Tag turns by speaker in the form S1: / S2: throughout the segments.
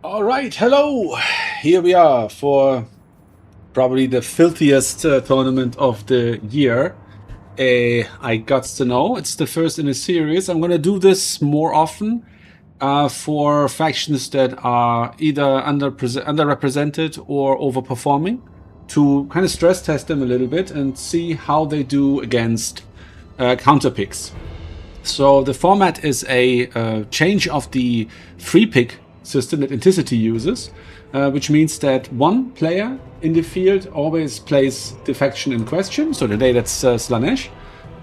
S1: All right, hello. Here we are for probably the filthiest tournament of the year. I got to know it's the first in a series. I'm going to do this more often for factions that are either underrepresented or overperforming to kind of stress test them a little bit and see how they do against counter picks. So the format is a change of the free pick system that Inticity uses, which means that one player in the field always plays the faction in question. So today that's Slaanesh,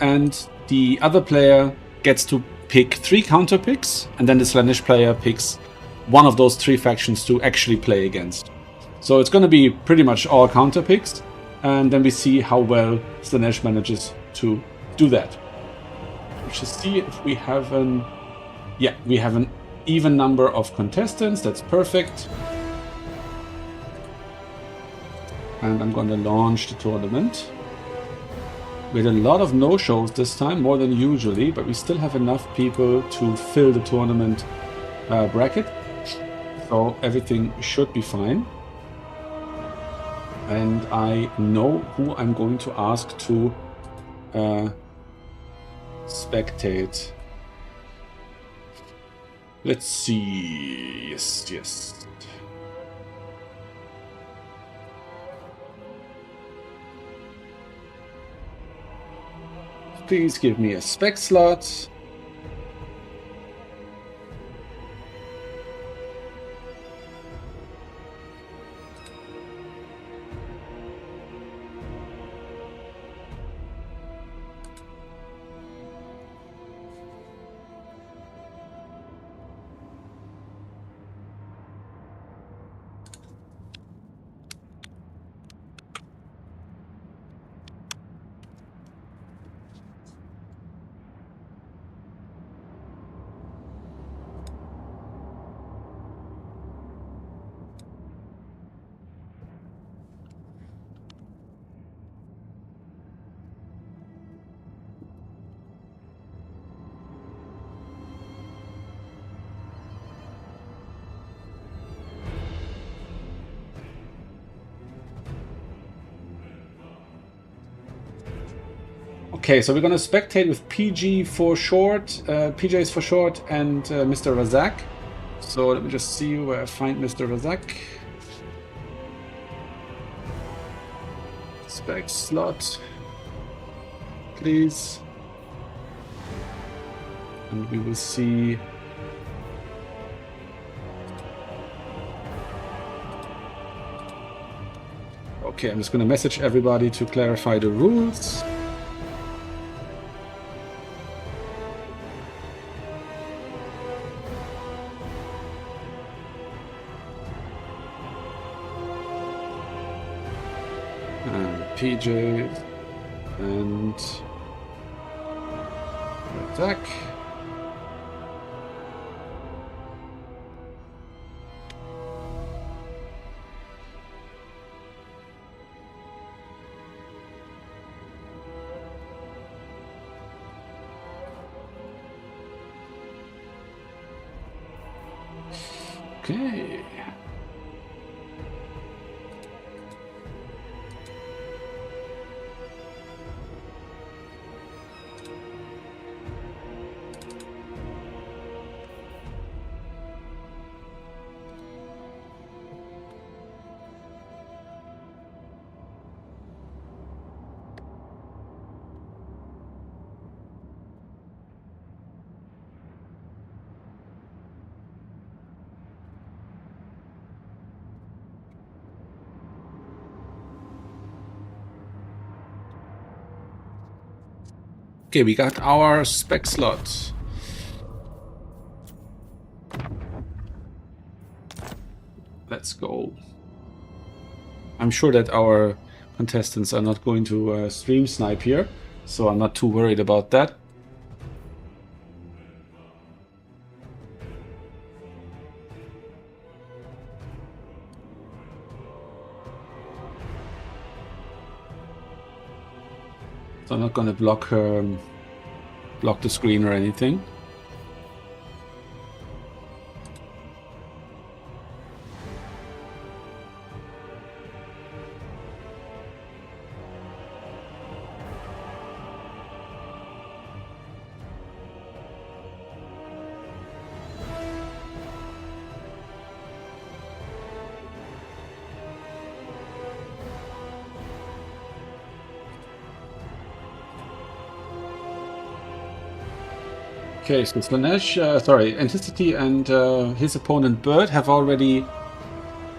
S1: and the other player gets to pick 3 counter picks, and then the Slaanesh player picks one of those 3 factions to actually play against. So it's going to be pretty much all counter picks, and then we see how well Slaanesh manages to do that. We should see if we have an... Yeah, we have an even number of contestants. That's perfect. And I'm going to launch the tournament. We had a lot of no-shows this time, more than usually, but we still have enough people to fill the tournament bracket. So everything should be fine. And I know who I'm going to ask to spectate. Let's see. Yes. Please give me a spec slot. Okay, so we're going to spectate with PG for short, PJs for short, and Mr. Razak. So let me just see where I find Mr. Razak. Spec slot, please. And we will see. Okay, I'm just going to message everybody to clarify the rules. PJ and attack. Okay. Okay, we got our spec slot. Let's go. I'm sure that our contestants are not going to stream snipe here, so I'm not too worried about that. So I'm not going to block the screen or anything. Okay, so Slaanesh, Anticity and his opponent Bird have already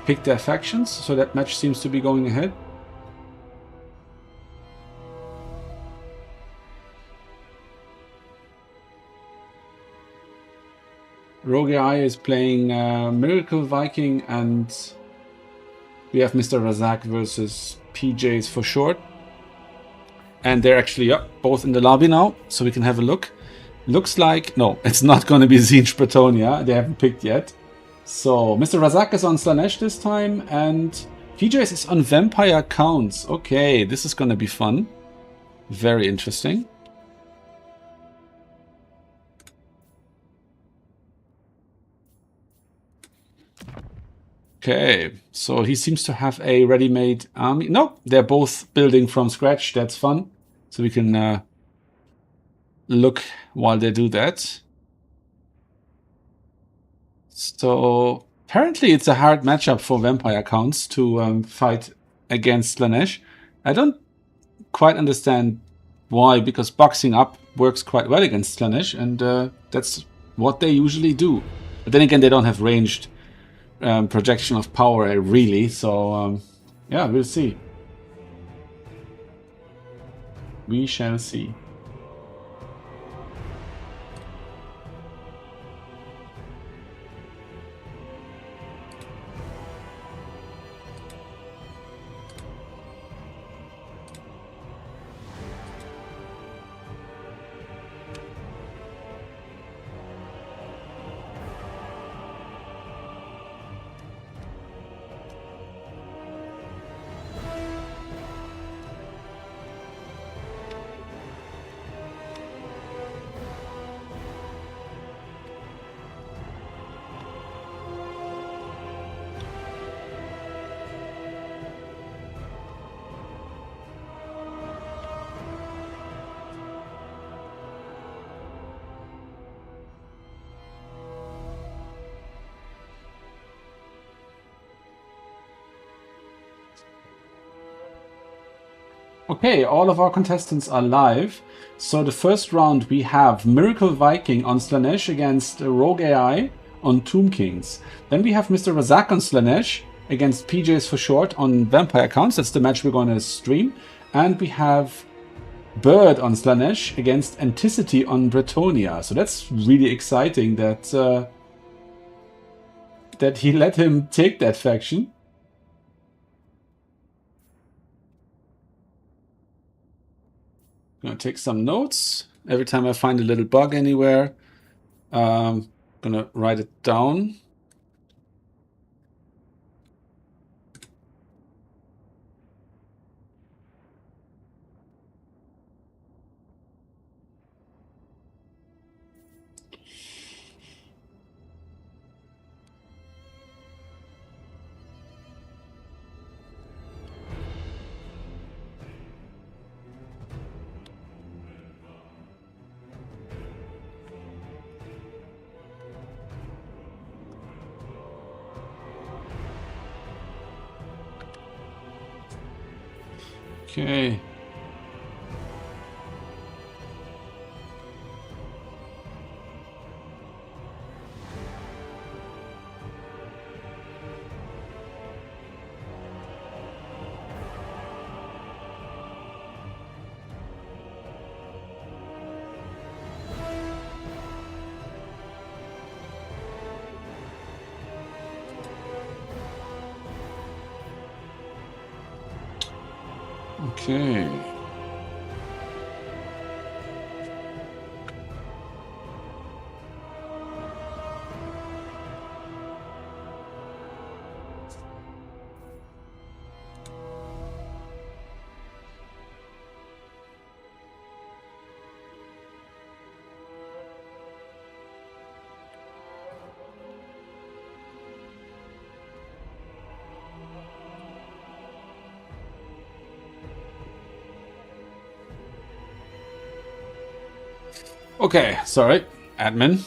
S1: picked their factions, so that match seems to be going ahead. Rogue AI is playing Miracle Viking, and we have Mr. Razak versus PJs for short. And they're actually both in the lobby now, so we can have a look. Looks like... No, it's not going to be Zinj Bretonia. They haven't picked yet. So, Mr. Razak is on Slaanesh this time, and PJs is on Vampire Counts. Okay, this is going to be fun. Very interesting. Okay, so he seems to have a ready-made army. No, they're both building from scratch. That's fun. So we can look while they do that. So apparently it's a hard matchup for Vampire Counts to fight against Slaanesh. I don't quite understand why, because boxing up works quite well against Slaanesh, and that's what they usually do. But then again, they don't have ranged projection of power, really. So, yeah, we'll see. We shall see. Okay, all of our contestants are live. So the first round we have Miracle Viking on Slaanesh against Rogue AI on Tomb Kings. Then we have Mr. Razak on Slaanesh against PJs for short on Vampire Counts. That's the match we're going to stream. And we have Bird on Slaanesh against Anticity on Bretonia. So that's really exciting that that he let him take that faction. I'm gonna take some notes. Every time I find a little bug anywhere, I'm gonna write it down. Okay. Okay. Okay, sorry, admin.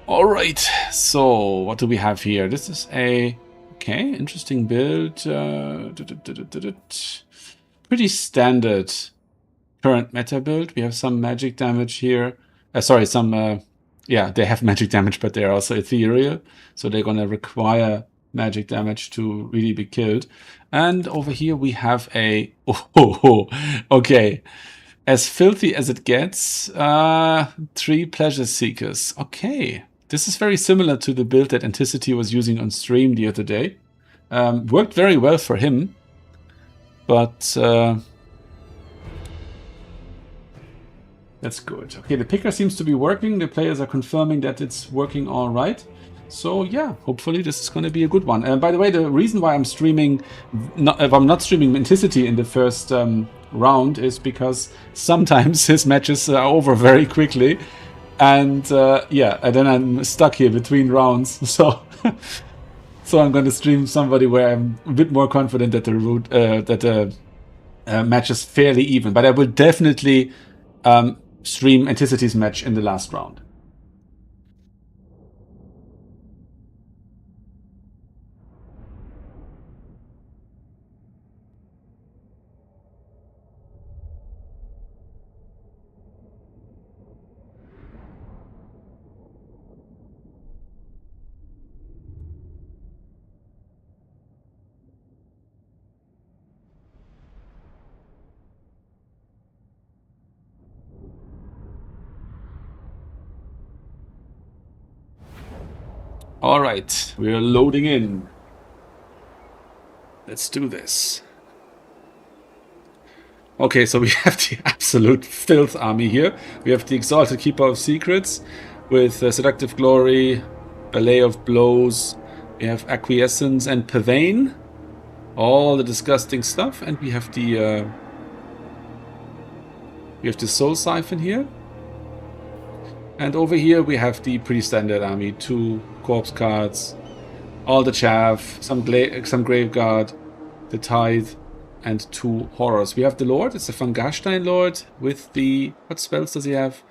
S1: All right, so what do we have here? This is a, okay, interesting build. Pretty standard. current meta build. We have some magic damage here. Sorry, some... yeah, they have magic damage, but they're also ethereal. So they're going to require magic damage to really be killed. And over here we have a... Oh, okay. As filthy as it gets, 3 Pleasure Seekers. Okay. This is very similar to the build that Anticity was using on stream the other day. Worked very well for him. But... that's good. Okay, the picker seems to be working. The players are confirming that it's working all right. So yeah, hopefully this is going to be a good one. And by the way, the reason why I'm streaming, if I'm not streaming Anticity in the first round, is because sometimes his matches are over very quickly, and yeah, and then I'm stuck here between rounds. So, so I'm going to stream somebody where I'm a bit more confident that the match is fairly even. But I will definitely stream Anticity's match in the last round. All right, we are loading in. Let's do this. Okay, so we have the absolute filth army here. We have the Exalted Keeper of Secrets with Seductive Glory, Ballet of Blows. We have Acquiescence and Pavane. All the disgusting stuff. And we have the Soul Siphon here. And over here we have the pretty standard army. 2 corpse cards, all the chaff, some Graveguard, the Tithe, and 2 horrors. We have the Lord. It's the Fungarstein Lord with the... what spells does he have?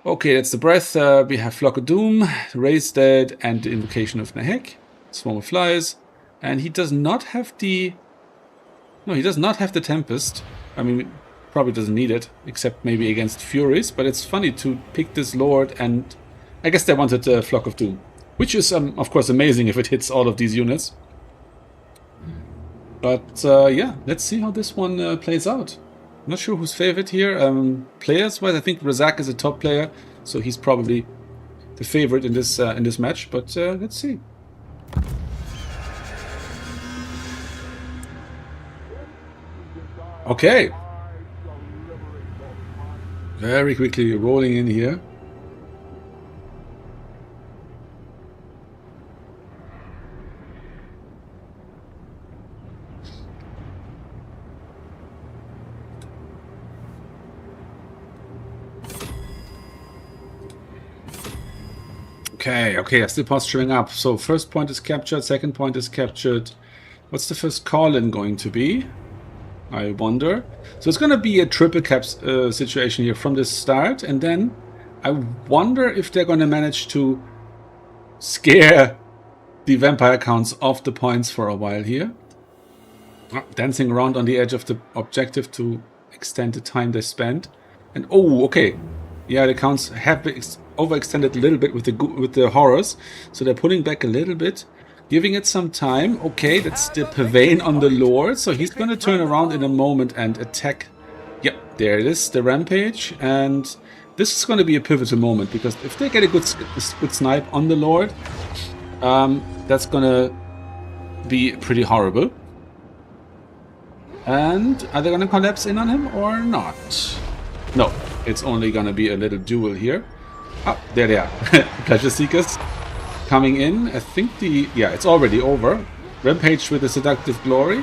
S1: Okay, that's the Breath. We have Flock of Doom, Raise Dead, and the Invocation of Nahek. Swarm of Flies. And he does not have the... no, he does not have the Tempest. I mean, probably doesn't need it, except maybe against Furies. But it's funny to pick this Lord, and I guess they wanted Flock of Doom. Which is, of course, amazing if it hits all of these units. But, yeah, let's see how this one plays out. I'm not sure who's favorite here. Players-wise, I think Razak is a top player, so he's probably the favorite in this match. But let's see. Okay. Very quickly rolling in here. Okay, I still posturing up. So first point is captured, second point is captured. What's the first call-in going to be? I wonder. So it's going to be a triple cap situation here from the start, and then I wonder if they're going to manage to scare the vampire counts off the points for a while here. Dancing around on the edge of the objective to extend the time they spend. And oh, okay. Yeah, the counts have overextended a little bit with the horrors, so they're pulling back a little bit, giving it some time. Okay, that's the Pavane on the Lord, so he's going to turn around in a moment and attack. Yep, there it is, the Rampage, and this is going to be a pivotal moment, because if they get a good snipe on the Lord, that's going to be pretty horrible. And are they going to collapse in on him or not? No, it's only going to be a little duel here. Ah, there they are. Pleasure Seekers coming in. I think it's already over. Rampage with the Seductive Glory.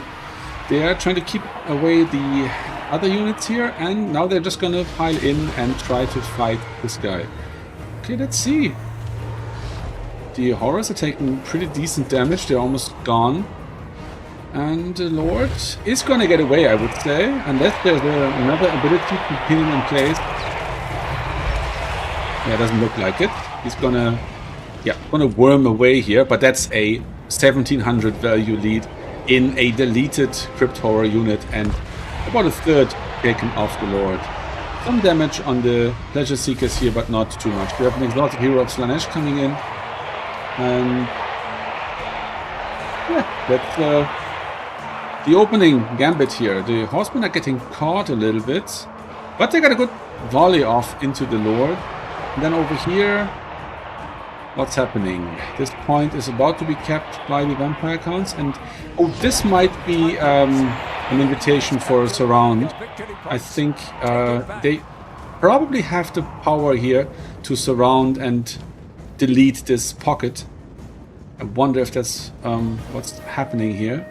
S1: They are trying to keep away the other units here, and now they're just going to pile in and try to fight this guy. Okay, let's see. The horrors are taking pretty decent damage. They're almost gone. And the Lord is going to get away, I would say, unless there's another ability to pin him in place. Yeah, it doesn't look like it. He's gonna worm away here, but that's a 1700 value lead in a deleted Crypt Horror unit, and About a third taken off the Lord. Some damage on the Pleasure Seekers here, but not too much. We have an exalted hero of Slaanesh coming in. And yeah, that's the opening gambit here. The horsemen are getting caught a little bit, but they got a good volley off into the Lord. And then over here, what's happening? This point is about to be kept by the Vampire Counts, and oh, this might be an invitation for a surround. I think they probably have the power here to surround and delete this pocket. I wonder if that's what's happening here.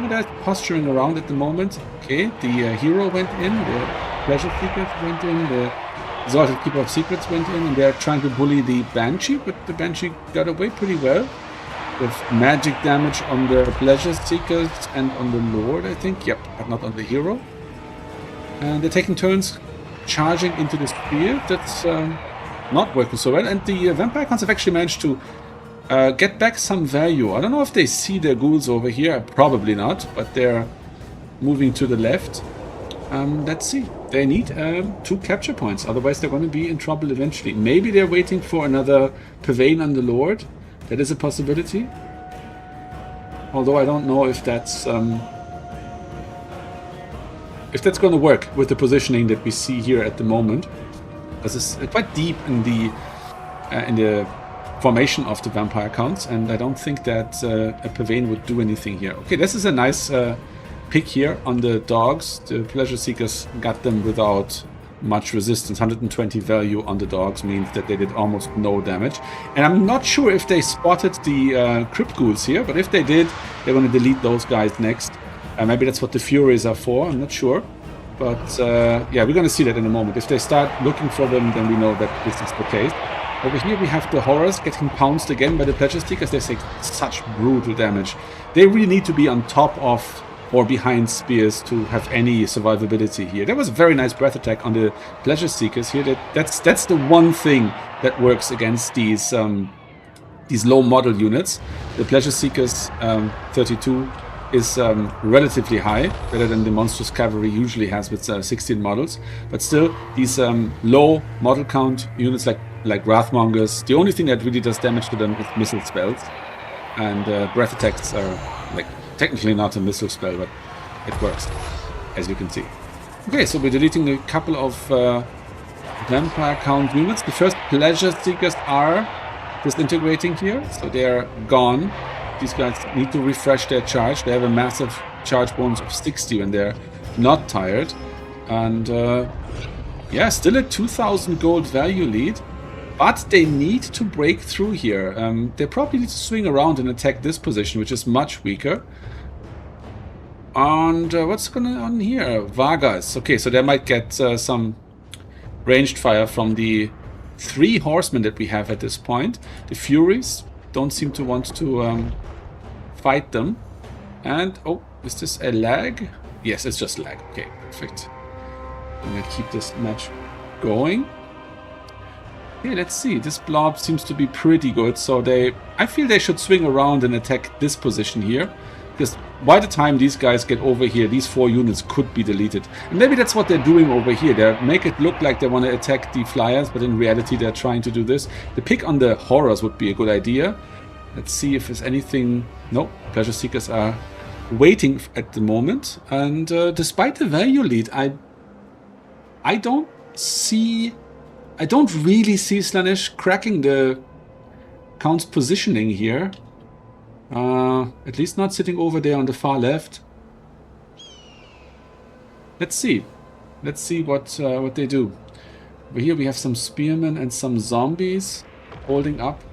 S1: They're posturing around at the moment. Okay, the hero went in, the Pleasure Seekers went in, the Exalted Keeper of Secrets went in, and they're trying to bully the Banshee, but the Banshee got away pretty well. With magic damage on the Pleasure Seekers and on the Lord, I think. Yep, but not on the hero. And they're taking turns charging into the spear. That's not working so well. And the Vampire Counts have actually managed to get back some value. I don't know if they see their ghouls over here. Probably not, but they're moving to the left. Let's see. They need 2 capture points. Otherwise, they're going to be in trouble eventually. Maybe they're waiting for another Purveyne on the Lord. That is a possibility. Although I don't know if that's going to work with the positioning that we see here at the moment, because it's quite deep in the formation of the Vampire Counts, and I don't think that a Purveyne would do anything here. Okay, this is a nice pick here on the dogs. The Pleasure Seekers got them without much resistance. 120 value on the dogs means that they did almost no damage. And I'm not sure if they spotted the Crypt Ghouls here, but if they did, they're going to delete those guys next. Maybe that's what the Furies are for, I'm not sure. But yeah, we're going to see that in a moment. If they start looking for them, then we know that this is the case. Over here we have the Horrors getting pounced again by the Pleasure Seekers. They take such brutal damage. They really need to be on top of or behind spears to have any survivability here. There was a very nice breath attack on the Pleasure Seekers here. That's the one thing that works against these low model units. The Pleasure Seekers 32 is relatively high, better than the Monstrous Cavalry usually has with 16 models. But still, these low model count units like Wrathmongers, the only thing that really does damage to them is missile spells. And breath attacks are like technically not a missile spell, but it works, as you can see. Okay, so we're deleting a couple of Vampire Count units. The first Pleasure Seekers are disintegrating here, so they're gone. These guys need to refresh their charge. They have a massive charge bonus of 60 when they're not tired. And yeah, still a 2,000 gold value lead. But they need to break through here. They probably need to swing around and attack this position, which is much weaker. And what's going on here? Vargas. Okay, so they might get some ranged fire from the 3 horsemen that we have at this point. The Furies don't seem to want to fight them. And, oh, is this a lag? Yes, it's just lag. Okay, perfect. I'm going to keep this match going. Okay, let's see. This blob seems to be pretty good, so I feel they should swing around and attack this position here, because by the time these guys get over here, these 4 units could be deleted. And maybe that's what they're doing over here. They make it look like they want to attack the flyers, but in reality they're trying to do this. The pick on the Horrors would be a good idea. Let's see if there's anything. No, Pleasure Seekers are waiting at the moment. And despite the value lead, I don't really see Slaanesh cracking the Count's positioning here. At least not sitting over there on the far left. Let's see. Let's see what they do. Over here we have some spearmen and some zombies holding up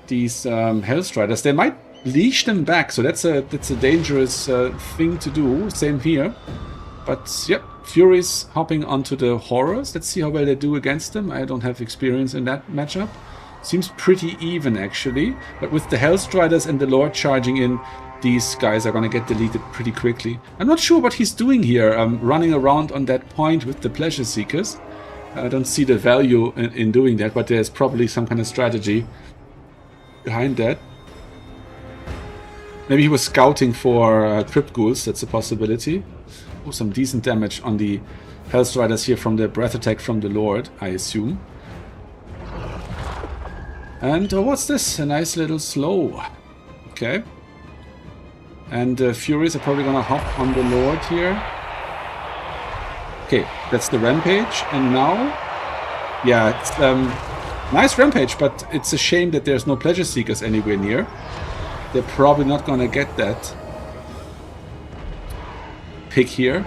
S1: these Hellstriders. They might leash them back, so that's a dangerous thing to do. Same here. But yep, Furies hopping onto the Horrors. Let's see how well they do against them. I don't have experience in that matchup. Seems pretty even actually, but with the Hellstriders and the Lord charging in, these guys are going to get deleted pretty quickly. I'm not sure what he's doing here, running around on that point with the Pleasure Seekers. I don't see the value in doing that, but there's probably some kind of strategy behind that. Maybe he was scouting for crypt ghouls. That's a possibility. Oh, some decent damage on the Health Riders here from the breath attack from the Lord, I assume. And what's this? A nice little slow. Okay. And Furies are probably gonna hop on the Lord here. Okay, that's the Rampage. And now, yeah, it's nice Rampage, but it's a shame that there's no Pleasure Seekers anywhere near. They're probably not gonna get that pick here.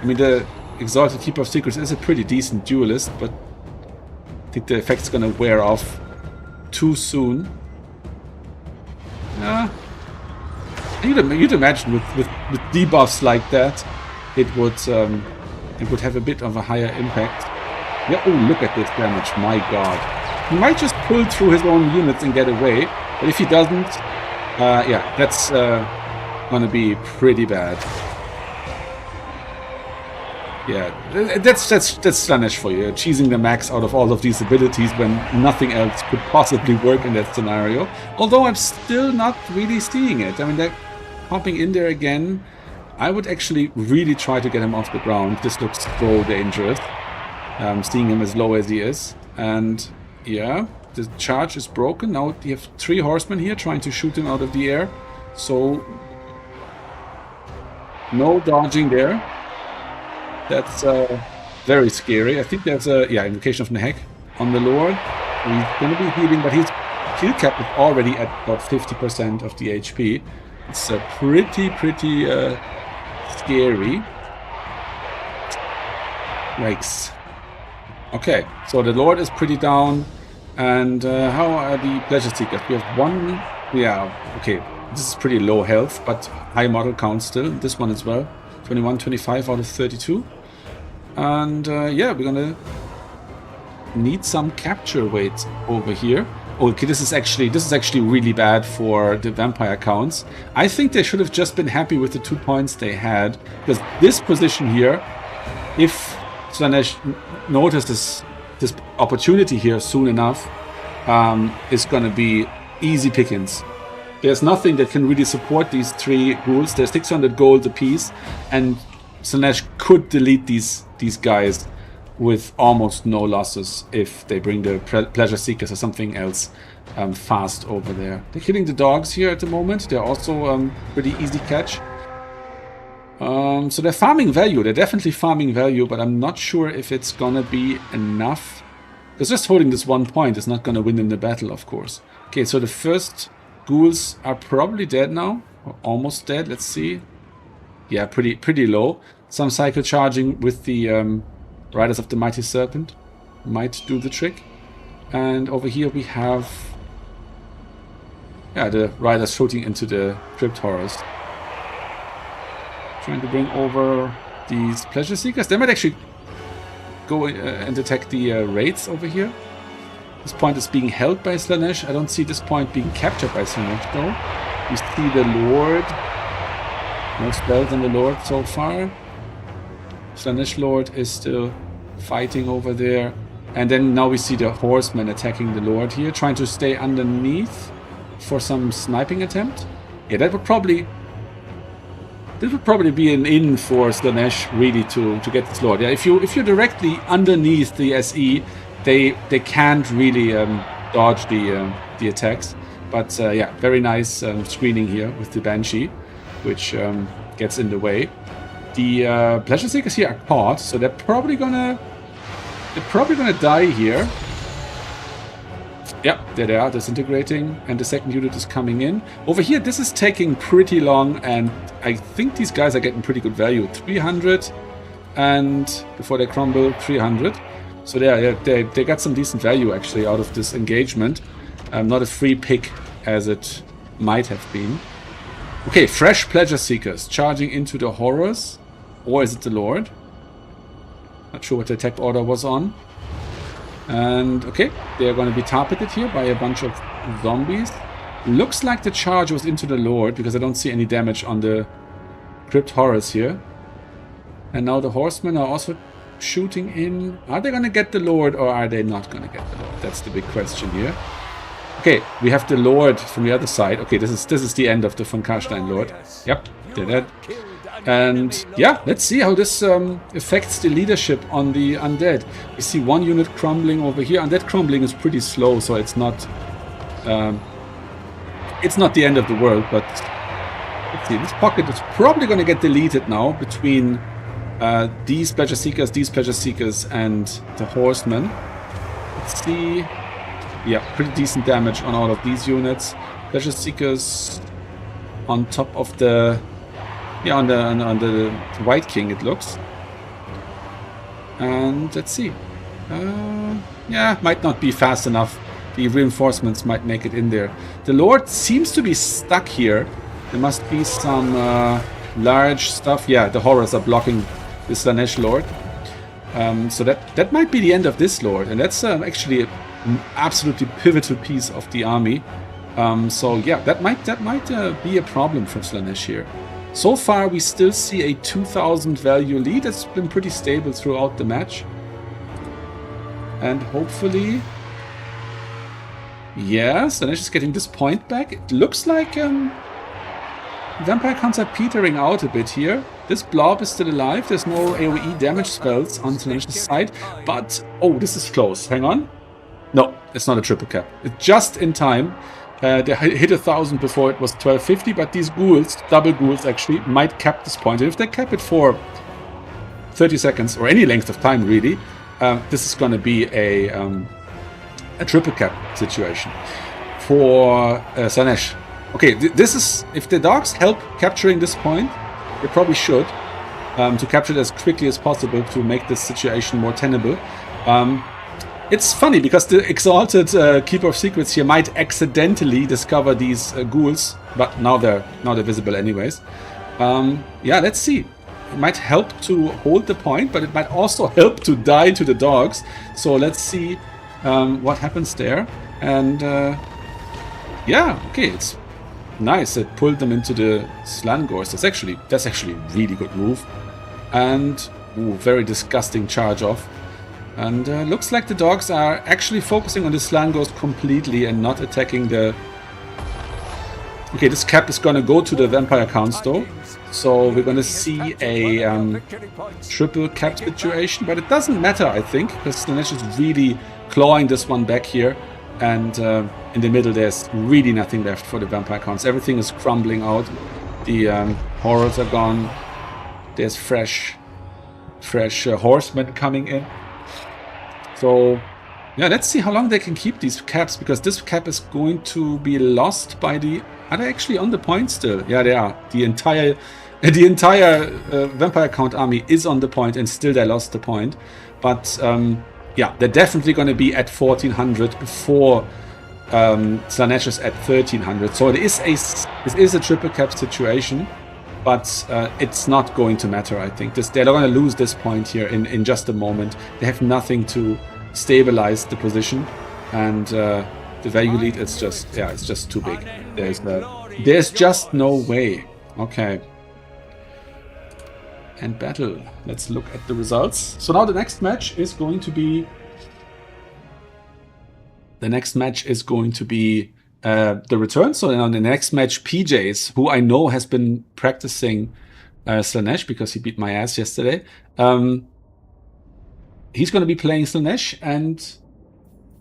S1: I mean, the Exalted Keeper of Secrets is a pretty decent duelist, but I think the effect's gonna wear off too soon. You'd imagine with debuffs like that, it would have a bit of a higher impact. Yeah. Oh, look at this damage! My God, he might just pull through his own units and get away. But if he doesn't, yeah, that's gonna be pretty bad. Yeah, that's Slaanesh for you. Cheesing the max out of all of these abilities when nothing else could possibly work in that scenario. Although I'm still not really seeing it. I mean, they're popping in there again. I would actually really try to get him off the ground. This looks so dangerous. Seeing him as low as he is. And yeah, the charge is broken. Now you have 3 horsemen here trying to shoot him out of the air. So no dodging there. That's very scary. I think there's a Invocation of Nehek on the Lord. He's going to be healing, but his heal cap is already at about 50% of the HP. It's pretty scary. Yikes. Okay, so the Lord is pretty down. And how are the Pleasure Seekers? We have 1. Yeah, okay. This is pretty low health, but high model count still. This one as well. 21, 25 out of 32. And yeah, we're gonna need some capture weight over here. Okay, this is actually really bad for the vampire counts. I think they should have just been happy with the 2 points they had, because this position here, if Slaanesh notices this opportunity here soon enough, is gonna be easy pickings. There's nothing that can really support these 3 ghouls. They're 600 gold apiece, and Slaanesh could delete these guys with almost no losses if they bring the Pleasure Seekers or something else fast over there. They're killing the dogs here at the moment. They're also pretty easy catch. So they're farming value. They're definitely farming value, but I'm not sure if it's gonna be enough. Because just holding this 1 point is not gonna win them the battle, of course. Okay, so the first ghouls are probably dead now, or almost dead. Let's see. Yeah, pretty low. Some cycle charging with the Riders of the Mighty Serpent might do the trick. And over here we have the Riders shooting into the Crypt Horrors. Trying to bring over these Pleasure Seekers. They might actually go and attack the raids over here. This point is being held by Slaanesh. I don't see this point being captured by Slaanesh though. We see the Lord. No spells on the Lord so far. Slaanesh Lord is still fighting over there. And then now we see the horsemen attacking the Lord here, trying to stay underneath for some sniping attempt. Yeah, that would probably be an in for Slaanesh really to get this Lord. Yeah, if you're directly underneath the SE, they can't really dodge the attacks. But yeah, very nice screening here with the Banshee, which gets in the way. The Pleasure Seekers here are caught, so they're probably gonna die here. Yep, there they are, disintegrating, and the second unit is coming in. Over here, this is taking pretty long, and I think these guys are getting pretty good value. 300, and before they crumble, 300. So they got some decent value actually out of this engagement. Not a free pick as it might have been. Okay, fresh Pleasure Seekers charging into the Horrors. Or is it the Lord? Not sure what the attack order was on. And okay, they're going to be targeted here by a bunch of zombies. Looks like the charge was into the Lord, because I don't see any damage on the Crypt Horrors here. And now the Horsemen are also shooting in. Are they going to get the Lord, or are they not going to get the Lord? That's the big question here. Okay, we have the Lord from the other side. Okay, this is the end of the von Karstein Lord. Yep, did that. And yeah, let's see how this affects the leadership on the undead. We see one unit crumbling over here. Undead crumbling is pretty slow, so it's not the end of the world. But let's see, this pocket is probably going to get deleted now between these Pleasure Seekers, and the Horsemen. Let's see. Yeah, pretty decent damage on all of these units. Pleasure Seekers on top of the... Yeah, on the White King, it looks. And let's see. Yeah, might not be fast enough. The reinforcements might make it in there. The Lord seems to be stuck here. There must be some large stuff. Yeah, the horrors are blocking the Slaanesh Lord. So that might be the end of this Lord. And that's actually an absolutely pivotal piece of the army. So yeah, that might be a problem for Slaanesh here. So far, we still see a 2,000 value lead. It's been pretty stable throughout the match. And hopefully... Yeah, Slaanesh is getting this point back. It looks like Vampire counts are petering out a bit here. This blob is still alive. There's no AoE damage spells on Slaanesh's side. But, oh, this is close. Hang on. No, it's not a triple cap. It's just in time. They hit 1,000 before it was 1250, but these ghouls, double ghouls actually, might cap this point. And if they cap it for 30 seconds, or any length of time really, this is going to be a triple cap situation for Slaanesh. Okay, this is, if the dogs help capturing this point, they probably should, to capture it as quickly as possible to make this situation more tenable. It's funny because the exalted Keeper of Secrets here might accidentally discover these ghouls, but now they're visible anyways. Yeah, let's see. It might help to hold the point, but it might also help to die to the dogs. So let's see what happens there. And yeah, okay, it's nice. It pulled them into the Slangors. That's actually a really good move. And ooh, very disgusting charge off. And looks like the dogs are actually focusing on the Slangors completely and not attacking the... Okay, this cap is going to go to the Vampire counts though. So we're going to see a triple cap situation. But it doesn't matter, I think, because Slaanesh is really clawing this one back here. And in the middle there's really nothing left for the Vampire counts. Everything is crumbling out. The horrors are gone. There's fresh horsemen coming in. So, yeah, let's see how long they can keep these caps, because this cap is going to be lost by the... Are they actually on the point still? Yeah, they are. The entire Vampire Count army is on the point, and still they lost the point. But, yeah, they're definitely going to be at 1,400 before Slaanesh is at 1,300. So it is a triple cap situation, but it's not going to matter, I think. They're going to lose this point here in just a moment. They have nothing to stabilize the position, and the value lead is just, yeah, it's just too big. There's just no way. Okay. And battle. Let's look at the results. So now the next match is going to be... the return. So on the next match, PJs, who I know has been practicing Slaanesh because he beat my ass yesterday. He's going to be playing Slaanesh, and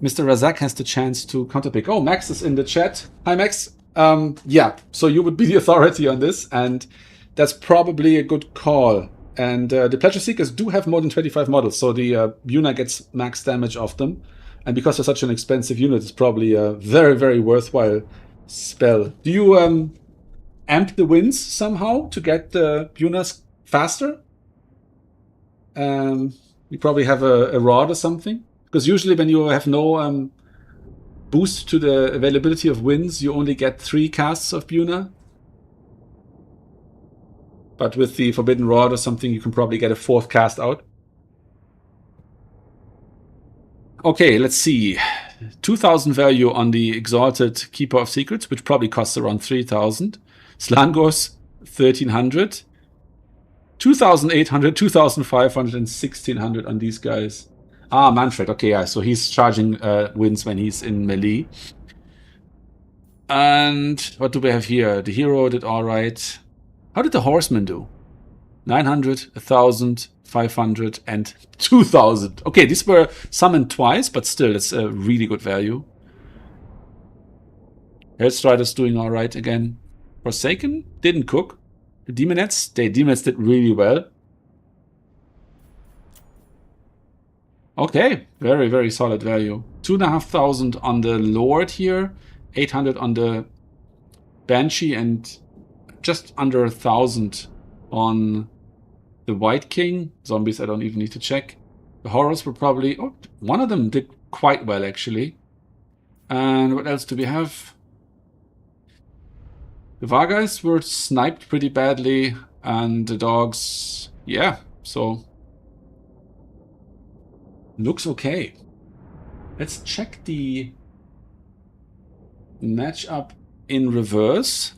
S1: Mr. Razak has the chance to counterpick. Oh, Max is in the chat. Hi, Max. Yeah, so you would be the authority on this, and that's probably a good call. And the Pleasure Seekers do have more than 25 models, so the Yuna gets max damage off them. And because they're such an expensive unit, it's probably a very, very worthwhile spell. Do you amp the winds somehow to get the Yunas faster? You probably have a rod or something. Because usually when you have no boost to the availability of winds, you only get 3 casts of Buna. But with the Forbidden Rod or something, you can probably get a 4th cast out. Okay, let's see. 2,000 value on the Exalted Keeper of Secrets, which probably costs around 3,000. Slangors, 1,300. 2,800, 2,500, and 1,600 on these guys. Ah, Manfred. Okay, yeah. So he's charging wins when he's in melee. And what do we have here? The hero did all right. How did the horseman do? 900, 1,000, 500, and 2,000. Okay, these were summoned twice, but still, it's a really good value. Hellstrider's doing all right again. Forsaken didn't cook. The Demonettes did really well. Okay, very, very solid value. 2,500 on the Lord here, 800 on the Banshee, and just under 1,000 on the White King. Zombies, I don't even need to check. The horrors were probably... Oh, one of them did quite well, actually. And what else do we have? The Vargas were sniped pretty badly, and the dogs... Yeah, so... Looks okay. Let's check the matchup in reverse.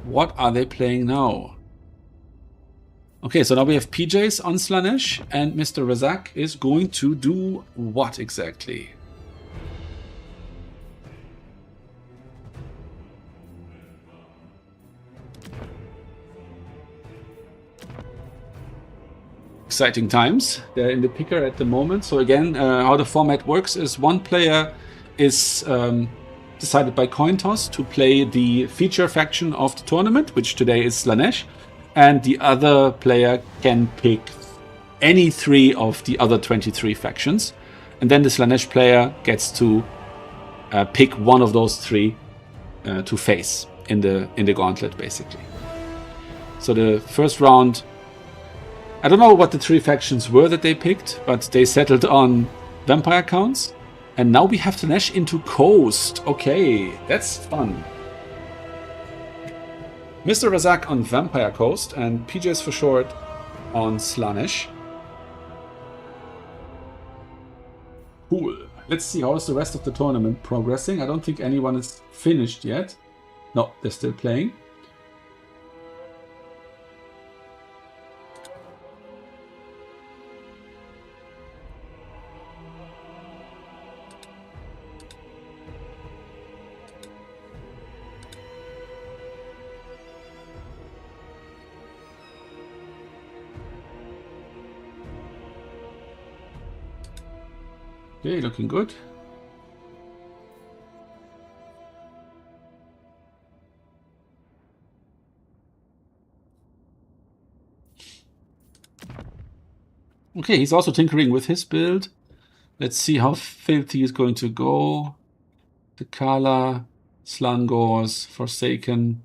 S1: What are they playing now? Okay, so now we have PJs on Slaanesh, and Mr. Razak is going to do what exactly? Exciting times. They're in the picker at the moment. So again, how the format works is one player is decided by coin toss to play the feature faction of the tournament, which today is Slaanesh, and the other player can pick any 3 of the other 23 factions, and then the Slaanesh player gets to pick one of those 3 to face in the gauntlet, basically. So the first round, I don't know what the 3 factions were that they picked, but they settled on vampire counts. And now we have Slaanesh into Coast. Okay, that's fun. Mr. Razak on Vampire Coast and PJs for short on Slaanesh. Cool. Let's see how is the rest of the tournament progressing. I don't think anyone is finished yet. No, they're still playing. Okay, looking good. Okay, he's also tinkering with his build. Let's see how filthy is going to go. The Kala, Slangors, Forsaken,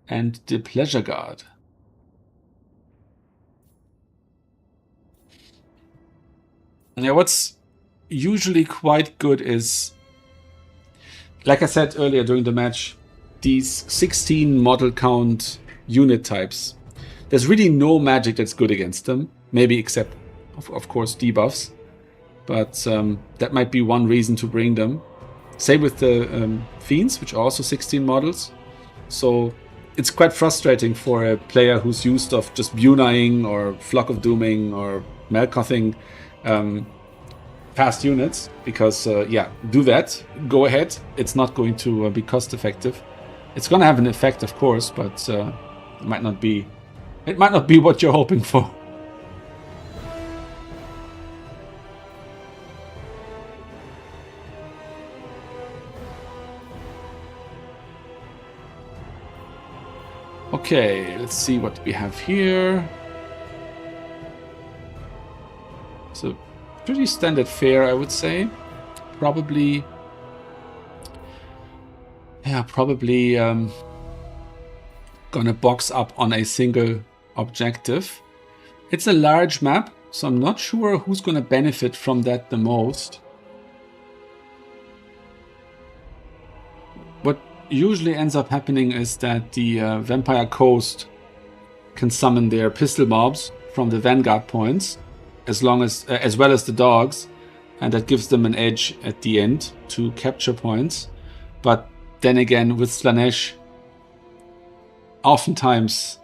S1: and the Pleasure Guard. Now, what's usually quite good is, like I said earlier during the match, these 16 model count unit types. There's really no magic that's good against them, maybe except, of course, debuffs. But that might be one reason to bring them. Same with the Fiends, which are also 16 models. So it's quite frustrating for a player who's used of just Bunying or Flock of Dooming or Melkothing fast units, because yeah, do that, go ahead. It's not going to be cost effective. It's going to have an effect, of course, but it might not be what you're hoping for. Okay, let's see what we have here. So pretty standard fare, I would say. Probably gonna box up on a single objective. It's a large map, so I'm not sure who's gonna benefit from that the most. What usually ends up happening is that the Vampire Coast can summon their pistol mobs from the Vanguard points, as well as the dogs, and that gives them an edge at the end to capture points. But then again, with Slaanesh, oftentimes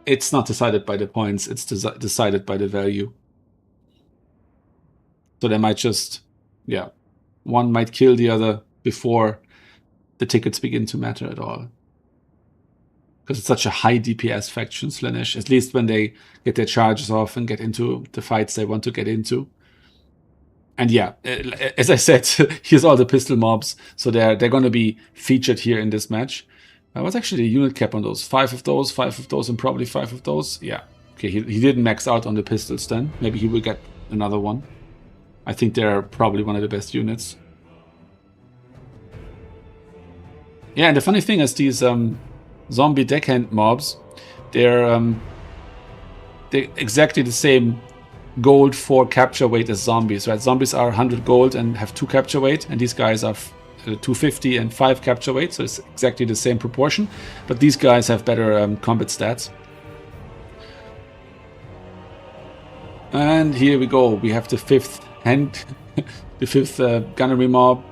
S1: it's not decided by the points, it's decided by the value. So they might just, yeah, one might kill the other before the tickets begin to matter at all. Because it's such a high DPS faction, Slaanesh, at least when they get their charges off and get into the fights they want to get into. And yeah, as I said, here's all the pistol mobs, so they're going to be featured here in this match. What's actually the unit cap on those? 5 of those, and probably 5 of those? Yeah. Okay, he didn't max out on the pistols then. Maybe he will get another one. I think they're probably one of the best units. Yeah, and the funny thing is these zombie deckhand mobs, they're exactly the same gold 4 capture weight as zombies, right? Zombies are 100 gold and have 2 capture weight, and these guys are 250 and 5 capture weight, so it's exactly the same proportion. But these guys have better combat stats. And here we go. We have the 5th hand, the 5th gunnery mob.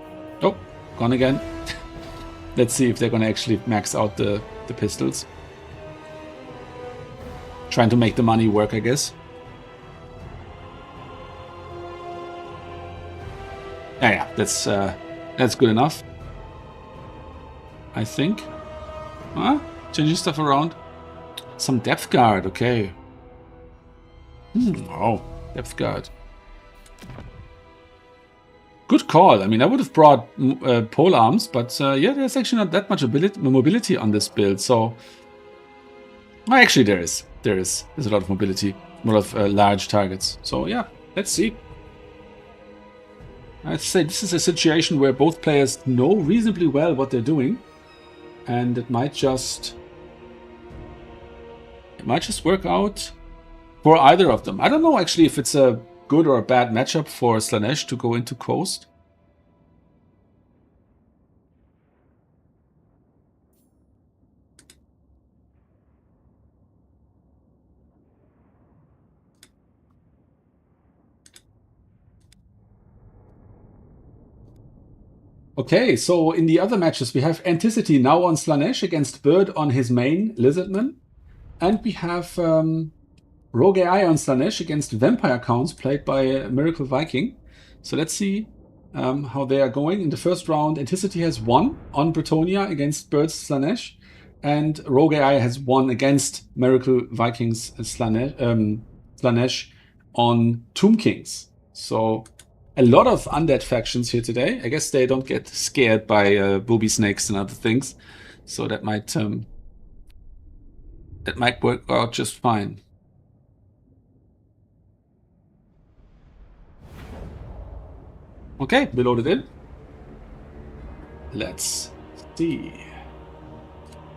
S1: Oh, gone again. Let's see if they're gonna actually max out the pistols. Trying to make the money work, I guess. Yeah, that's good enough. I think. Huh? Changing stuff around. Some depth guard, okay. Oh, depth guard. Good call. I mean, I would have brought pole arms, but yeah, there's actually not that much mobility on this build. So, well, actually, there is. There's a lot of mobility, a lot of large targets. So yeah, let's see. I'd say this is a situation where both players know reasonably well what they're doing, and it might just work out for either of them. I don't know actually if it's a good or a bad matchup for Slaanesh to go into Coast. Okay, so in the other matches we have Anticity now on Slaanesh against Bird on his main Lizardman, and we have Rogue AI on Slaanesh against Vampire Counts played by Miracle Viking. So let's see how they are going. In the first round, Anticity has won on Bretonia against Bird's Slaanesh, and Rogue AI has won against Miracle Vikings Slaanesh on Tomb Kings. So a lot of undead factions here today. I guess they don't get scared by booby snakes and other things, so that might work out just fine. Okay, we loaded in. Let's see.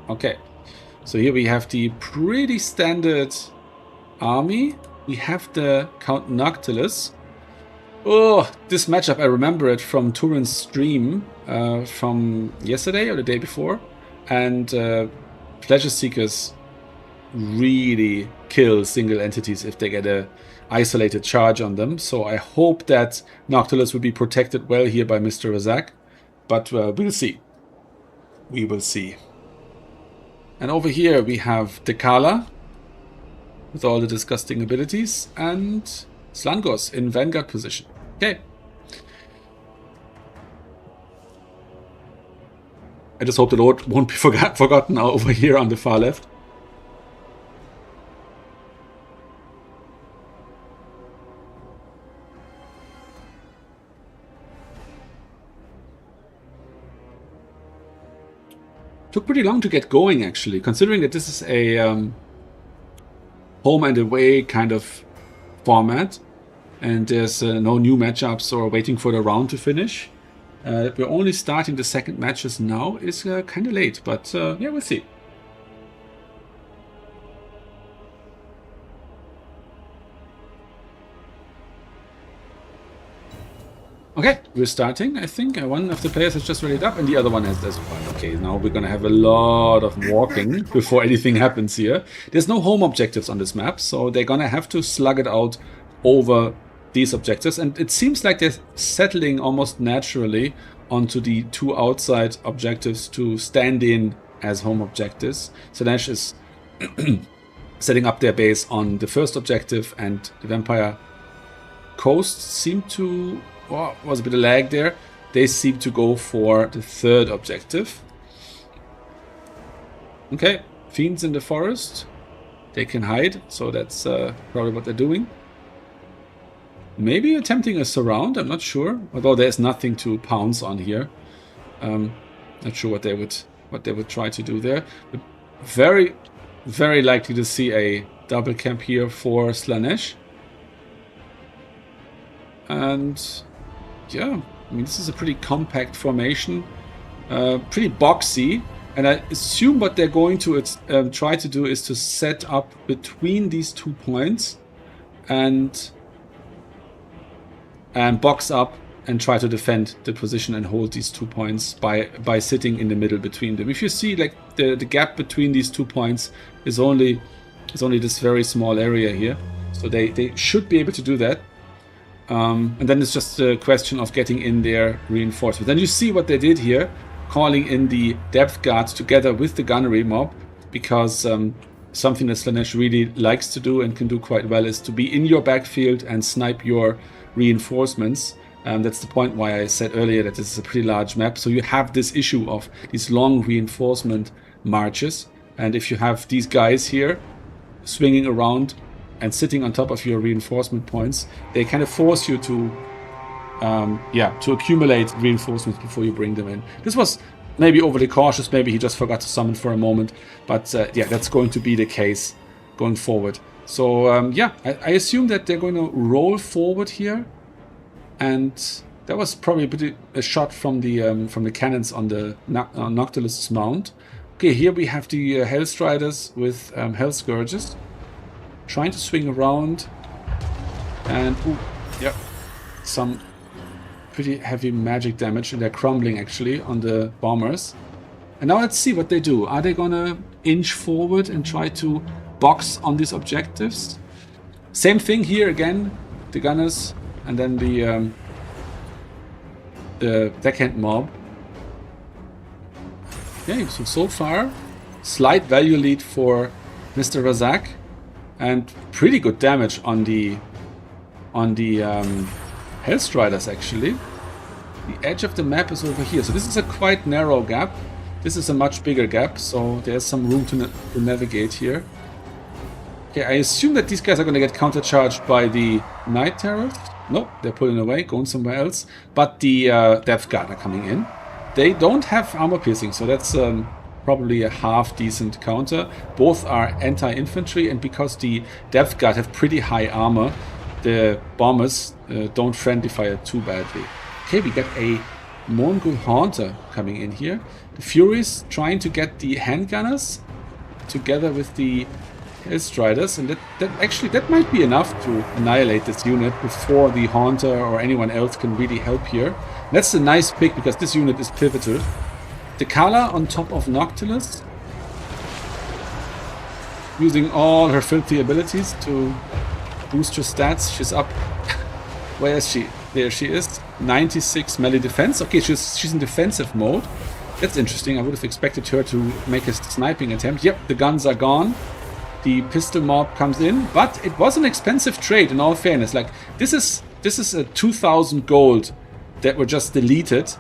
S1: Okay, so here we have the pretty standard army. We have the Count Noctilus. Oh, this matchup, I remember it from Turin's stream from yesterday or the day before. And Pleasure Seekers really kill single entities if they get a isolated charge on them. So I hope that Noctilus will be protected well here by Mr. Razak. But we'll see. We will see. And over here we have Dekala with all the disgusting abilities, and Slangos in Vanguard position. Okay. I just hope the Lord won't be forgotten now over here on the far left. Took pretty long to get going, actually, considering that this is a home and away kind of format, and there's no new matchups or waiting for the round to finish. We're only starting the second matches now. It's kind of late, but yeah, we'll see. Okay, we're starting. I think one of the players has just readied up and the other one has as well. Okay, now we're gonna have a lot of walking before anything happens here. There's no home objectives on this map, so they're gonna have to slug it out over these objectives, and it seems like they're settling almost naturally onto the two outside objectives to stand in as home objectives. Slaanesh is setting up their base on the first objective, and the Vampire Coast seemed to... Oh, was a bit of lag there. they seem to go for the third objective. Okay, fiends in the forest. They can hide, so that's probably what they're doing. Maybe attempting a surround, I'm not sure. Although there's nothing to pounce on here. Not sure what they would try to do there. But very, very likely to see a double camp here for Slaanesh. And yeah, I mean, this is a pretty compact formation, pretty boxy. And I assume what they're going to try to do is to set up between these 2 points and box up and try to defend the position and hold these 2 points by sitting in the middle between them. If you see, like, the gap between these 2 points is only this very small area here, so they should be able to do that. And then it's just a question of getting in their reinforcements. Then you see what they did here, calling in the depth guards together with the gunnery mob, because something that Slaanesh really likes to do and can do quite well is to be in your backfield and snipe your reinforcements. That's the point why I said earlier that this is a pretty large map. So you have this issue of these long reinforcement marches. And if you have these guys here swinging around and sitting on top of your reinforcement points, they kind of force you to accumulate reinforcements before you bring them in. This was maybe overly cautious. Maybe he just forgot to summon for a moment. But yeah, that's going to be the case going forward. So I assume that they're going to roll forward here. And that was probably a shot from the cannons on the Noctilus's mount. Okay, here we have the Hellstriders with Hell Scourges trying to swing around, and some pretty heavy magic damage, and they're crumbling actually on the bombers. And now let's see what they do. Are they gonna inch forward and try to box on these objectives? Same thing here again, the gunners. And then the deckhand mob. Okay, so far, slight value lead for Mr. Razak, and pretty good damage on the Hellstriders actually. The edge of the map is over here, so this is a quite narrow gap. This is a much bigger gap, so there's some room to navigate here. Okay, I assume that these guys are going to get countercharged by the Night Terrors. Nope, they're pulling away, going somewhere else. But the Depth Guard are coming in. They don't have armor piercing, so that's probably a half-decent counter. Both are anti-infantry, and because the Depth Guard have pretty high armor, the bombers don't friendly fire too badly. Okay, we got a Mongol Haunter coming in here. The Furies trying to get the handgunners together with the Hellstriders, and that might be enough to annihilate this unit before the Haunter or anyone else can really help here. That's a nice pick because this unit is pivotal. The Kala on top of Noctilus, using all her filthy abilities to boost her stats. She's up. Where is she? There she is. 96 melee defense. Okay, she's in defensive mode. That's interesting. I would have expected her to make a sniping attempt. Yep, the guns are gone. The pistol mob comes in, but it was an expensive trade in all fairness. Like, this is a 2,000 gold that were just deleted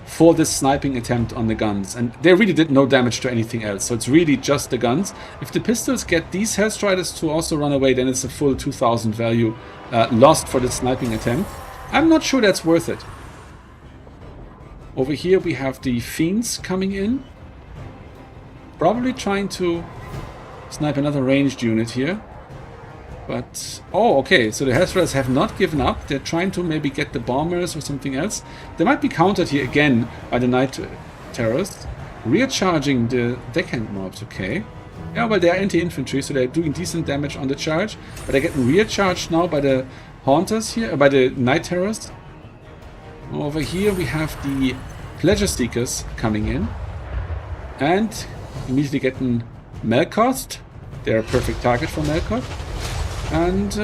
S1: for this sniping attempt on the guns, and they really did no damage to anything else, so it's really just the guns. If the pistols get these Hellstriders to also run away, then it's a full 2,000 value lost for the sniping attempt. I'm not sure that's worth it. Over here we have the Fiends coming in, probably trying to snipe another ranged unit here. But, oh, okay, so the Hellstriders have not given up. They're trying to maybe get the bombers or something else. They might be countered here again by the Night Terrors. Recharging the deckhand mobs, okay. Yeah, well, they're anti-infantry, so they're doing decent damage on the charge. But they're getting recharged now by the Haunters here, by the Night Terrors. Over here we have the Pleasure Seekers coming in. And immediately getting Melkoth. They're a perfect target for Melkoth. And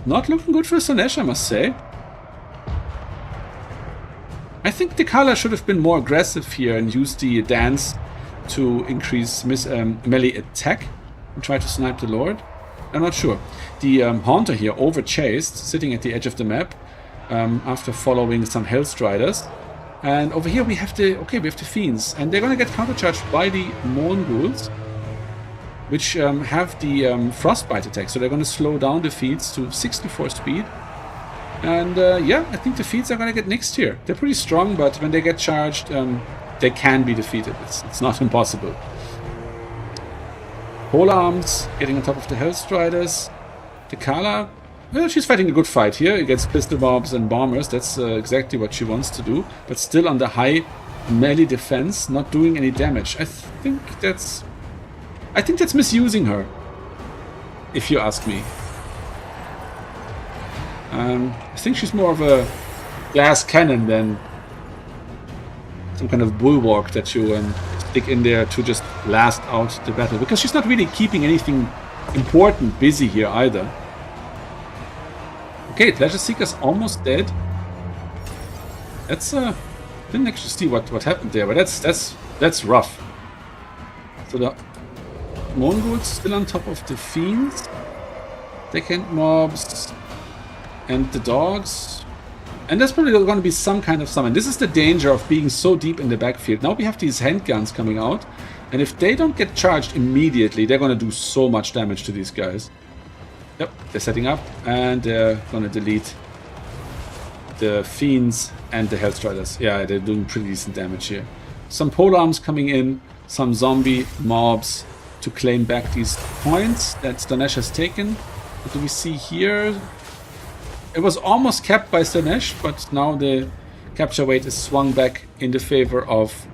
S1: not looking good for Slaanesh, I must say. I think the Kala should have been more aggressive here and used the dance to increase melee attack and try to snipe the Lord. I'm not sure. The Haunter here overchased, sitting at the edge of the map after following some Hellstriders. And over here we have the Fiends, and they're gonna get countercharged by the Mongols, which have the Frostbite attack, so they're gonna slow down the Fiends to 64 speed. And yeah, I think the Fiends are gonna get nixed here. They're pretty strong, but when they get charged, they can be defeated. It's not impossible. Pole Arms getting on top of the Hellstriders. Tekala, well, she's fighting a good fight here against pistol bombs and bombers. That's exactly what she wants to do, but still under high melee defense, not doing any damage. I think that's misusing her, if you ask me. I think she's more of a glass cannon than some kind of bulwark that you stick in there to just last out the battle, because she's not really keeping anything important busy here either. Okay, Pleasure Seeker's almost dead. That's didn't actually see what happened there, but that's rough. So the Mongols still on top of the Fiends, Deckhand Mobs, and the Dogs. And there's probably going to be some kind of summon. This is the danger of being so deep in the backfield. Now we have these handguns coming out, and if they don't get charged immediately, they're going to do so much damage to these guys. Yep, they're setting up, and they're going to delete the Fiends and the Hellstriders. Yeah, they're doing pretty decent damage here. Some polearms coming in, some zombie mobs to claim back these points that Slaanesh has taken. What do we see here? It was almost capped by Slaanesh, but now the capture weight is swung back in the favor of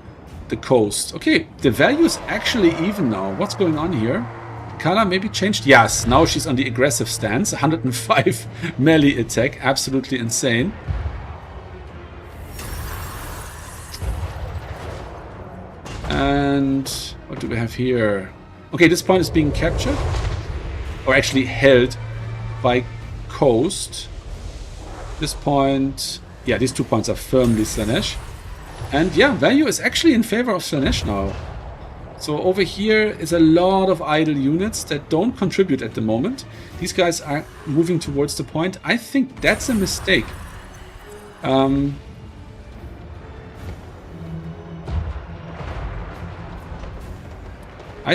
S1: the coast. Okay, the value is actually even now. What's going on here? Color maybe changed? Yes, now she's on the aggressive stance. 105 melee attack. Absolutely insane. And what do we have here? Okay, this point is being captured. Or actually held by coast. This point... Yeah, these 2 points are firmly Slaanesh. And yeah, value is actually in favor of Slaanesh now. So over here is a lot of idle units that don't contribute at the moment. These guys are moving towards the point. I think that's a mistake. I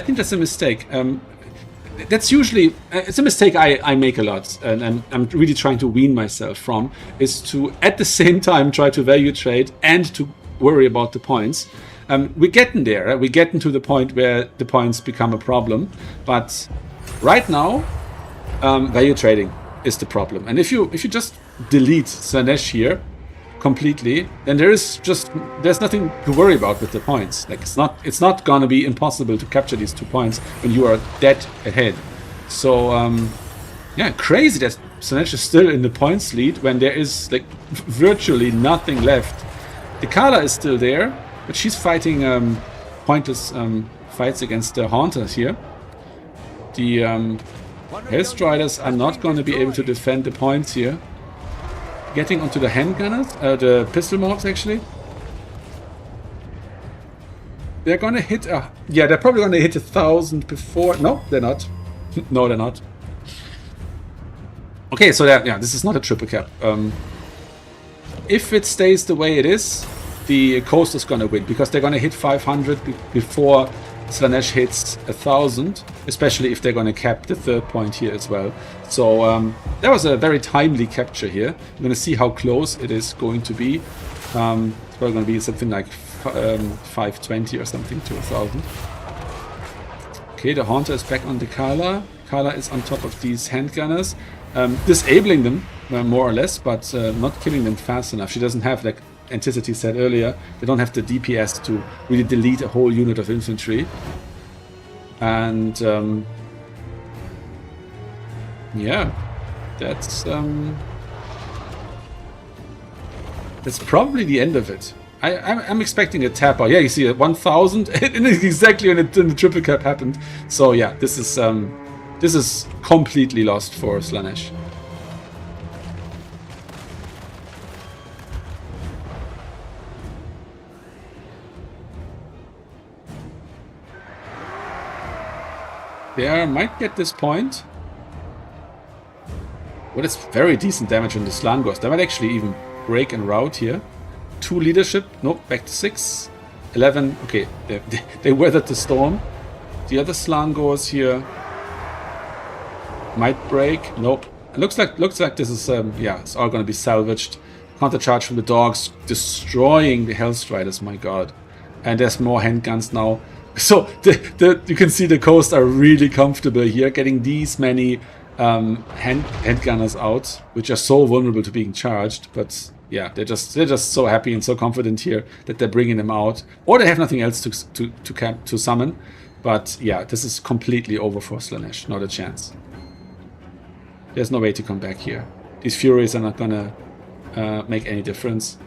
S1: think that's a mistake. That's usually... it's a mistake I make a lot, and I'm really trying to wean myself from, is to at the same time try to value trade and to worry about the points. We're getting there. Right? We're getting to the point where the points become a problem. But right now, value trading is the problem. And if you just delete Slaanesh here completely, then there's nothing to worry about with the points. Like it's not gonna be impossible to capture these 2 points when you are dead ahead. So yeah, crazy that Slaanesh is still in the points lead when there is like virtually nothing left. The Kala is still there, but she's fighting pointless fights against the Haunters here. The Hellstriders are not going to be able to defend the points here. Getting onto the handgunners, the pistol mobs actually. They're going to hit... yeah, they're probably going to hit 1,000 before... No, they're not. No, they're not. Okay, so yeah, this is not a triple cap. If it stays the way it is, the coast is going to win, because they're going to hit 500 before Slaanesh hits 1,000, especially if they're going to cap the 3rd point here as well. So that was a very timely capture here. We're going to see how close it is going to be. It's probably going to be something like 520 or something to 1,000. Okay, the Haunter is back on the Kala. Kala is on top of these handgunners, disabling them more or less, but not killing them fast enough. She doesn't have, like Anticity said earlier, they don't have the DPS to really delete a whole unit of infantry. And yeah, that's probably the end of it. I'm expecting a tap out. Yeah, you see it, 1,000 exactly when the triple cap happened. So yeah, this is completely lost for Slaanesh. They might get this point. Well, it's very decent damage on the Slangos. They might actually even break and rout here. 2 leadership. Nope, back to 6. 11. Okay, they weathered the storm. The other Slan goers here might break. Nope. It looks like this is yeah, it's all going to be salvaged. Countercharge from the dogs, destroying the Hellstriders. My God. And there's more handguns now. So you can see the coast are really comfortable here, getting these many handgunners out, which are so vulnerable to being charged. But yeah, they're just so happy and so confident here that they're bringing them out, or they have nothing else to summon. But yeah, this is completely over for Slaanesh. Not a chance. There's no way to come back here. These Furies are not gonna make any difference.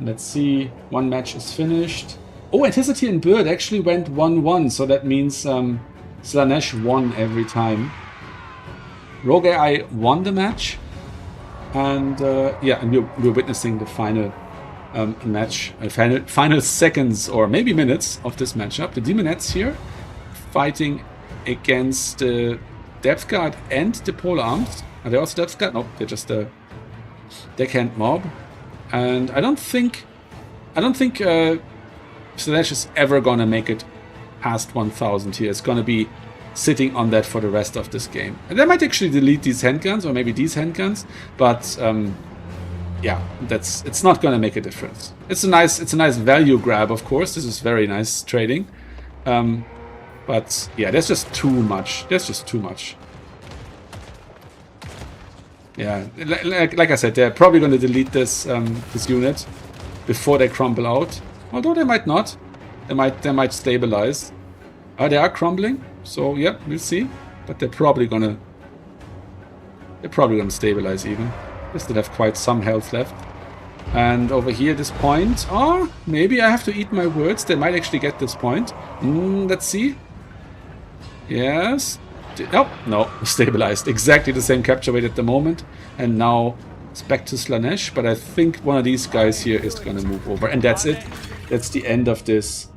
S1: Let's see. One match is finished. Oh, Anticity and Bird actually went 1-1, so that means Slaanesh won every time. Rogue AI won the match, and yeah, and we're witnessing the final match, final seconds or maybe minutes of this matchup. The Demonettes here fighting against the Depth Guard and the Polearms. Are they also Depth Guard? No, they're just a deckhand mob. And I don't think Slaanesh is ever gonna make it past 1000 here. It's gonna be sitting on that for the rest of this game. And they might actually delete these handguns, or maybe these handguns, but yeah, it's not gonna make a difference. It's a nice value grab, of course. This is very nice trading. But yeah, there's just too much. There's just too much. Yeah, like I said, they're probably going to delete this this unit before they crumble out. Although they might not. They might stabilize. They are crumbling. So yeah, we'll see. But they're probably gonna stabilize even. They still have quite some health left. And over here, this point. Oh, maybe I have to eat my words. They might actually get this point. Let's see. Yes. Oh, no, stabilized. Exactly the same capture weight at the moment. And now it's back to Slaanesh. But I think one of these guys here is going to move over. And that's it. That's the end of this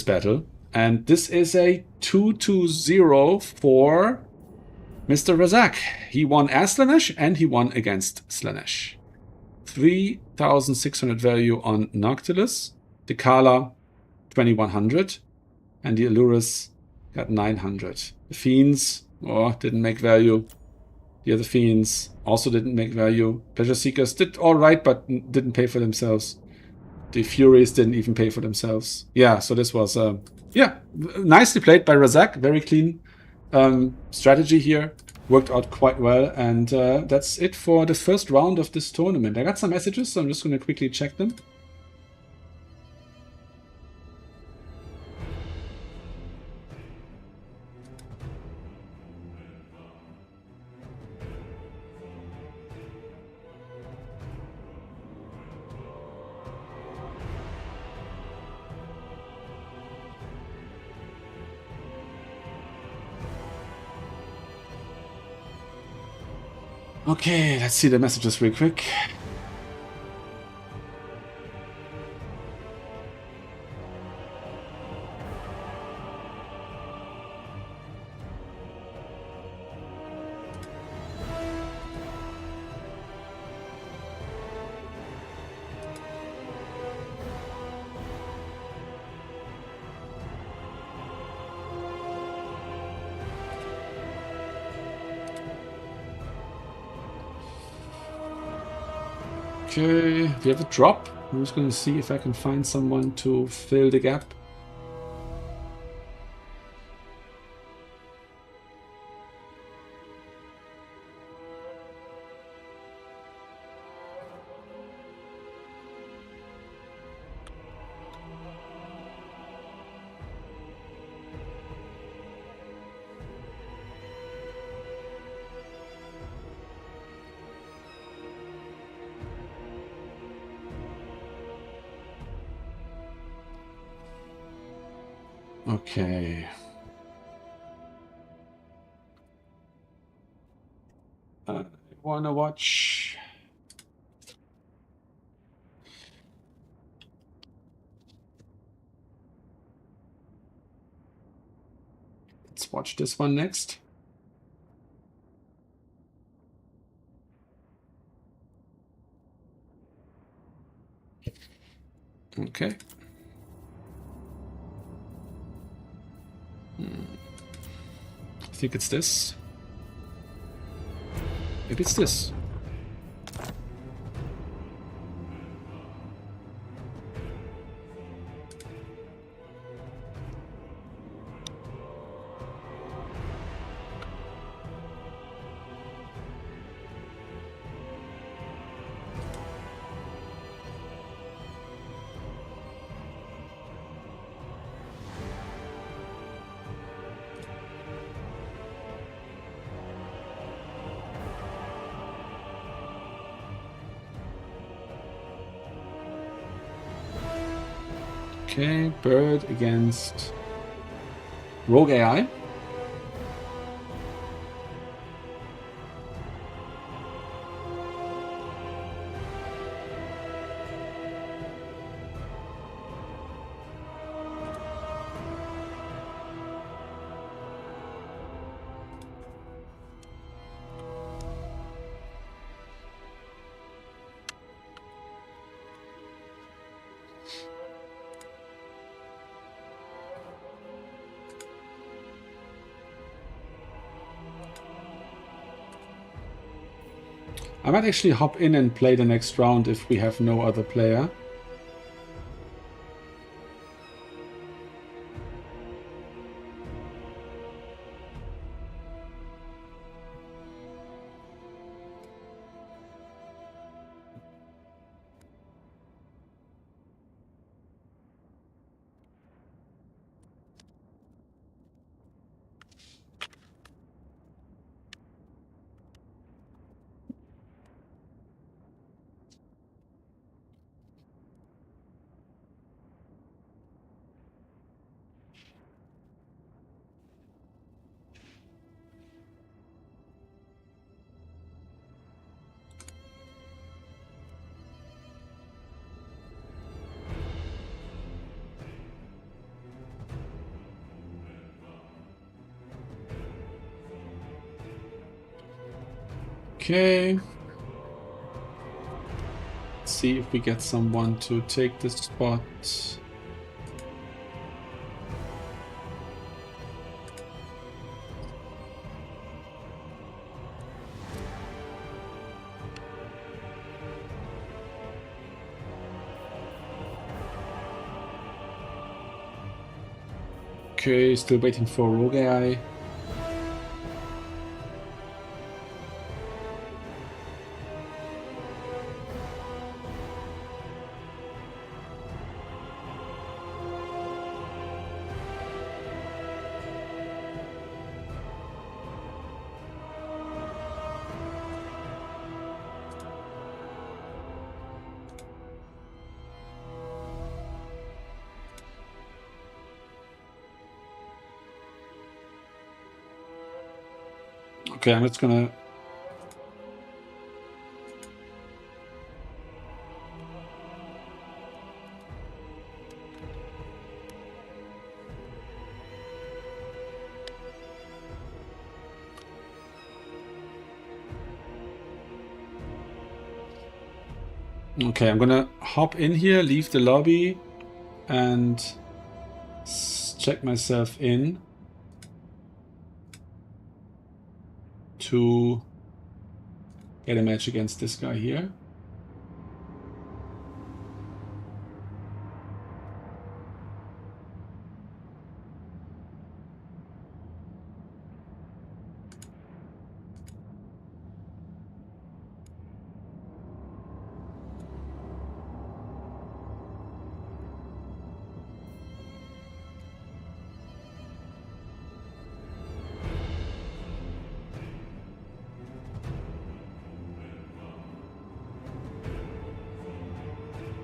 S1: battle. And this is a 2-0 for Mr. Razak. He won as Slaanesh and he won against Slaanesh. 3,600 value on Noctilus. The Kala, 2,100. And the Allurus got 900. The Fiends, didn't make value. The other Fiends also didn't make value. Pleasure Seekers did alright, but didn't pay for themselves. The Furies didn't even pay for themselves. Yeah, so this was, yeah, nicely played by Razak. Very clean strategy here. Worked out quite well. And that's it for the first round of this tournament. I got some messages, so I'm just going to quickly check them. Okay, let's see the messages real quick. Okay, we have a drop. I'm just going to see if I can find someone to fill the gap. Okay. I wanna watch. Let's watch this one next. Okay. I think it's this. Maybe it's this. Okay, bird against rogue AI. I might actually hop in and play the next round if we have no other player. Okay. Let's see if we get someone to take this spot. Okay, still waiting for rogue AI. Okay, I'm just gonna... Okay, I'm gonna hop in here, leave the lobby, and check myself in to get a match against this guy here.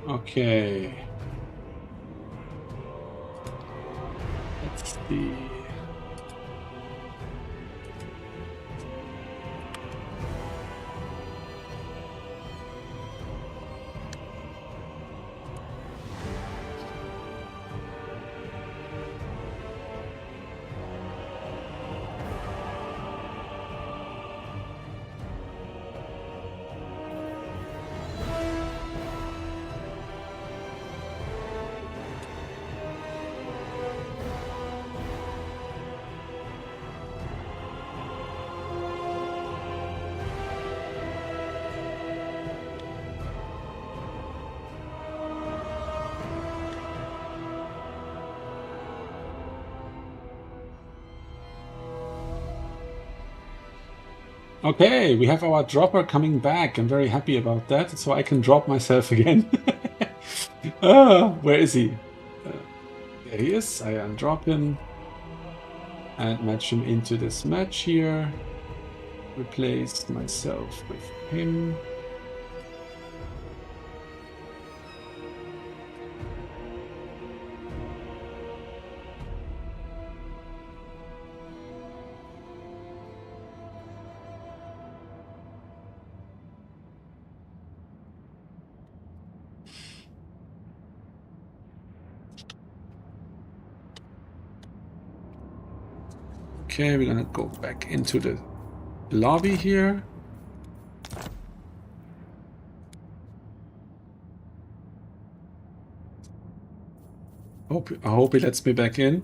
S1: Okay. Let's see. Okay, we have our dropper coming back. I'm very happy about that, so I can drop myself again. Where is he? There he is. I undrop him and match him into this match here. Replace myself with him. Okay, we're gonna go back into the lobby here. I hope he lets me back in.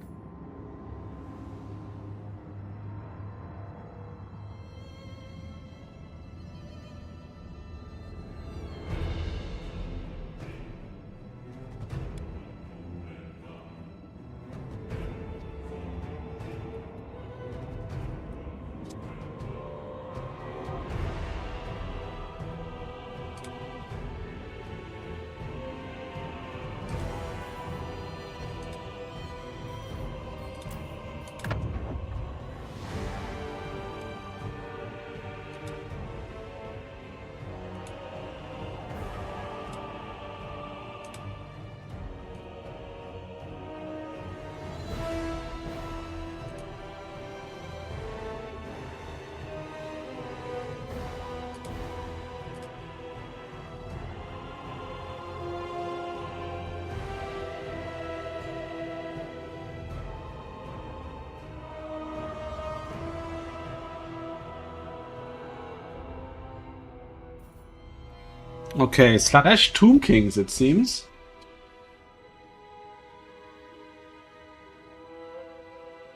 S1: Okay, Slaanesh Tomb Kings, it seems.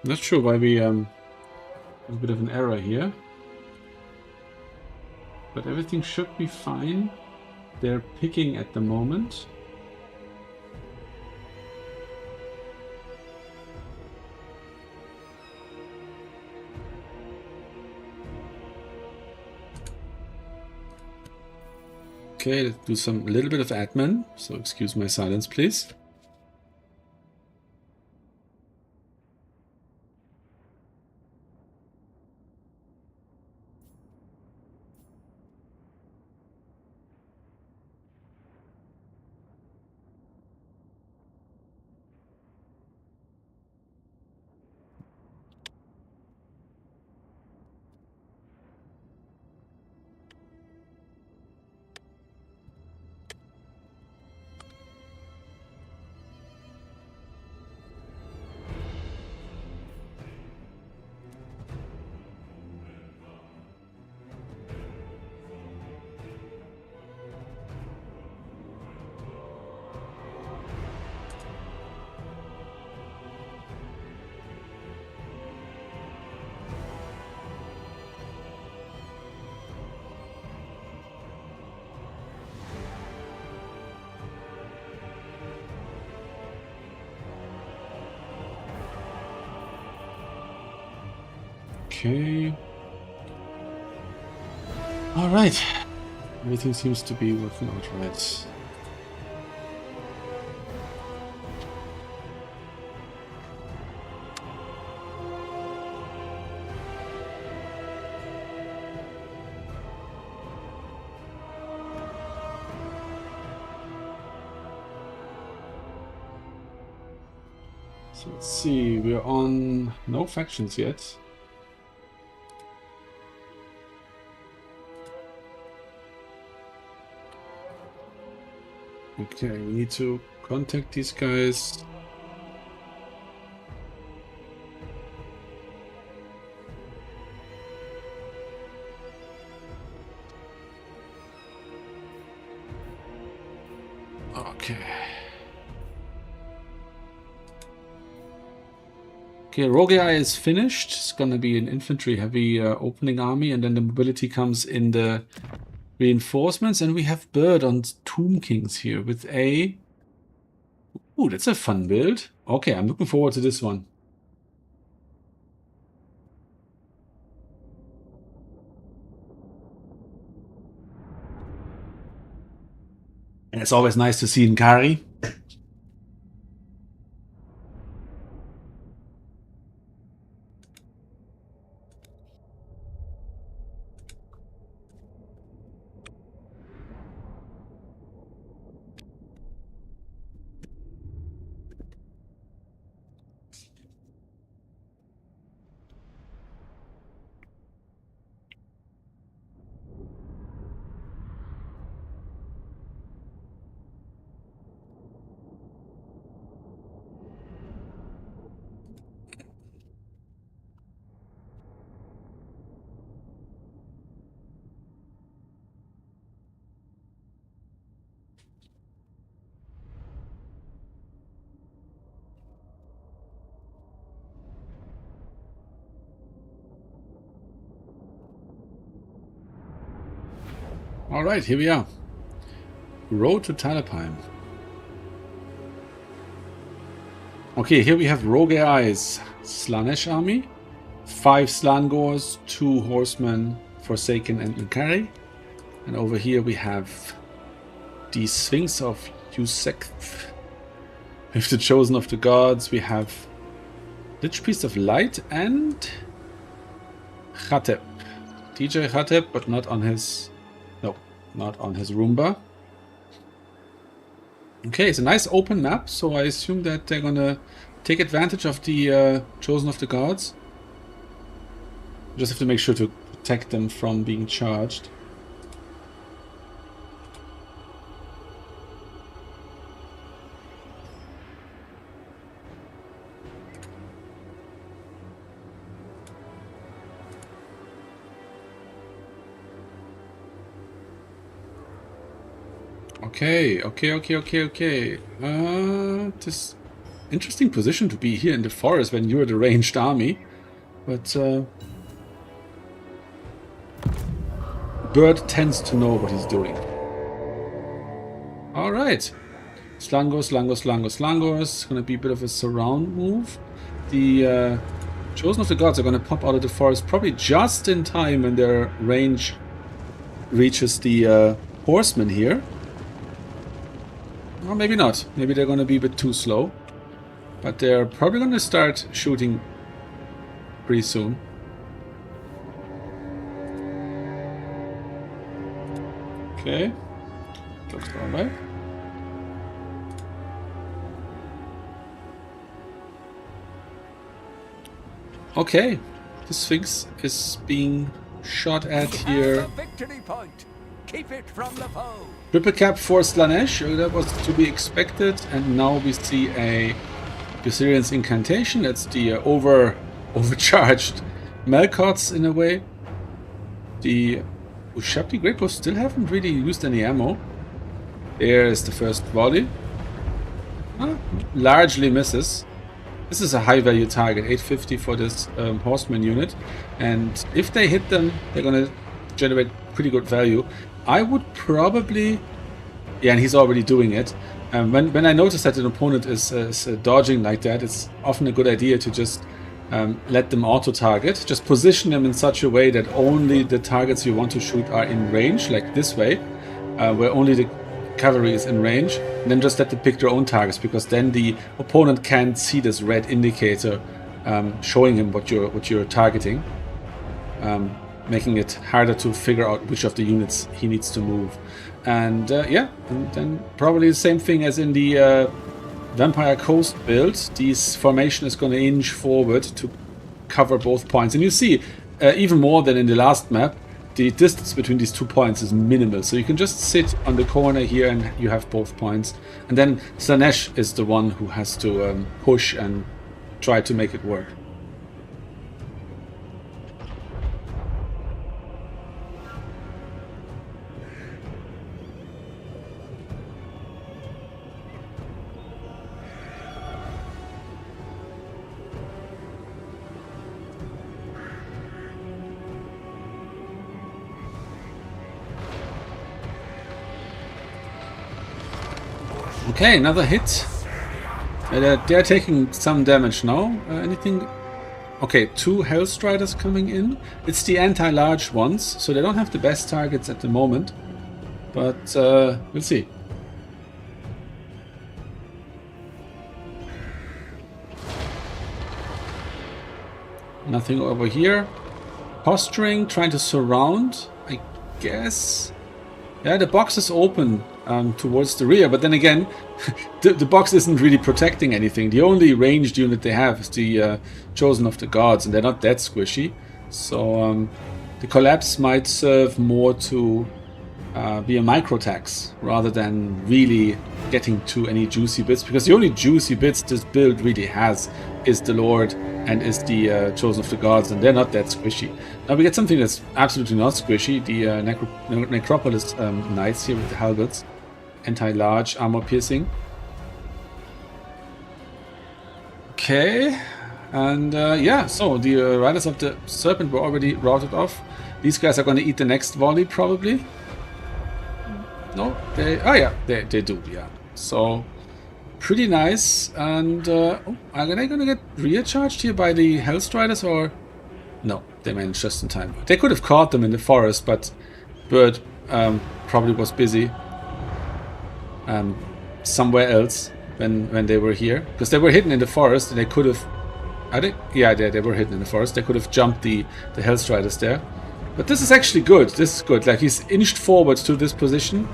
S1: Not sure why we have a bit of an error here. But everything should be fine. They're picking at the moment. Okay, let's do some little bit of admin. So excuse my silence, please. Okay. All right. Everything seems to be working out right. So let's see, we're on no factions yet. Okay, we need to contact these guys. Okay. Okay, Rogue AI is finished. It's gonna be an infantry heavy opening army, and then the mobility comes in the reinforcements, and we have Bird on Tomb Kings here with a... Ooh, that's a fun build. Okay, I'm looking forward to this one. And it's always nice to see Nkari. Alright, here we are. Road to Talabheim. Okay, here we have Rogue AI's Slaanesh army. 5 Slangors, 2 horsemen, Forsaken and Nkari. And over here we have the Sphinx of Yusek. With the Chosen of the Gods, we have Lich Priest of Light and Khatep. DJ Khatep, but not on his... No, not on his Roomba. Okay, it's a nice open map, so I assume that they're gonna take advantage of the Chosen of the Gods. Just have to make sure to protect them from being charged. Okay. This interesting position to be here in the forest when you're the ranged army. But Bird tends to know what he's doing. Alright. Slangors. Gonna be a bit of a surround move. The Chosen of the Gods are gonna pop out of the forest probably just in time when their range reaches the horsemen here. Or maybe not. Maybe they're going to be a bit too slow. But they're probably going to start shooting pretty soon. Okay. Looks alright. Okay. The Sphinx is being shot at here.
S2: Victory point. Keep it from the foe.
S1: Triple cap for Slaanesh, that was to be expected, and now we see a Ysirian's Incantation. That's the overcharged Melkots in a way. The Ushabti Greatbow still haven't really used any ammo. There's the first volley. Largely misses. This is a high value target, 850 for this horseman unit, and if they hit them, they're gonna generate pretty good value. I would probably... Yeah, and he's already doing it. When I notice that an opponent is dodging like that, it's often a good idea to just let them auto-target. Just position them in such a way that only the targets you want to shoot are in range, like this way, where only the cavalry is in range. And then just let them pick their own targets, because then the opponent can't see this red indicator showing him what you're targeting. Making it harder to figure out which of the units he needs to move. And yeah, and then probably the same thing as in the Vampire Coast build. This formation is going to inch forward to cover both points. And you see, even more than in the last map, the distance between these 2 points is minimal. So you can just sit on the corner here and you have both points. And then Slaanesh is the one who has to push and try to make it work. Okay, another hit. They're taking some damage now. Anything? Okay, 2 Hellstriders coming in. It's the anti-large ones, so they don't have the best targets at the moment. But we'll see. Nothing over here. Posturing, trying to surround, I guess. Yeah, the box is open towards the rear, but then again, the box isn't really protecting anything. The only ranged unit they have is the Chosen of the Gods, and they're not that squishy. So the collapse might serve more to be a micro tax rather than really getting to any juicy bits, because the only juicy bits this build really has is the Lord and is the Chosen of the Gods, and they're not that squishy. Now we get something that's absolutely not squishy, the Necropolis Knights here with the halberds. Anti-large, armor piercing. Okay, and yeah, so the Riders of the Serpent were already routed off. These guys are going to eat the next volley, probably. No, they... Oh yeah, they do, yeah. So, pretty nice. And are they going to get recharged here by the Hellstriders, or... No, they managed just in time. They could have caught them in the forest, but Bird probably was busy somewhere else when they were here. Because they were hidden in the forest, and they could have... Yeah, they were hidden in the forest. They could have jumped the Hellstriders there. But this is actually good. This is good. Like, he's inched forward to this position.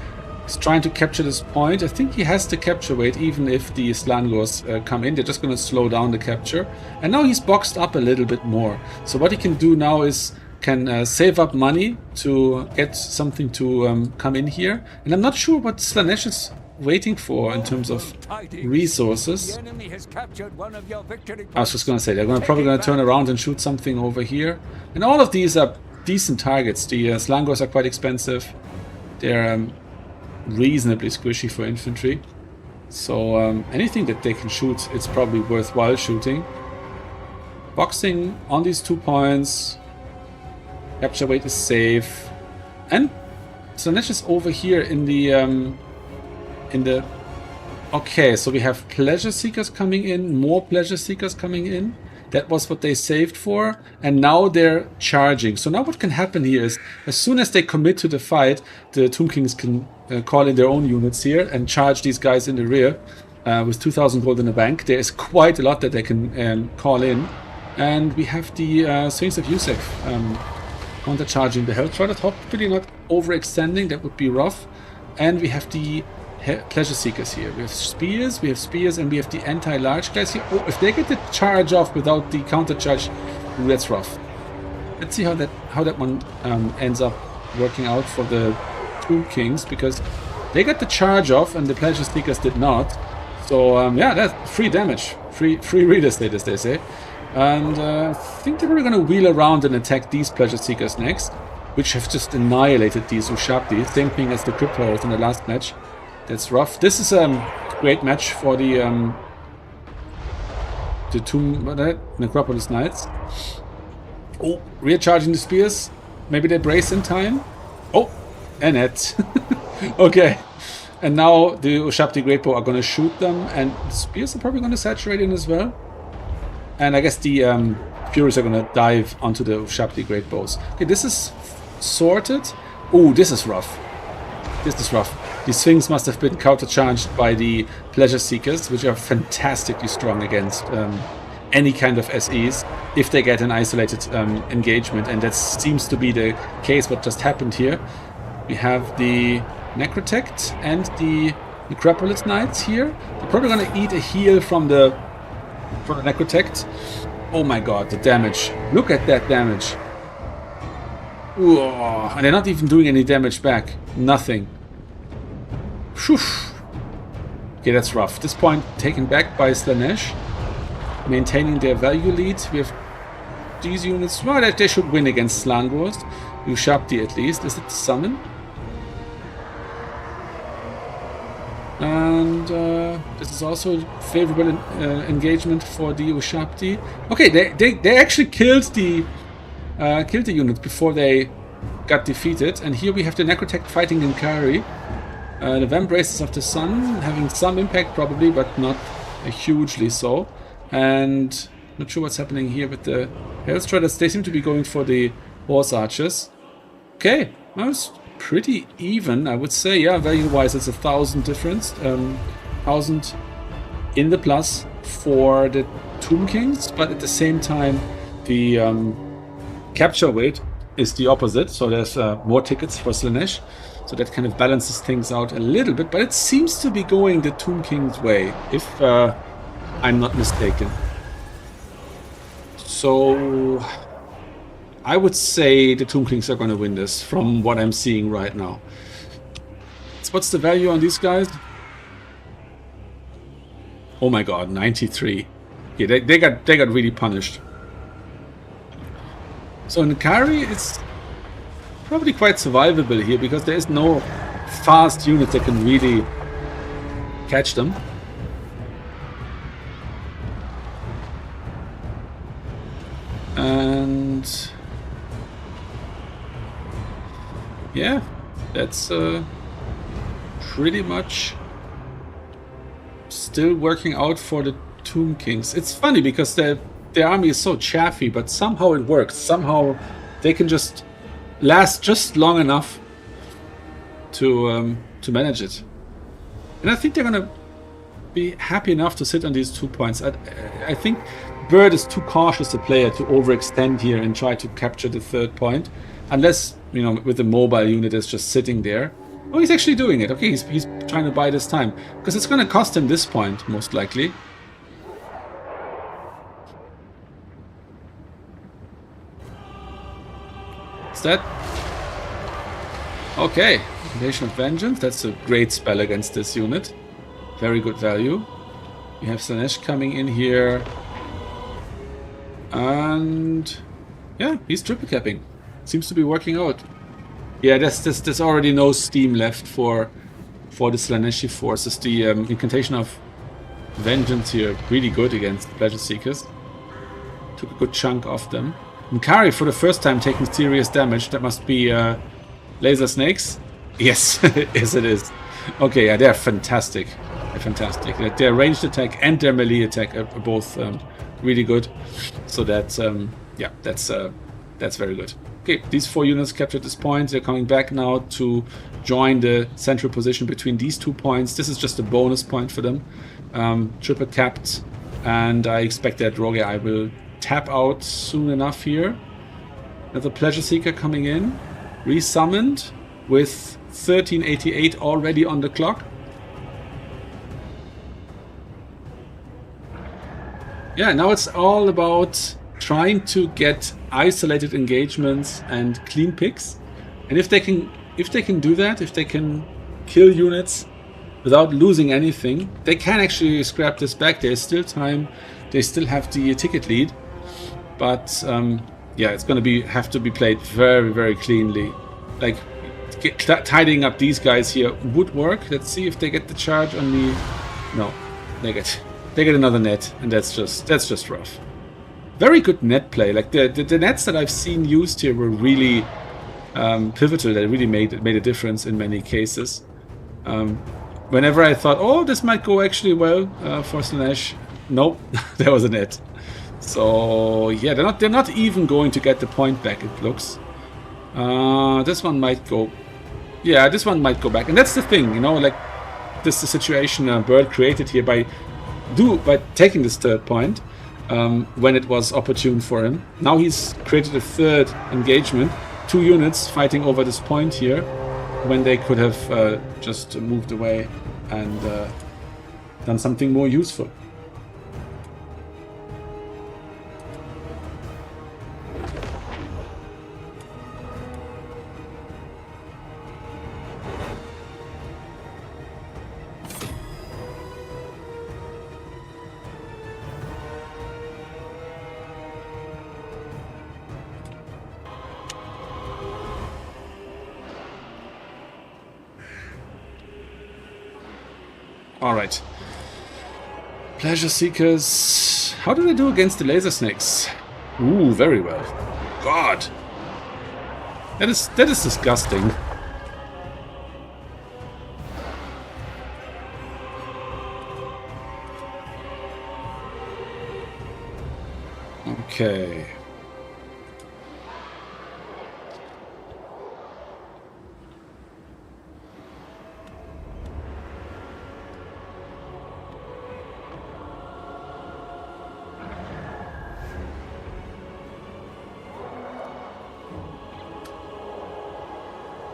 S1: He's trying to capture this point. I think he has the capture weight, even if the Slangors come in. They're just going to slow down the capture. And now he's boxed up a little bit more. So what he can do now is can save up money to get something to come in here. And I'm not sure what Slaanesh is waiting for in terms of resources. I was just going to say, they're probably going to turn around and shoot something over here. And all of these are decent targets. The Slangors are quite expensive. They're reasonably squishy for infantry. So anything that they can shoot, it's probably worthwhile shooting. Boxing on these 2 points. Capture weight is safe. And Slaanesh is over here in the... Okay, so we have Pleasure Seekers coming in, more Pleasure Seekers coming in. That was what they saved for, and now they're charging. So now what can happen here is, as soon as they commit to the fight, the Tomb Kings can call in their own units here and charge these guys in the rear. With 2,000 gold in the bank, there is quite a lot that they can call in. And we have the Sphinx of Yusef counter-charging the Hellstriders, hopefully not overextending, that would be rough. And we have the Pleasure Seekers here. We have spears, and we have the anti-large guys here. Oh, if they get the charge off without the counter-charge, that's rough. Let's see how that one ends up working out for the Tomb Kings, because they got the charge off and the Pleasure Seekers did not. So yeah, that's free damage, free real estate, as they say. And I think they're probably going to wheel around and attack these Pleasure Seekers next, which have just annihilated these Ushabti. Same thing as the Crypt Horrors in the last match. That's rough. This is a great match for the Necropolis Knights. Oh, recharging the spears. Maybe they brace in time. Oh, and it. Okay. And now the Ushabti Greatbow are going to shoot them, and the spears are probably going to saturate in as well. And I guess the Furies are going to dive onto the Ushabti Greatbows. Okay, this is sorted. Oh, this is rough. This is rough. The Sphinx must have been countercharged by the Pleasure Seekers, which are fantastically strong against any kind of SEs if they get an isolated engagement, and that seems to be the case what just happened here. We have the Necrotect and the Necropolis Knights here. They're probably going to eat a heal from the Necrotect. Oh my god, the damage. Look at that damage. Ooh, and they're not even doing any damage back. Nothing. Whew. Okay, that's rough. This point taken back by Slaanesh. Maintaining their value lead. We have these units. Well, they should win against Slangors. Ushabti at least. Is it the summon? And this is also favorable engagement for the Ushabti. Okay, they actually killed the units before they got defeated. And here we have the Necrotect fighting Inkari. The Vambraces of the Sun having some impact probably, but not hugely so. And not sure what's happening here with the Hellstriders. They seem to be going for the Horse Archers. Okay, that was pretty even, I would say. Yeah, value-wise it's 1,000 difference. 1,000 in the plus for the Tomb Kings, but at the same time The capture weight is the opposite, so there's more tickets for Slaanesh, so that kind of balances things out a little bit, but it seems to be going the Tomb King's way, if I'm not mistaken. So I would say the Tomb Kings are going to win this from what I'm seeing right now. So what's the value on these guys? Oh my god, 93. Yeah, they got really punished. So Nkari is probably quite survivable here because there is no fast unit that can really catch them. And yeah, that's pretty much still working out for the Tomb Kings. It's funny because their army is so chaffy, but somehow it works. Somehow they can just last just long enough to manage it. And I think they're gonna be happy enough to sit on these 2 points. I think Bird is too cautious a player to overextend here and try to capture the 3rd point, unless, you know, with the mobile unit that's just sitting there. Oh, he's actually doing it. Okay, he's trying to buy this time because it's going to cost him this point most likely. Is that okay? Invasion of Vengeance. That's a great spell against this unit. Very good value. We have Slaanesh coming in here. And yeah, he's triple capping. Seems to be working out. Yeah, there's already no steam left for the Slaaneshi forces. The incantation of Vengeance here really good against Pleasure Seekers. Took a good chunk off them. Nkari for the first time taking serious damage. That must be laser snakes. Yes, yes it is. Okay, yeah, they're fantastic. They're fantastic. Their ranged attack and their melee attack are both really good. So that's yeah, that's very good. Okay, these 4 units captured this point. They're coming back now to join the central position between these 2 points. This is just a bonus point for them. Triple capped, and I expect that Rogue I will tap out soon enough here. Another Pleasure Seeker coming in, resummoned with 1388 already on the clock. Yeah, now it's all about trying to get isolated engagements and clean picks, and if they can do that, if they can kill units without losing anything, they can actually scrap this back. There's still time. They still have the ticket lead, but yeah, it's going to have to be played very, very cleanly. Like tidying up these guys here would work. Let's see if they get the charge on the. No, they get another net, and that's just rough. Very good net play. Like the nets that I've seen used here were really pivotal. They really made a difference in many cases. Whenever I thought, oh, this might go actually well for Slaanesh, nope, there was a net. So yeah, they're not even going to get the point back. It looks. This one might go. Yeah, this one might go back, and that's the thing, you know, like this is the situation Bird created here by taking this 3rd point. When it was opportune for him. Now he's created a 3rd engagement, 2 units fighting over this point here, when they could have just moved away and done something more useful. Alright. Pleasure Seekers. How do they do against the laser snakes? Ooh, very well. God. That is disgusting. Okay.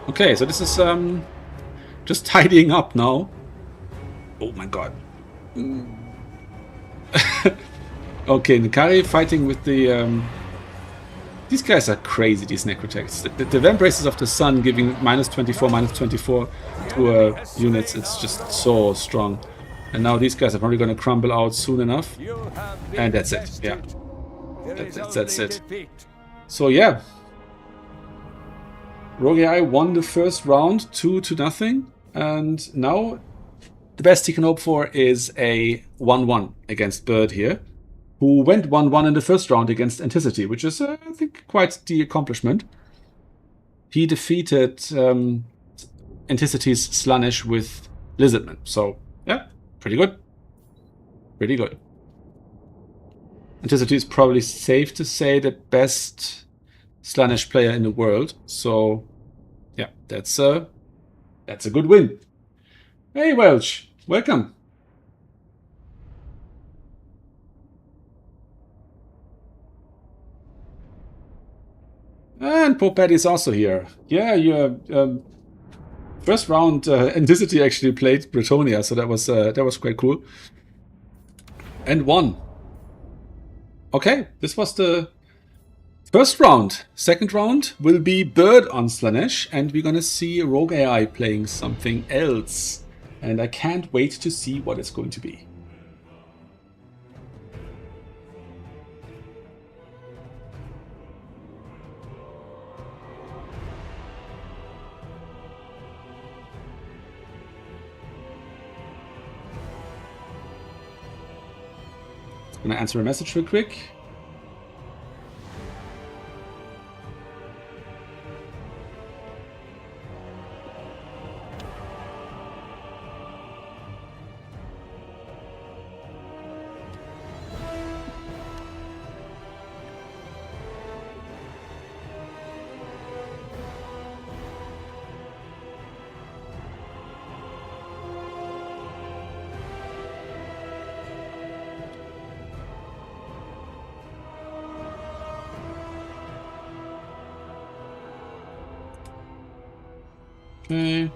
S1: Okay, so this is just tidying up now. Oh my god. Okay, Nikari fighting with the... these guys are crazy, these Necrotechs. The Vambraces of the Sun giving -24 to units, it's just so strong. And now these guys are probably going to crumble out soon enough. And that's it, yeah. That's it. So yeah. Rogue AI won the first round 2-0. And now the best he can hope for is a 1-1 against Bird here, who went 1-1 in the first round against Anticity, which is, I think, quite the accomplishment. He defeated Anticity's Slaanesh with Lizardman. So, yeah, pretty good. Pretty good. Anticity is probably safe to say the best Slaanesh player in the world. So, yeah, that's a good win. Hey, Welch, welcome. And Popet is also here. Yeah, you first round Anticity actually played Bretonia, so that was quite cool. And won. Okay, this was the first round. Second round will be Bird on Slaanesh, and we're gonna see Rogue AI playing something else. And I can't wait to see what it's going to be. Gonna answer a message real quick. Okay.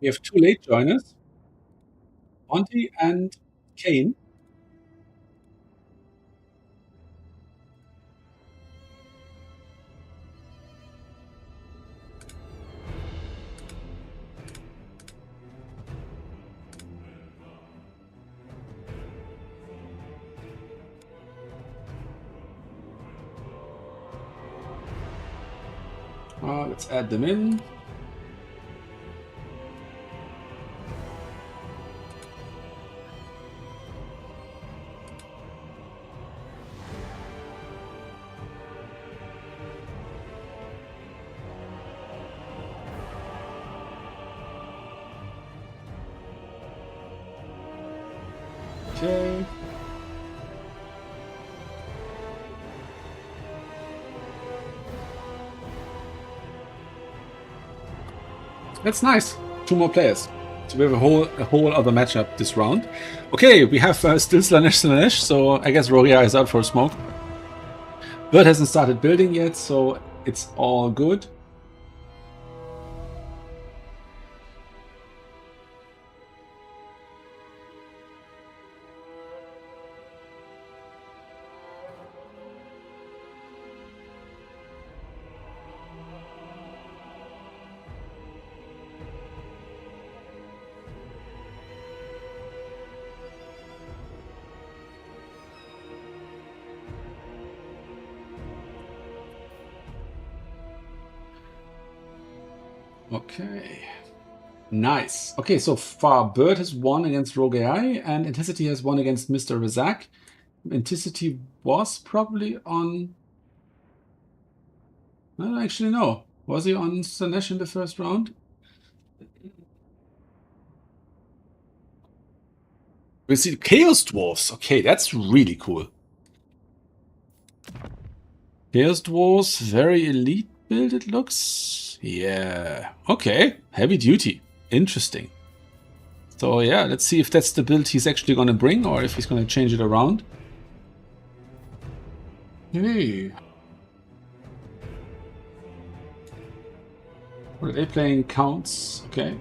S1: We have two late joiners, Monty and Kane. Let's add them in. Okay. That's nice. Two more players. So we have a whole other matchup this round. Okay, we have still Slaanesh, so I guess Rogia is out for a smoke. Bird hasn't started building yet, so it's all good. Okay. Nice. Okay, so far Bird has won against Rogue AI and Intensity has won against Mr. Razak. Intensity was probably on... I don't actually know. Was he on Slaanesh in the first round? We see Chaos Dwarfs. Okay, that's really cool. Chaos Dwarfs, very elite build it looks. Yeah. Okay, heavy duty. Interesting. So yeah, let's see if that's the build he's actually going to bring or if he's going to change it around. Hey. What are they playing? Counts. Okay.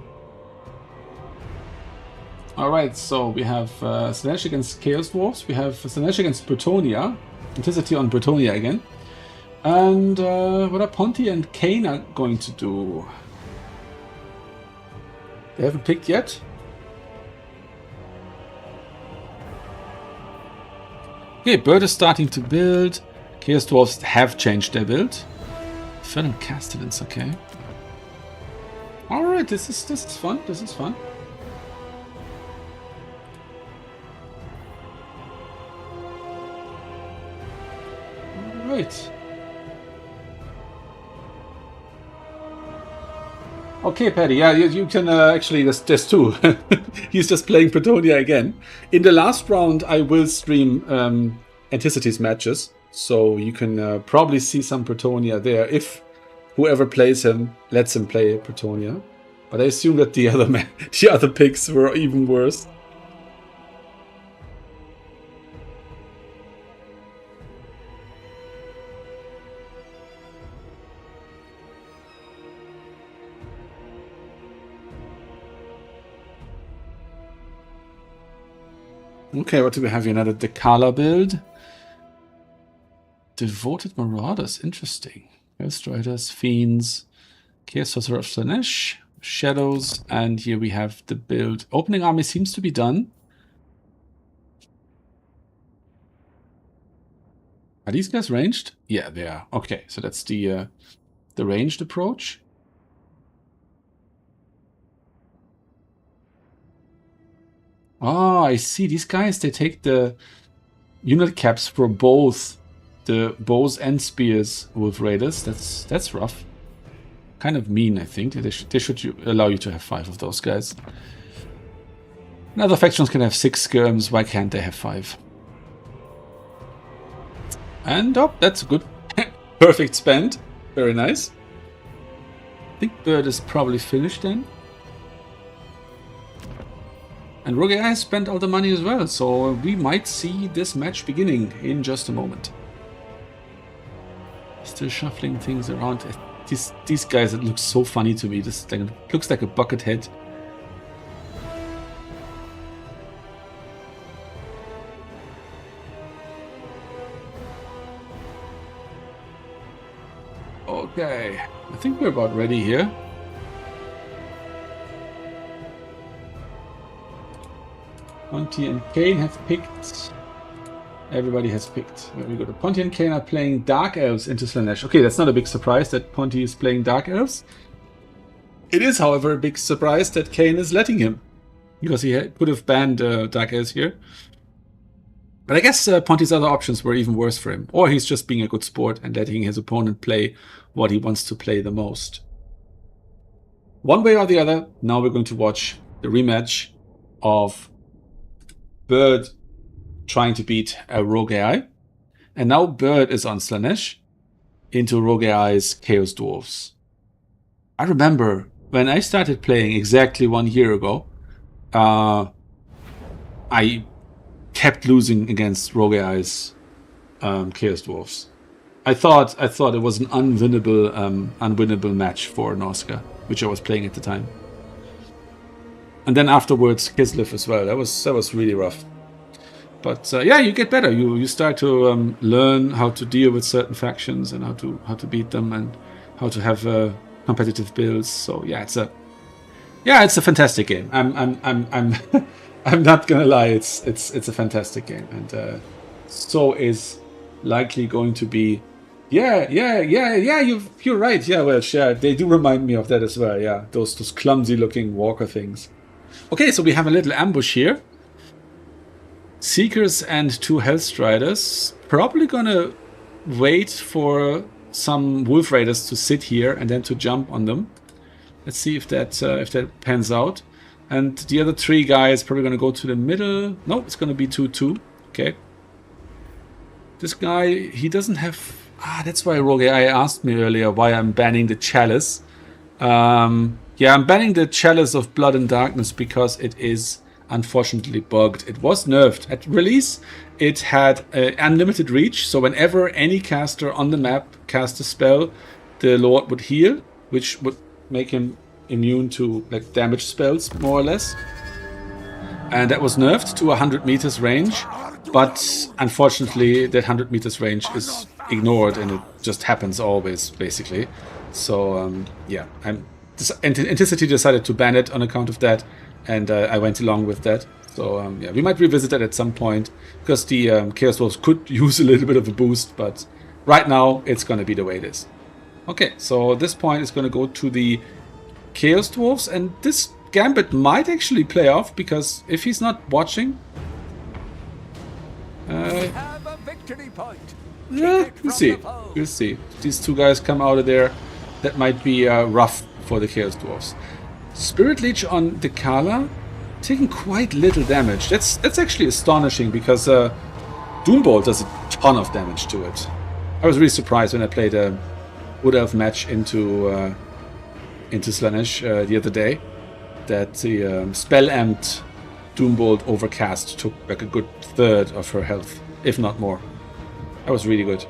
S1: Alright, so we have Slaanesh against Chaos Dwarfs. We have Slaanesh against Bretonia. Intensity on Bretonia again. And what are Ponty and Kane are going to do? They haven't picked yet. Okay, Bird is starting to build. Chaos Dwarfs have changed their build. Fell Castellans, okay. Alright, this is fun. This is fun. Alright. Okay, Paddy, yeah, you can actually, there's two. He's just playing Bretonia again. In the last round, I will stream Anticity's matches, so you can probably see some Bretonia there if whoever plays him lets him play Bretonia. But I assume that the other picks were even worse. Okay, what do we have here? Another Dekala build. Devoted Marauders, interesting. Ghost Riders, Fiends, Chaos Sorcerer of Slaanesh, Shadows, and here we have the build. Opening army seems to be done. Are these guys ranged? Yeah, they are. Okay, so that's the ranged approach. Oh, I see. These guys, they take the unit caps for both the bows and spears with raiders. That's rough. Kind of mean, I think. They should allow you to have 5 of those guys. And other factions can have 6 skirms. Why can't they have 5? And oh, that's a good perfect spend. Very nice. I think Bird is probably finished then. And Rogue AI spent all the money as well, so we might see this match beginning in just a moment. Still shuffling things around. These guys, it looks so funny to me. This thing looks like a bucket head. Okay, I think we're about ready here. Ponty and Kane have picked. Everybody has picked. Very good. Ponty and Kane are playing Dark Elves into Slaanesh. Okay, that's not a big surprise that Ponty is playing Dark Elves. It is, however, a big surprise that Kane is letting him. Because he could have banned Dark Elves here. But I guess Ponty's other options were even worse for him. Or he's just being a good sport and letting his opponent play what he wants to play the most. One way or the other, now we're going to watch the rematch of Bird trying to beat a Rogue AI. And now Bird is on Slaanesh into Rogue AI's Chaos Dwarfs. I remember when I started playing exactly 1 year ago, I kept losing against Rogue AI's Chaos Dwarfs. I thought it was an unwinnable match for Norska, which I was playing at the time. And then afterwards, Kislev as well. That was really rough. But yeah, you get better. You start to learn how to deal with certain factions and how to beat them and how to have competitive builds. So yeah, it's a fantastic game. I'm not gonna lie. It's a fantastic game, and so is likely going to be Yeah, you're right. Yeah, well, sure. They do remind me of that as well. Yeah, those clumsy looking walker things. Okay, so we have a little ambush here. Seekers and 2 Hellstriders. Probably gonna wait for some Wolf Raiders to sit here and then to jump on them. Let's see if that pans out. And the other 3 guys probably gonna go to the middle. No, it's gonna be 2-2. Okay. This guy, he doesn't have... that's why Rogue AI asked me earlier why I'm banning the Chalice. Yeah, I'm banning the Chalice of Blood and Darkness because it is unfortunately bugged. It was nerfed. At release, it had unlimited reach, so whenever any caster on the map cast a spell, the Lord would heal, which would make him immune to like damage spells, more or less. And that was nerfed to 100 meters range, but unfortunately that 100 meters range is ignored and it just happens always, basically. So yeah, Anticity decided to ban it on account of that, and I went along with that. So yeah, we might revisit that at some point, because the Chaos Wolves could use a little bit of a boost, but right now it's going to be the way it is. Okay, so this point is going to go to the Chaos Dwarves, and this Gambit might actually play off, because if he's not watching...
S2: We have a victory point.
S1: yeah, we'll see. We'll see. If these 2 guys come out of there, that might be rough for the Chaos Dwarves. Spirit Leech on Dekala, taking quite little damage. That's actually astonishing, because Doombolt does a ton of damage to it. I was really surprised when I played a Wood Elf match into Slaanesh the other day, that the spell-amped Doombolt Overcast took like a good third of her health, if not more. That was really good.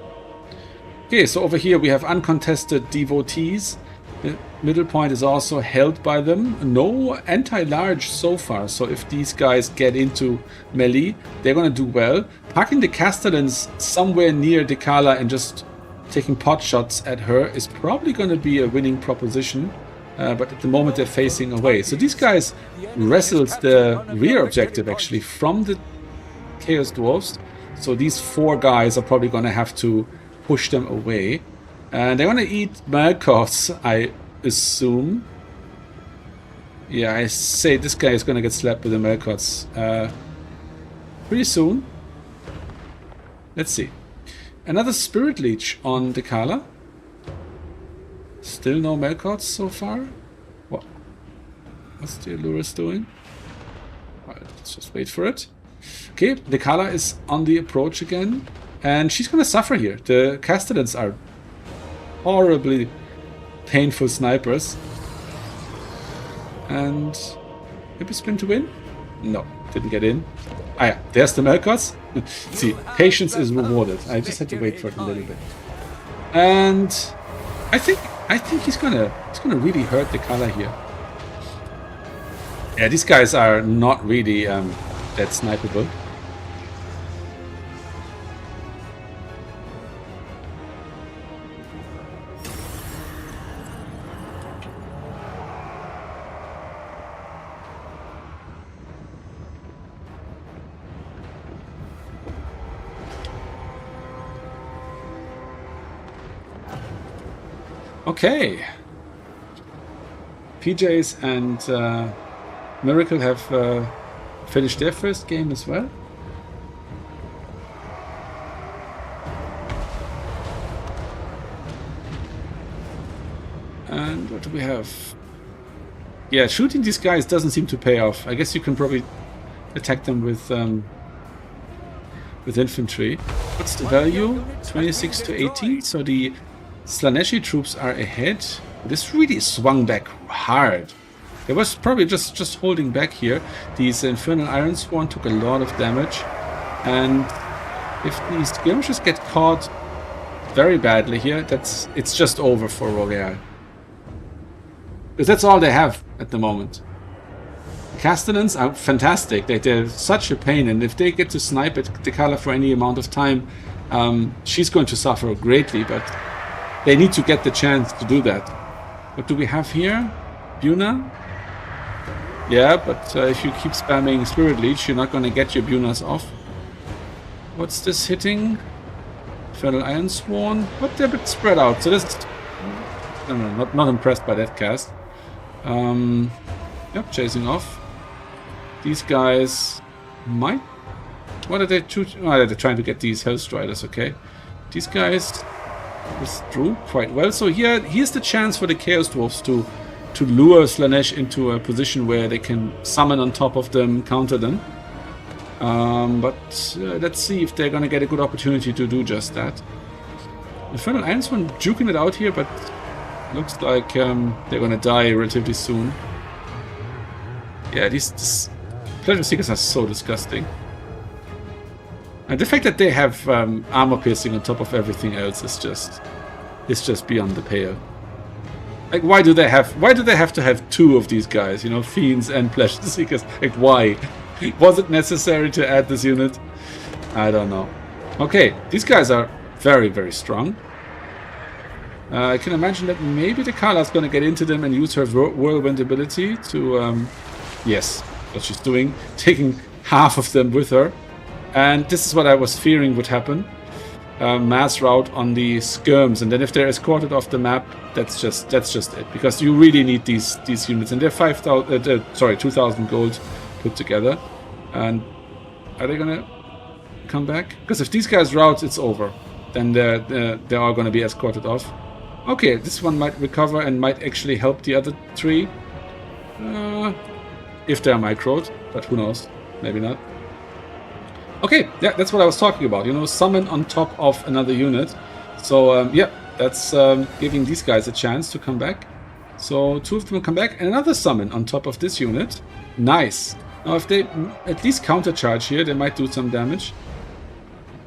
S1: Okay, so over here we have uncontested devotees. The middle point is also held by them. No anti-large so far, so if these guys get into melee, they're gonna do well. Parking the Castellans somewhere near Dekala and just taking pot shots at her is probably gonna be a winning proposition. But at the moment they're facing away. So these guys wrestled the rear objective actually from the Chaos Dwarves. So these 4 guys are probably going to have to push them away. And they're going to eat Malkoths, I assume. Yeah, I say this guy is going to get slapped with the Malkoths pretty soon. Let's see. Another Spirit Leech on Dekala. Still no Malkoths so far. What's the Allurus doing? Well, let's just wait for it. Okay, Dekala is on the approach again, and she's gonna suffer here. The Castellans are horribly painful snipers. And maybe spin to win? No, didn't get in. Ah yeah, there's the Malkoths. See, patience is rewarded. I just had to wait for it a little bit. And I think he's gonna really hurt the color here. Yeah, these guys are not really that snipeable. Okay. PJs and Miracle have finished their first game as well. And what do we have? Yeah, shooting these guys doesn't seem to pay off. I guess you can probably attack them with infantry. What's the value? 26 to 18. So the Slaaneshi troops are ahead. This really swung back hard. It was probably just holding back here. These Infernal Ironsworn took a lot of damage. And if these skirmishers get caught very badly here, it's just over for Royale. Because that's all they have at the moment. The Castellans are fantastic. They're such a pain, and if they get to snipe at Dekala for any amount of time, she's going to suffer greatly, but they need to get the chance to do that. What do we have here? Buna? Yeah, but if you keep spamming Spirit Leech, you're not going to get your Bunas off. What's this hitting? Infernal Iron Sworn, but they're a bit spread out. So this, not impressed by that cast. Yep, chasing off. These guys might. What are they shooting? Oh, they're trying to get these Hellstriders. Okay, these guys withdrew quite well. So here's the chance for the Chaos Dwarfs to lure Slaanesh into a position where they can summon on top of them, counter them. But let's see if they're gonna get a good opportunity to do just that. Infernal Iron Sworn juking it out here, but looks like they're gonna die relatively soon. Yeah, these Pleasure Seekers are so disgusting. And the fact that they have armor piercing on top of everything else is just beyond the pale. Like, why do they have to have two of these guys? You know, Fiends and Pleasure Seekers. Like, why? Was it necessary to add this unit? I don't know. Okay, these guys are very, very strong. I can imagine that maybe the Kala's gonna get into them and use her whirlwind ability to, yes, what she's doing, taking half of them with her. And this is what I was fearing would happen. Mass rout on the skirms, and then if they're escorted off the map, that's just it. Because you really need these units, and they're 2,000 gold put together. And are they gonna come back? Because if these guys rout, it's over. Then they are gonna be escorted off. Okay, this one might recover and might actually help the other three. If they're microed, but who knows? Maybe not. Okay, yeah, that's what I was talking about. You know, summon on top of another unit. So, yeah, that's giving these guys a chance to come back. So, two of them will come back, and another summon on top of this unit. Nice. Now, if they at least countercharge here, they might do some damage.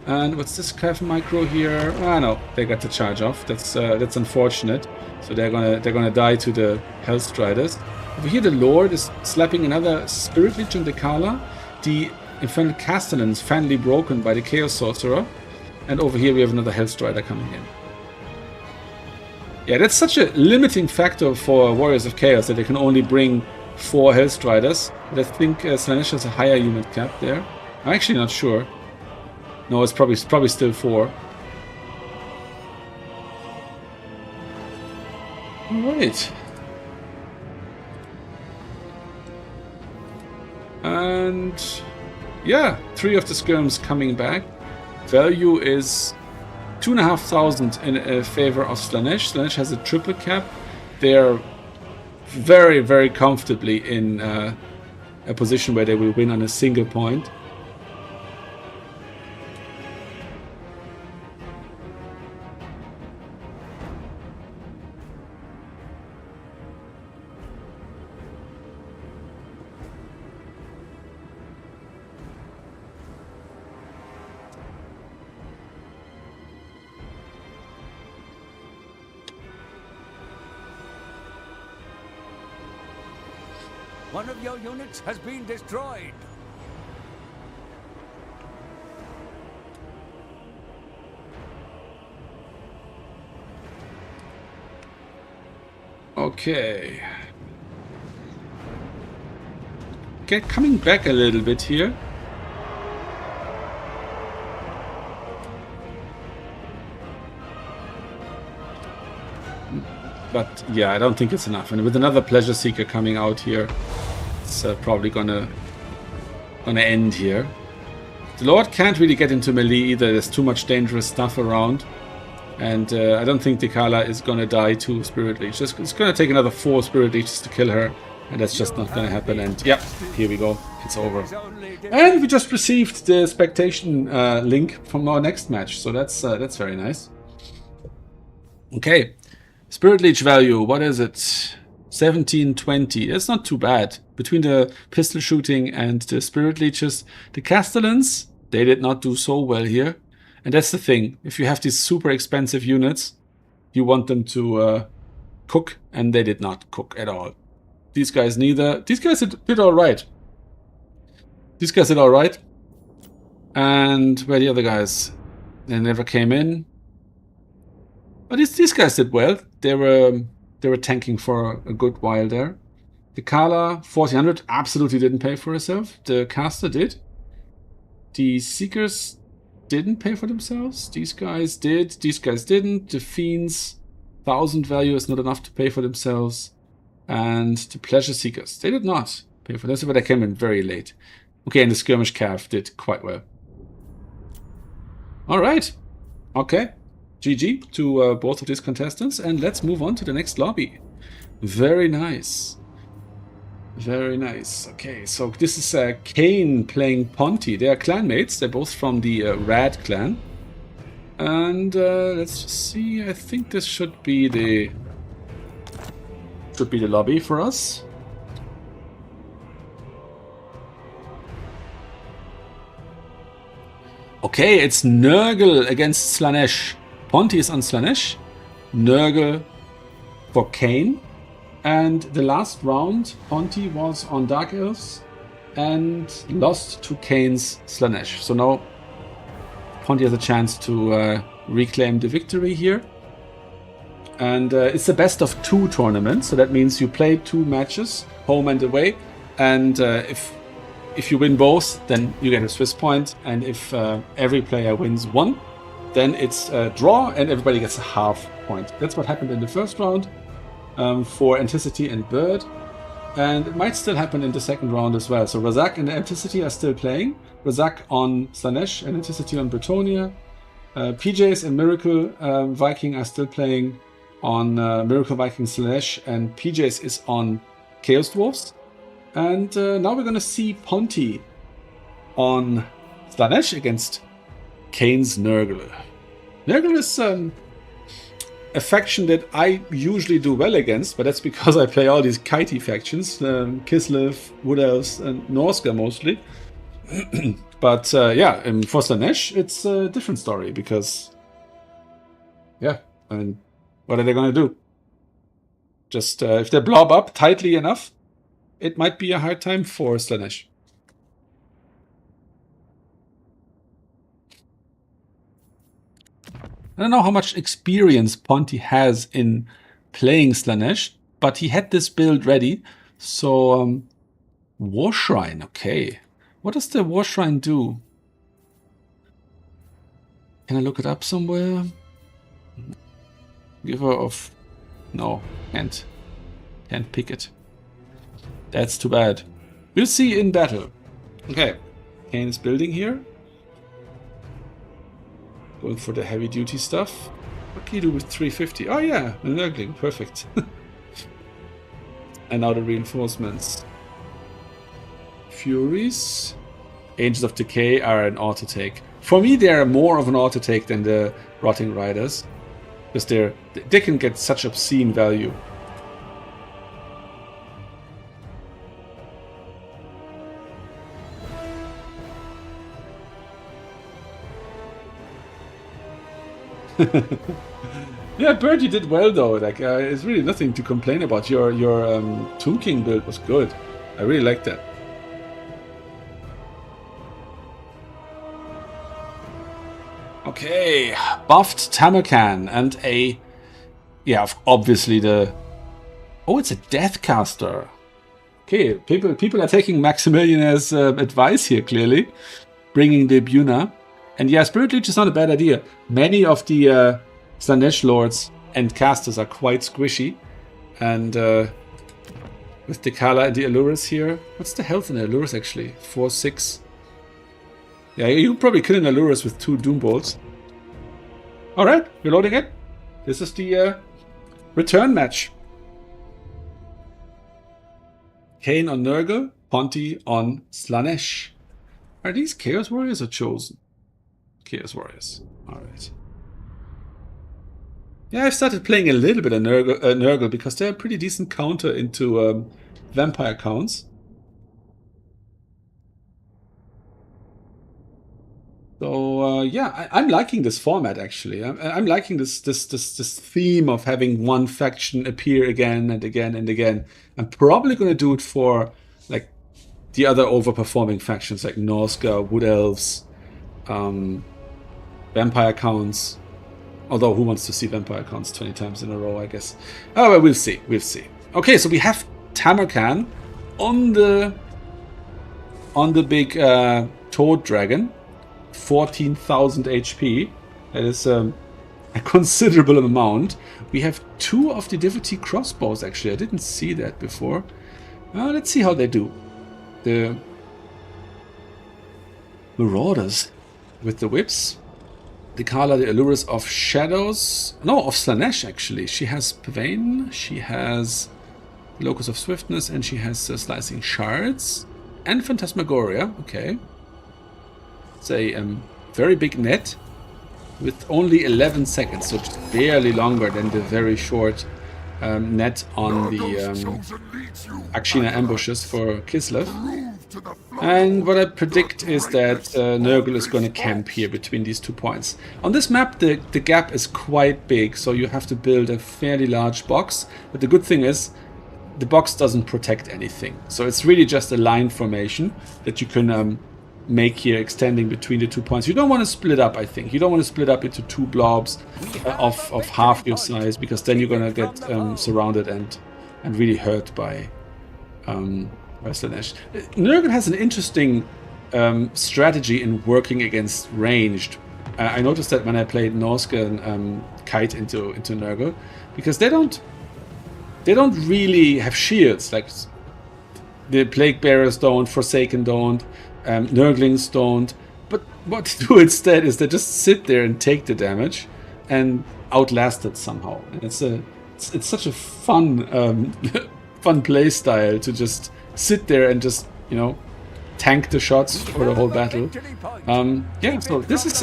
S1: And what's this Cav micro here? Ah, no, they got the charge off. That's unfortunate. So they're gonna die to the Hellstriders. Over here, the Lord is slapping another Spirit Leech on the Kala. The Infernal Castellans finally broken by the Chaos Sorcerer. And over here we have another Hellstrider coming in. Yeah, that's such a limiting factor for Warriors of Chaos that they can only bring 4 Hellstriders. But I think Slaanesh has a higher unit cap there. I'm actually not sure. No, it's probably still 4. Alright. And yeah, 3 of the skirms coming back. Value is 2,500 in favor of Slaanesh. Slaanesh has a triple cap. They're very, very comfortably in a position where they will win on a single point.
S2: One of your units has been destroyed.
S1: Okay. Okay, coming back a little bit here. But yeah, I don't think it's enough. And with another Pleasure Seeker coming out here, it's probably gonna end here. The Lord can't really get into melee either. There's too much dangerous stuff around. And I don't think the Kala is gonna die to Spirit Leech. It's gonna take another 4 Spirit Leeches to kill her. And that's just not gonna happen. And yeah, here we go. It's over. And we just received the expectation link from our next match. So that's very nice. Okay. Spirit Leech value, what is it? 1720. It's not too bad. Between the pistol shooting and the Spirit Leeches, the Castellans, they did not do so well here. And that's the thing. If you have these super expensive units, you want them to cook, and they did not cook at all. These guys neither. These guys did alright. These guys did alright. And where are the other guys? They never came in. But these guys did well. They were tanking for a good while there. The Kala 1400 absolutely didn't pay for herself. The caster did. The Seekers didn't pay for themselves. These guys did. These guys didn't. The Fiends, 1,000 value is not enough to pay for themselves. And the Pleasure Seekers, they did not pay for this, but they came in very late. Okay, and the Skirmish Cav did quite well. All right. Okay. GG to both of these contestants. And let's move on to the next lobby. Very nice. Very nice. Okay, so this is Kane playing Ponty. They are clanmates. They're both from the Rad clan. And let's just see. I think this should be the lobby for us. Okay, it's Nurgle against Slaanesh. Ponty is on Slaanesh. Nurgle for Kane. And the last round, Ponty was on Dark Elves and lost to Kane's Slaanesh. So now Ponty has a chance to reclaim the victory here. And it's a best of 2 tournament, so that means you play 2 matches, home and away. And if you win both, then you get a Swiss point. And if every player wins 1, then it's a draw and everybody gets a half point. That's what happened in the first round. For Anticity and Bird, and it might still happen in the second round as well. So Razak and Anticity are still playing. Razak on Slaanesh and Anticity on Bretonia. PJs and Miracle Viking are still playing on Miracle Viking Slaanesh, and PJs is on Chaos Dwarfs. And now we're going to see Ponty on Slaanesh against Kane's Nurgle. Nurgle is a faction that I usually do well against, but that's because I play all these kitey factions, Kislev, Wood Elves, and Norska mostly. But yeah, for Slaanesh, it's a different story because, yeah, I mean, what are they going to do? Just if they blob up tightly enough, it might be a hard time for Slaanesh. I don't know how much experience Ponty has in playing Slaanesh, but he had this build ready. So, War Shrine, okay. What does the War Shrine do? Can I look it up somewhere? Giver of... No, can't pick it. That's too bad. We'll see in battle. Okay, Kane is building here. Going for the heavy duty stuff. What can you do with 350? Oh yeah, an Nurgling, perfect. And now the reinforcements. Furies. Angels of Decay are an auto take. For me, they're more of an auto take than the Rotting Riders. Because they can get such obscene value. Yeah, Bird, you did well though. Like, it's really nothing to complain about. Your Tomb King build was good. I really liked that. Okay, buffed Tamercan and a, yeah, obviously the. Oh, it's a Deathcaster. Okay, people are taking Maximiliane's advice here. Clearly, bringing the Buna. And yeah, Spirit Leech is not a bad idea. Many of the Slaanesh Lords and casters are quite squishy. And with the Kala and the Allurus here. What's the health in the Allurus actually? 4-6. Yeah, you probably kill an Allurus with 2 Doom Bolts. Alright, reloading it. This is the return match. Kane on Nurgle, Ponty on Slaanesh. Are these Chaos Warriors or Chosen? Chaos Warriors. Alright. Yeah, I've started playing a little bit of Nurgle because they're a pretty decent counter into vampire counts. So yeah, I'm liking this format actually. I'm liking this theme of having one faction appear again and again and again. I'm probably going to do it for like the other overperforming factions like Norska, Wood Elves, vampire counts. Although, who wants to see vampire counts 20 times in a row, I guess. Oh, well, we'll see. We'll see. Okay, so we have Tamercan on the big Toad Dragon. 14,000 HP. That is a considerable amount. We have 2 of the Divity crossbows, actually. I didn't see that before. Let's see how they do. The Marauders with the whips. Dekala, the Allurers of Shadows. No, of Slaanesh, actually. She has Pavane, she has Locus of Swiftness, and she has Slicing Shards. And Phantasmagoria, okay. It's a very big net with only 11 seconds, so just barely longer than the very short net on the Akshina ambushes for Kislev. And what I predict is that Nurgle is going to camp here between these 2 points. On this map, the gap is quite big, so you have to build a fairly large box. But the good thing is, the box doesn't protect anything. So it's really just a line formation that you can make here, extending between the 2 points. You don't want to split up, I think. You don't want to split up into 2 blobs of half your size, because then you're going to get surrounded and really hurt by Slaanesh. Nurgle has an interesting strategy in working against ranged. I noticed that when I played Norske and Kite into Nurgle, because they don't really have shields. Like the Plague Bearers don't, Forsaken don't, Nurglings don't. But what they do instead is they just sit there and take the damage and outlast it somehow. And it's such a fun fun play style to just sit there and just, you know, tank the shots for the whole battle. Yeah, so this is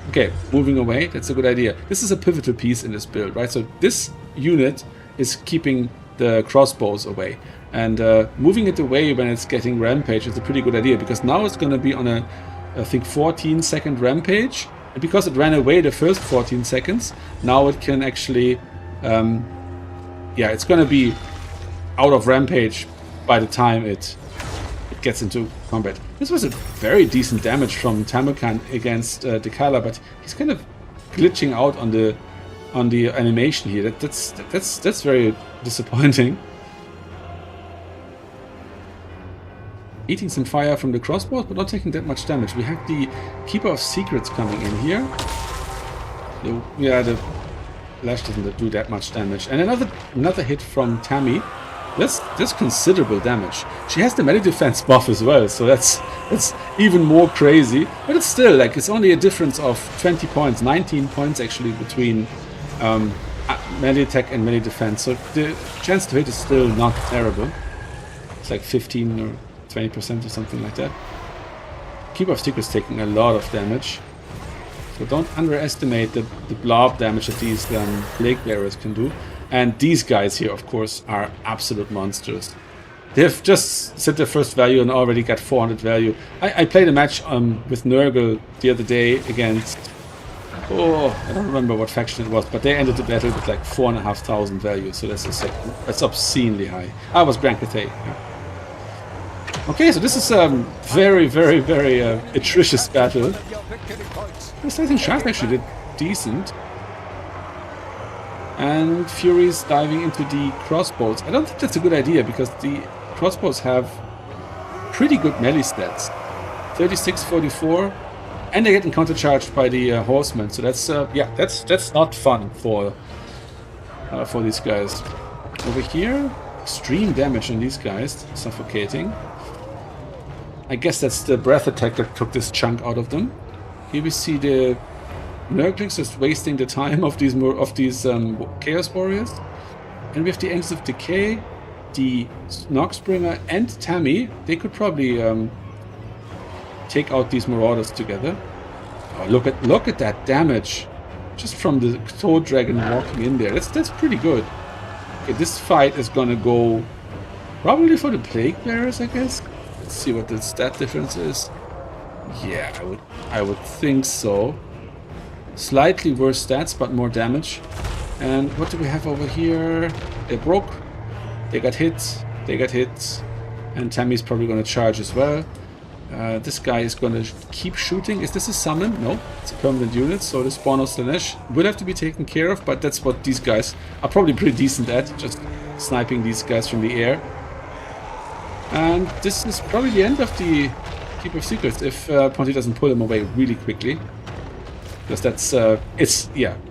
S1: okay, moving away, that's a good idea. This is a pivotal piece in this build, right? So this unit is keeping the crossbows away, and moving it away when it's getting rampage is a pretty good idea, because now it's going to be on a, I think, 14-second rampage, and because it ran away the first 14 seconds, now it can actually yeah, it's going to be out of rampage by the time it gets into combat. This was a very decent damage from Tamukan against Dekala, but he's kind of glitching out on the animation here. That's very disappointing. Eating some fire from the crossbows, but not taking that much damage. We have the Keeper of Secrets coming in here. The Lash doesn't do that much damage. And another hit from Tammy. That's considerable damage. She has the melee defense buff as well, so that's even more crazy. But it's still, like, it's only a difference of 20 points, 19 points actually between melee attack and melee defense. So the chance to hit is still not terrible. It's like 15 or 20% or something like that. Keeper of Secrets taking a lot of damage. So don't underestimate the blob damage that these Plague Bearers can do. And these guys here, of course, are absolute monsters. They've just set their first value and already got 400 value. I played a match with Nurgle the other day against... Oh, I don't remember what faction it was, but they ended the battle with like 4,500 value. So that's obscenely high. I was Grand Cathay. Yeah. Okay, so this is a very, very, very atrocious battle. I think Shark actually did decent. And Fury's diving into the crossbows. I don't think that's a good idea, because the crossbows have pretty good melee stats. 36, 44, and they're getting countercharged by the horsemen. So that's yeah, that's not fun for these guys. Over here, extreme damage on these guys, suffocating. I guess that's the breath attack that took this chunk out of them. Here we see the Nurglings just wasting the time of these Chaos Warriors. And we have the Angels of Decay, the Noxbringer, and Tammy. They could probably take out these Marauders together. Oh, look at that damage just from the Toad Dragon walking in there. That's pretty good. Okay, this fight is gonna go probably for the Plague Bearers, I guess. Let's see what the stat difference is. Yeah, I would think so. Slightly worse stats, but more damage. And what do we have over here? They broke. They got hit. They got hit. And Tammy's probably going to charge as well. This guy is going to keep shooting. Is this a summon? No, it's a permanent unit. So the spawn of Slaanesh will have to be taken care of. But that's what these guys are probably pretty decent at. Just sniping these guys from the air. And this is probably the end of the Keeper of Secrets if Ponty doesn't pull him away really quickly. Because that's,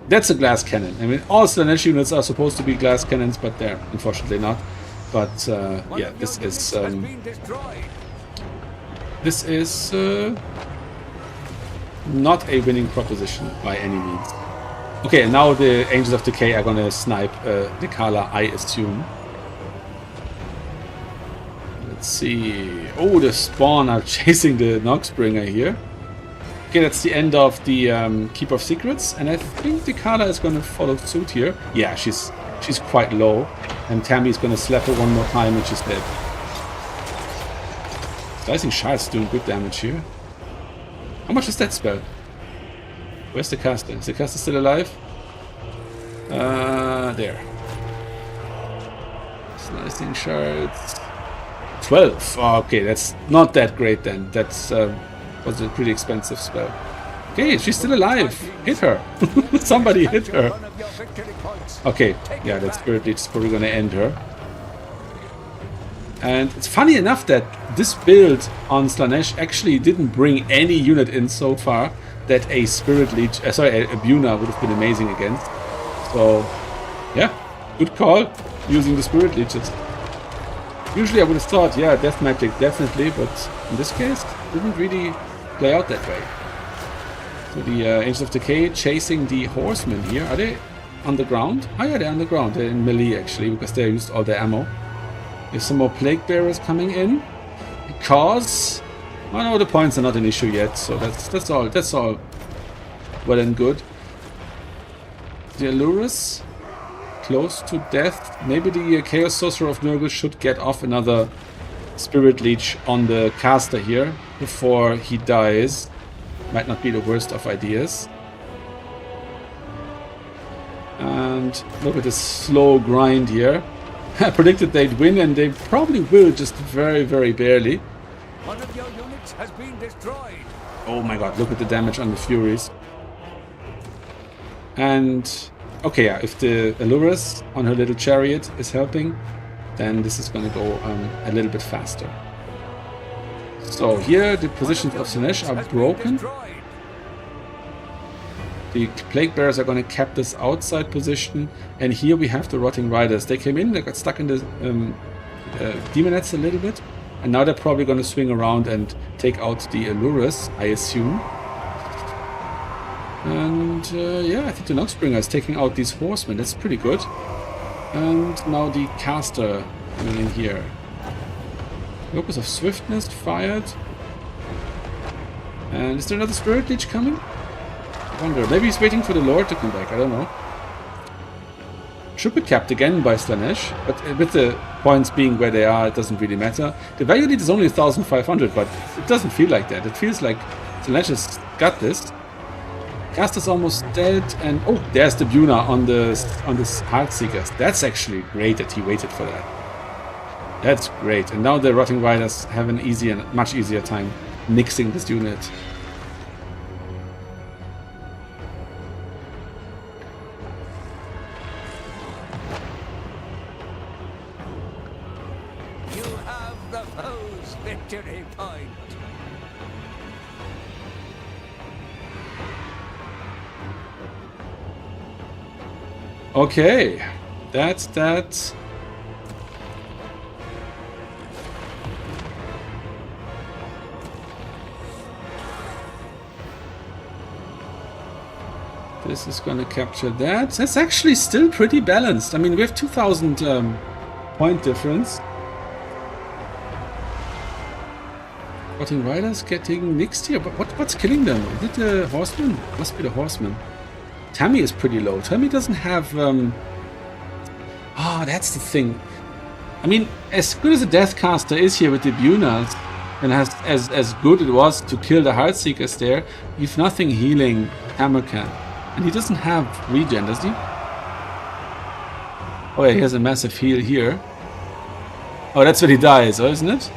S1: that's a glass cannon. I mean, all Slaanesh units are supposed to be glass cannons, but they're unfortunately not. But, yeah, this is not a winning proposition by any means. Okay, and now the Angels of Decay are gonna snipe Nikala, I assume. Let's see. Oh, the Spawn are chasing the Noxbringer here. Okay, that's the end of the Keeper of Secrets, and I think Nikala is gonna follow suit here. Yeah, she's quite low, and Tammy's gonna slap her one more time and she's dead. Slicing Shards doing good damage here. How much is that spell? Where's the caster? Is the caster still alive? There. Slicing Shards. 12. Oh, okay, that's not that great then. That's was a pretty expensive spell. Okay, she's still alive. Hit her. Somebody hit her. Okay, yeah, that Spirit Leech is probably gonna end her. And it's funny enough that this build on Slaanesh actually didn't bring any unit in so far that a Spirit Leech, a Buna would have been amazing against. So, yeah, good call using the Spirit Leeches. Usually I would have thought, yeah, Death Magic definitely, but in this case, it didn't really play out that way. So the Angels of Decay chasing the Horsemen here. Are they on the ground? Oh yeah, they're on the ground. They're in melee actually, because they used all their ammo. There's some more Plague Bearers coming in. Because, well, no, the points are not an issue yet, so that's all well and good. The Allurus, close to death. Maybe the Chaos Sorcerer of Nurgle should get off another Spirit Leech on the caster here before he dies. Might not be the worst of ideas. And look at this slow grind here. I predicted they'd win, and they probably will, just very, very barely.
S2: One of your units has been destroyed.
S1: Oh my god, look at the damage on the Furies. And, okay, yeah, if the Allurus on her little chariot is helping, then this is going to go a little bit faster. So here the positions of Slaanesh are broken. The Plague Bearers are going to cap this outside position, and here we have the Rotting Riders. They came in, they got stuck in the Demonettes a little bit, and now they're probably going to swing around and take out the Allurus, I assume. And yeah, I think the Noxbringer is taking out these Horsemen. That's pretty good. And now the caster coming in here. Locus of Swiftness fired. And is there another Spirit Leech coming? I wonder. Maybe he's waiting for the Lord to come back. I don't know. Should be capped again by Slaanesh, but with the points being where they are, it doesn't really matter. The value lead is only 1,500, but it doesn't feel like that. It feels like Slaanesh has got this. Caster's almost dead, and oh, there's the Buna on this Heartseekers. That's actually great that he waited for that. That's great. And now the Rotting Riders have an much easier time nixing this unit.
S2: You have the foe's victory point.
S1: Okay, that's that. This is going to capture that. That's actually still pretty balanced. I mean, we have 2,000 point difference. Rotting Riders getting mixed here, but what's killing them? Is it the Horseman? Must be the Horseman. Tammy is pretty low. Tammy doesn't have... that's the thing. I mean, as good as a Deathcaster is here with the Bunas, and as good it was to kill the Heartseekers there, you've nothing healing Hammer can. And he doesn't have regen, does he? Oh yeah, he has a massive heal here. Oh, that's when he dies, oh, isn't it?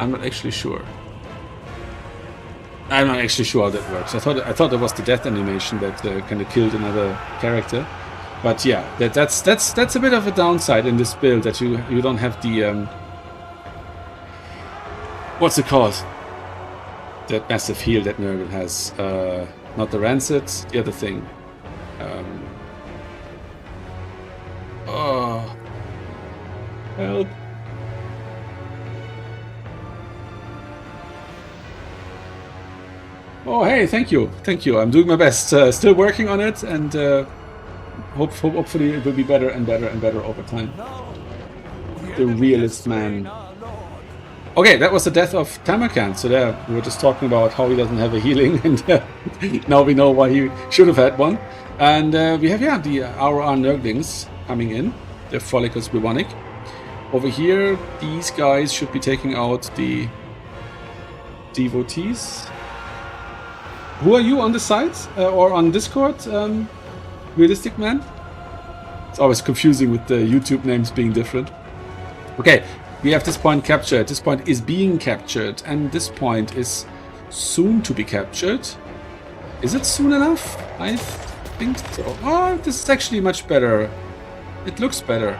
S1: I'm not actually sure. I'm not actually sure how that works. I thought it was the death animation that kind of killed another character. But yeah, that's a bit of a downside in this build, that you don't have the what's it called? That massive heal that Nurgle has. Not the Rancid, the other thing. Oh, help! Oh, hey, thank you. I'm doing my best. Still working on it, and hopefully it will be better and better and better over time. The realist man. Okay, that was the death of Tamarkan. So there, we were just talking about how he doesn't have a healing, and now we know why he should have had one. And we have, the RR Nurglings coming in. The Follicus Bionic. Over here, these guys should be taking out the devotees. Who are you on the site or on Discord, Realistic Man? It's always confusing with the YouTube names being different. Okay, we have this point captured. This point is being captured, and this point is soon to be captured. Is it soon enough? I think so. Oh, this is actually much better. It looks better.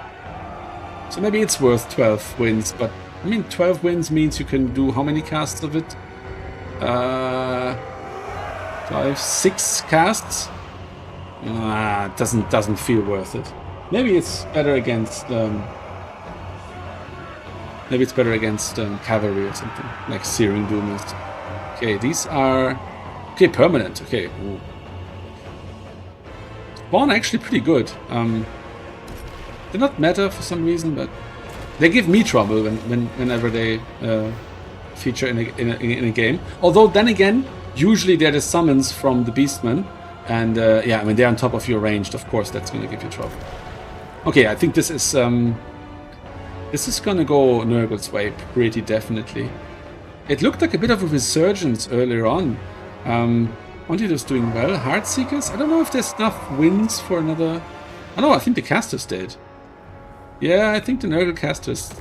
S1: So maybe it's worth 12 wins, but I mean 12 wins means you can do how many casts of it? 6 casts? It doesn't feel worth it. Maybe it's better against cavalry or something, like Searing Doom is. Okay, these are permanent. Okay. Ooh. Spawn actually pretty good. They're not meta for some reason, but they give me trouble whenever they feature in a game. Although then again, usually they're the summons from the Beastmen, and I mean they're on top of your ranged. Of course, that's going to give you trouble. Okay, I think this is gonna go Nurgle's way pretty definitely. It looked like a bit of a resurgence earlier on. Quantity's doing well. Heartseekers, I don't know if there's enough wins for another. Oh no, I think the caster's dead. Yeah, I think the Nurgle caster's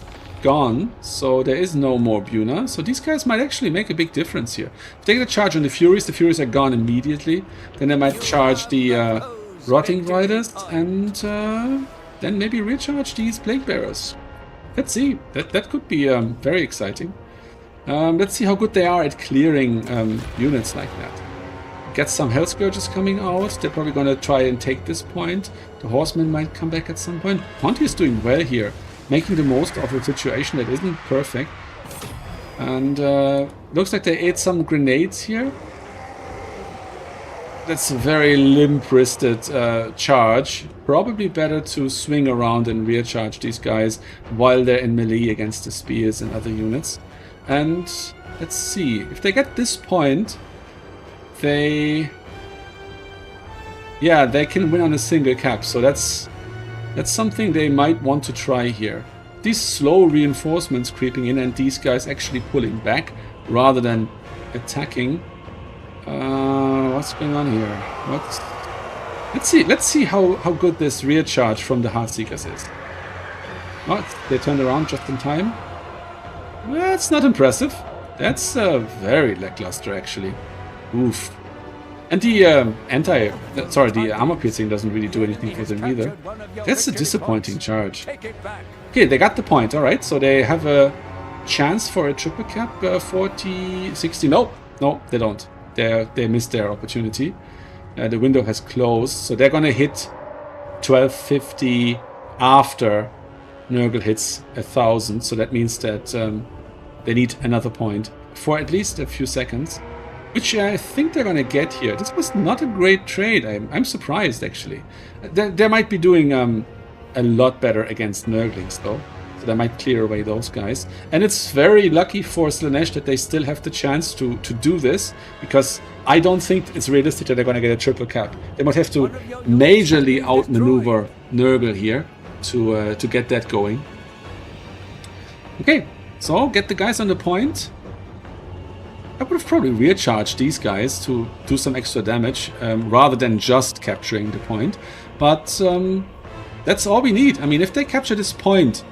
S1: gone, so there is no more Buna. So these guys might actually make a big difference here. If they get a charge on the Furies are gone immediately. Then they might charge the Rotting Riders, and then maybe recharge these Plague Bearers. Let's see. That could be very exciting. Let's see how good they are at clearing units like that. Get some Hell Scourges coming out. They're probably going to try and take this point. The Horsemen might come back at some point. Ponty is doing well here, making the most of a situation that isn't perfect. And looks like they ate some grenades here. That's a very limp-wristed charge. Probably better to swing around and rear charge these guys while they're in melee against the spears and other units. And let's see. If they get this point, they can win on a single cap. So that's something they might want to try here. These slow reinforcements creeping in and these guys actually pulling back rather than attacking. What's going on here? Let's see how good this rear charge from the Heartseekers is. What? They turned around just in time. That's not impressive. That's very lackluster actually. Oof. And the the armor piercing doesn't really do anything for them either. That's a disappointing charge. Okay, they got the point. All right, so they have a chance for a triple cap. 40, 60. No, they don't. They missed their opportunity. The window has closed, so they're gonna hit 1250 after Nurgle hits 1000. So that means that they need another point for at least a few seconds, which I think they're gonna get here. This was not a great trade. I'm surprised actually. They might be doing a lot better against Nurglings though. So they might clear away those guys. And it's very lucky for Slaanesh that they still have the chance to do this, because I don't think it's realistic that they're going to get a triple cap. They might have to majorly outmaneuver Nurgle here to get that going. Okay, so get the guys on the point. I would have probably rear charged these guys to do some extra damage rather than just capturing the point. But that's all we need. I mean, if they capture this point,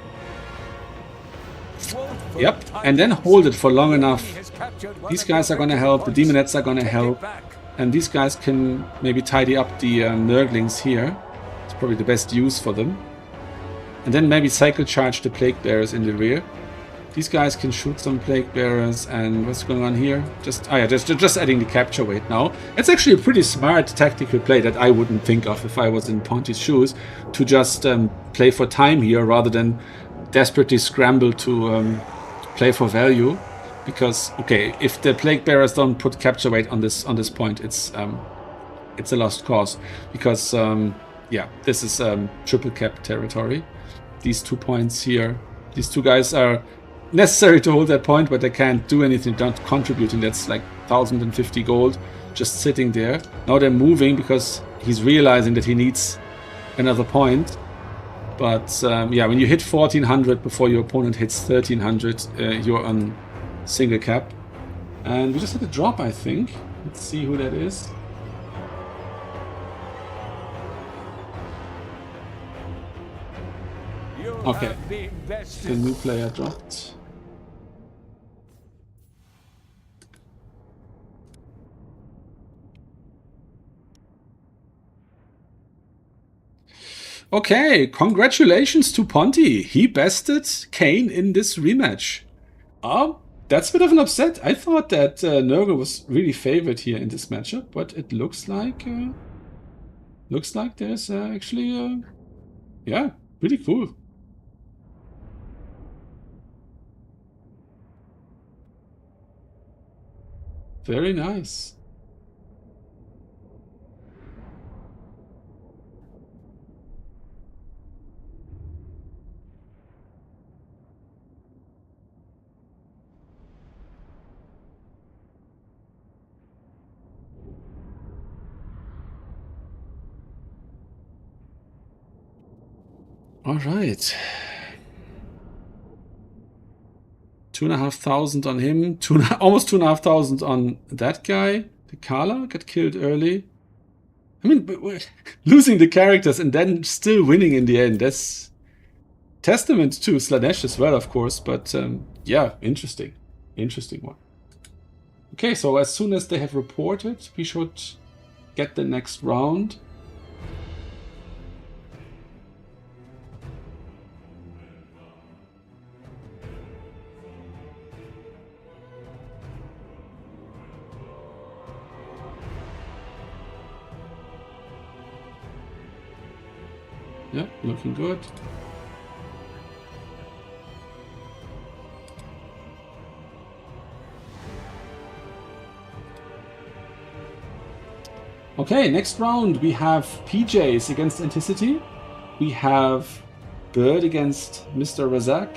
S1: yep, and then hold it for long enough, these guys are going to help, the Demonettes are going to help, and these guys can maybe tidy up the Nurglings here. It's probably the best use for them. And then maybe cycle charge the Plague Bearers in the rear. These guys can shoot some Plague Bearers, and what's going on here? Just adding the capture weight now. It's actually a pretty smart tactical play that I wouldn't think of if I was in Ponty's shoes, to just play for time here rather than desperately scramble to play for value. Because, okay, if the Plague Bearers don't put capture weight on this point, it's a lost cause. Because, yeah, this is triple cap territory. These 2 points here, these two guys are necessary to hold that point, but they can't do anything, don't contributing. That's like 1,050 gold just sitting there. Now they're moving because he's realizing that he needs another point. But yeah, when you hit 1,400 before your opponent hits 1,300, you're on single cap. And we just had a drop, I think. Let's see who that is. Okay, the new player dropped. Okay, congratulations to Ponty. He bested Kane in this rematch. That's a bit of an upset. I thought that Nurgle was really favored here in this matchup, but it looks like there's actually yeah, pretty cool. Very nice. All right. 2,500 on him. Almost 2,500 on that guy. The Kala got killed early. I mean, losing the characters and then still winning in the end. That's testament to Slaanesh as well, of course. But yeah, interesting. Interesting one. Okay, so as soon as they have reported, we should get the next round. Yeah, looking good. Okay, next round we have PJs against Anticity. We have Bird against Mr. Razak.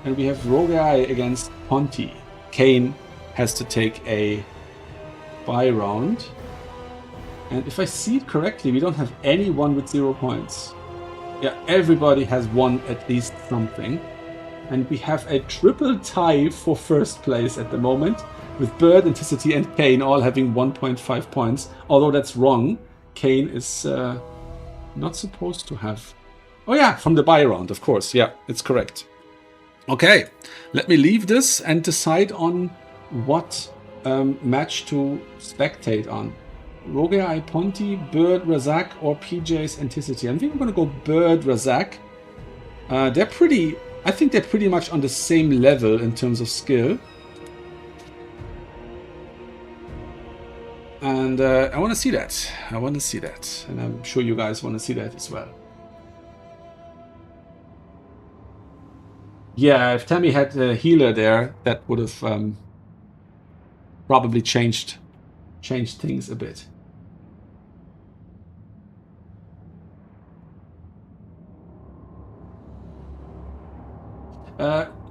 S1: And we have Rogai against Ponty. Kane has to take a bye round. And if I see it correctly, we don't have anyone with 0 points. Yeah, everybody has won at least something. And we have a triple tie for first place at the moment, with Bird, Anticity, and Kane all having 1.5 points. Although that's wrong. Kane is not supposed to have... Oh yeah, from the bye round, of course. Yeah, it's correct. Okay, let me leave this and decide on what match to spectate on. Rogai, Ponty, Bird, Razak, or PJ's Anticity. I think I'm going to go Bird, Razak. They're pretty... I think they're pretty much on the same level in terms of skill. And I want to see that. I want to see that. And I'm sure you guys want to see that as well. Yeah, if Tammy had a healer there, that would have probably changed things a bit.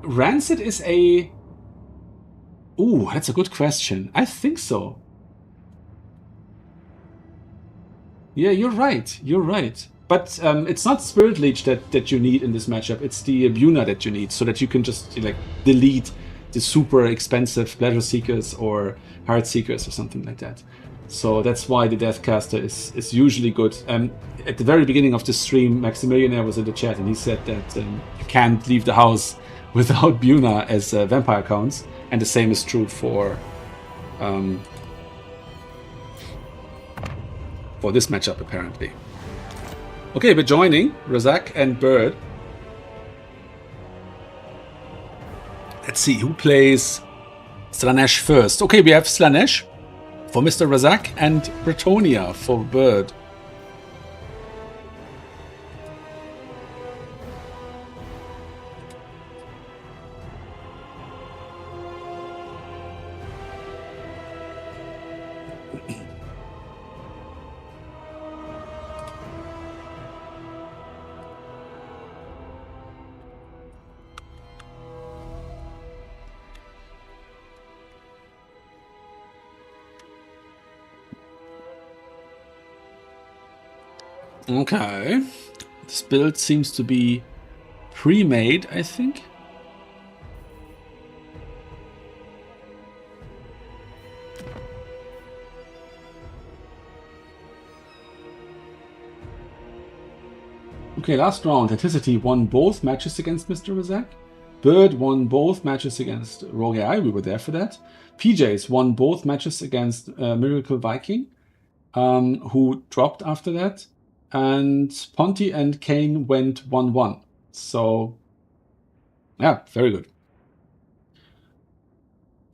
S1: Rancid is a... Ooh, that's a good question. I think so. Yeah, you're right. You're right. But it's not Spirit Leech that you need in this matchup. It's the Buna that you need, so that you can just like delete the super expensive Pleasure Seekers or Heart Seekers or something like that. So that's why the Deathcaster is usually good. At the very beginning of the stream, Maximilianaire was in the chat and he said that you can't leave the house without Buna as vampire counts, and the same is true for this matchup apparently. Okay, we're joining Razak and Bird. Let's see who plays Slaanesh first. Okay, we have Slaanesh for Mr. Razak and Bretonia for Bird. Okay. This build seems to be pre-made, I think. Okay, last round. Aticity won both matches against Mr. Razak. Bird won both matches against Rogue AI. We were there for that. PJs won both matches against Miracle Viking, who dropped after that. And Ponty and Kane went 1-1. So, yeah, very good.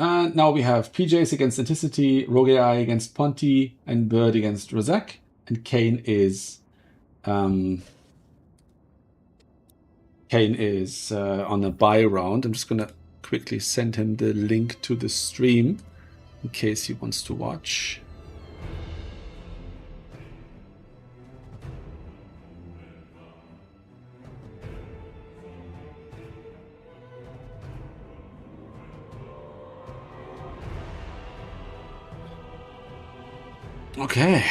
S1: And now we have PJs against Aticity, Rogue AI against Ponty, and Bird against Razak. And Kane is on a buy round. I'm just gonna quickly send him the link to the stream in case he wants to watch. Okay.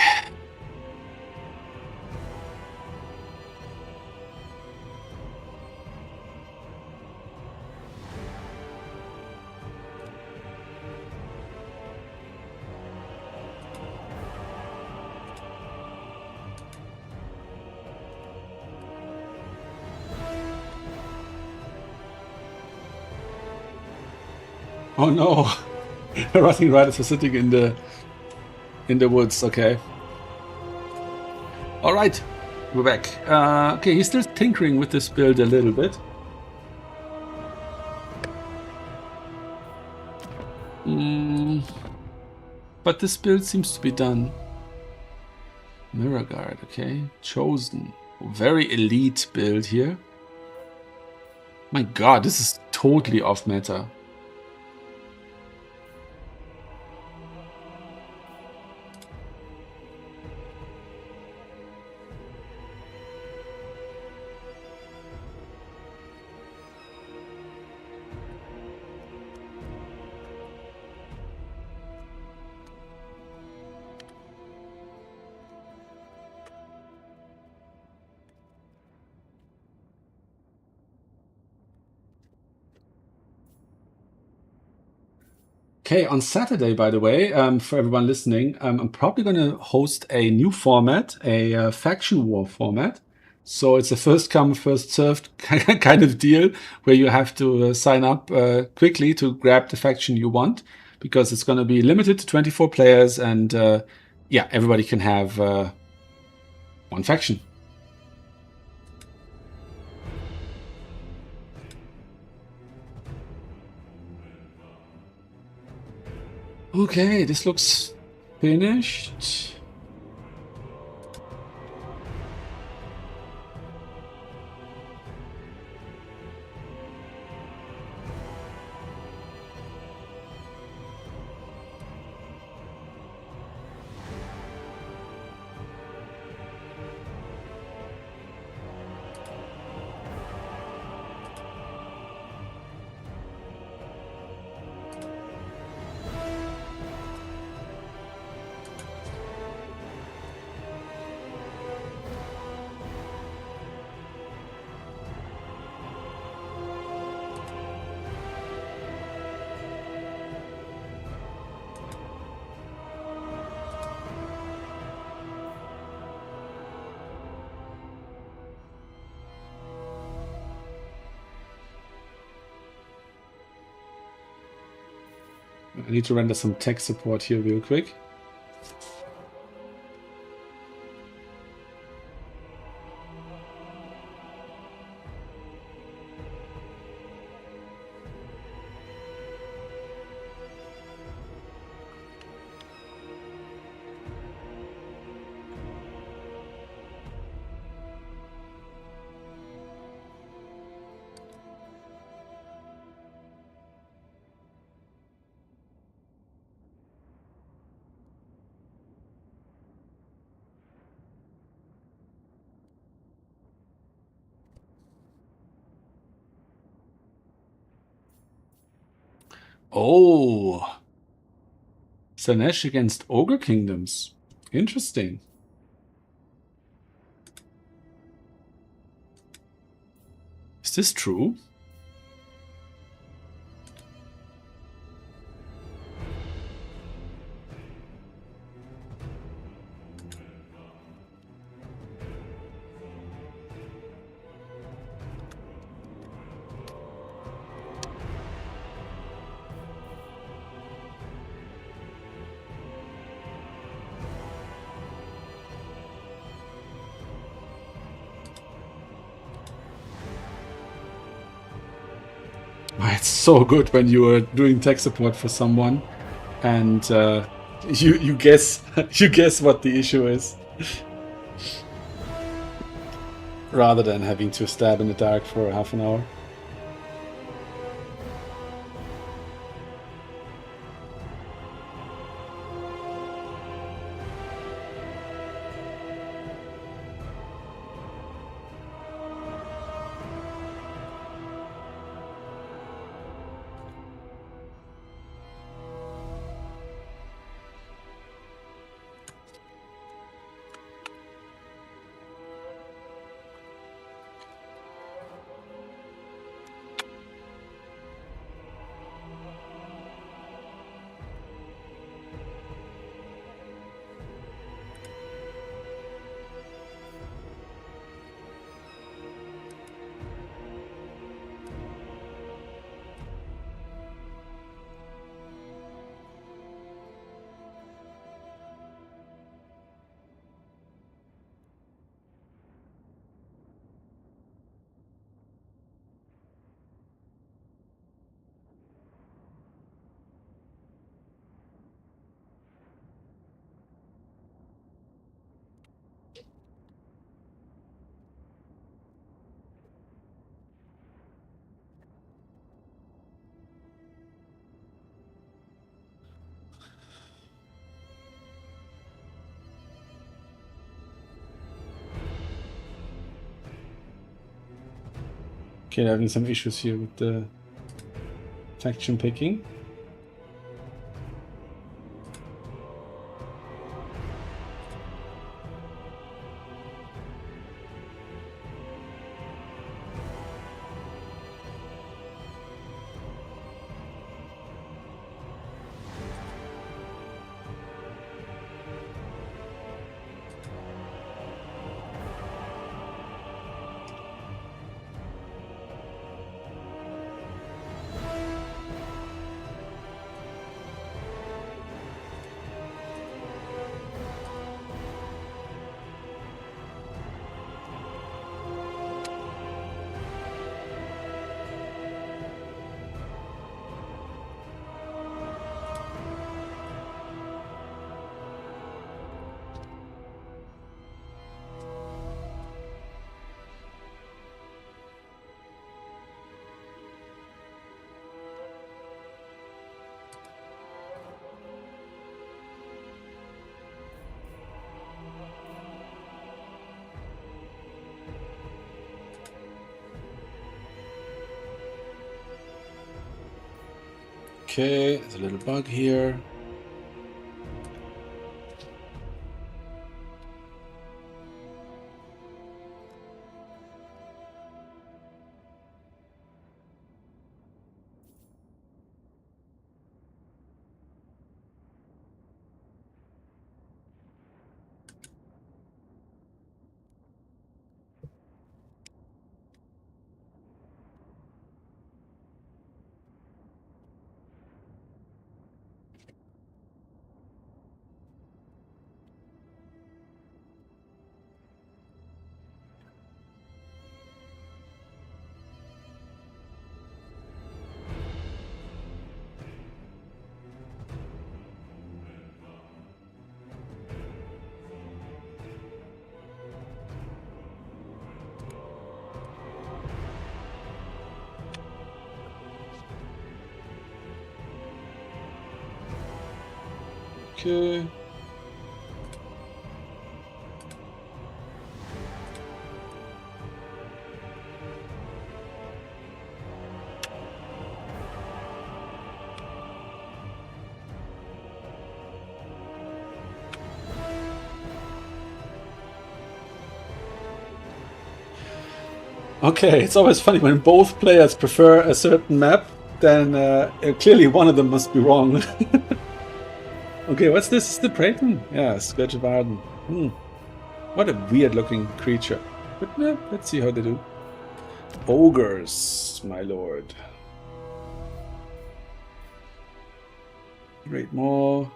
S1: Oh no. Rotting riders are sitting in the woods. Okay. All right, we're back. Okay, he's still tinkering with this build a little bit. But this build seems to be done. Mirror Guard, okay. Chosen. Very elite build here. My god, this is totally off meta. Okay, on Saturday, by the way, for everyone listening, I'm probably going to host a new format, a faction war format. So it's a first come, first served kind of deal where you have to sign up quickly to grab the faction you want, because it's going to be limited to 24 players, and yeah, everybody can have one faction. Okay, this looks finished. I need to render some tech support here real quick. Oh. Slaanesh against Ogre Kingdoms. Interesting. Is this true? It's so good when you are doing tech support for someone and you guess you guess what the issue is rather than having to stab in the dark for half an hour. Okay, having some issues here with the faction picking. Okay, there's a little bug here. Okay. Okay, it's always funny when both players prefer a certain map, then clearly one of them must be wrong. Okay, what's this? Is the Brayton? Yeah, Scourge of Arden. What a weird looking creature. But let's see how they do. Ogres, my lord. Great Maw.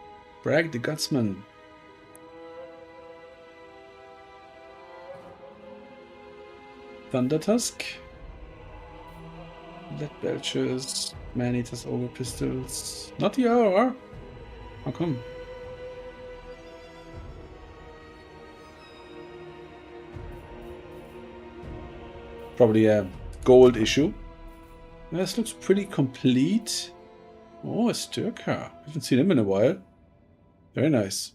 S1: Bragg the Gutsman. Thunder Tusk. Lead Belchers. Man-Eaters, Ogre Pistols. Not the RR. How come? Probably a gold issue. This looks pretty complete. Oh, a Sturka. Haven't seen him in a while. Very nice.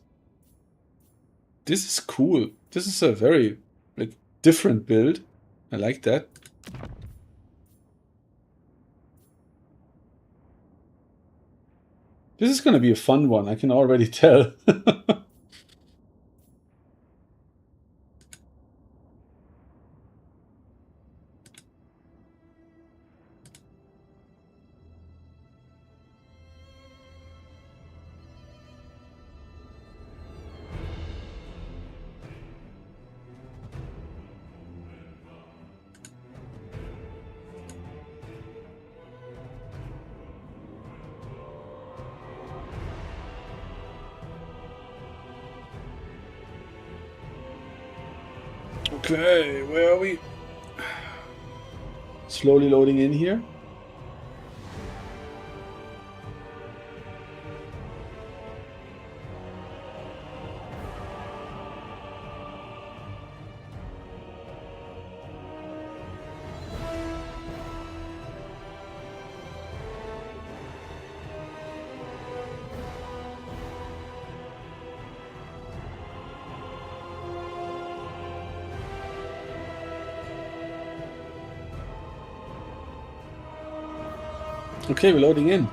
S1: This is cool. This is a very different build. I like that. This is going to be a fun one. I can already tell. Okay, where are we? Slowly loading in here. Okay, we're loading in.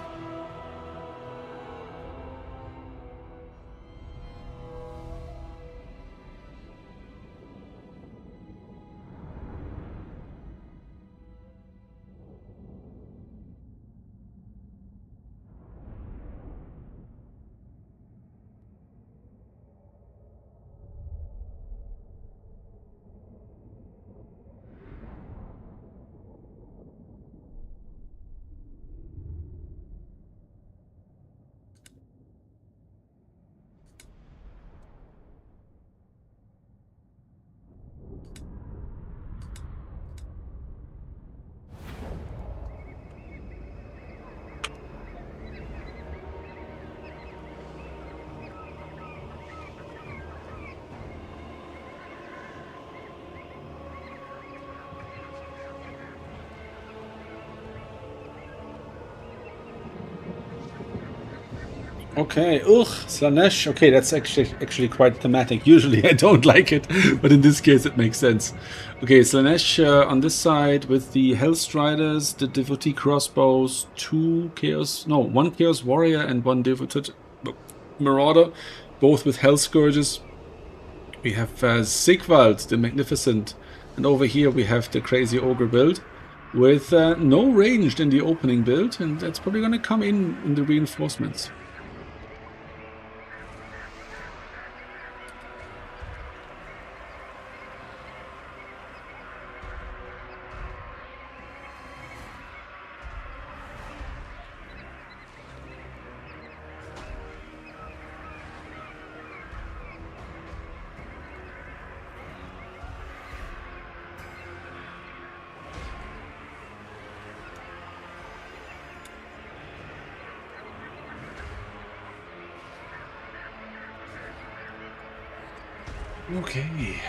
S1: Okay, ugh, Slaanesh. Okay, that's actually quite thematic. Usually I don't like it, but in this case it makes sense. Okay, Slaanesh on this side with the Hellstriders, the Devotee Crossbows, one Chaos Warrior and one Devoted Marauder, both with Hell Scourges. We have Sigvald, the Magnificent, and over here we have the Crazy Ogre build with no ranged in the opening build, and that's probably going to come in the reinforcements. Okay.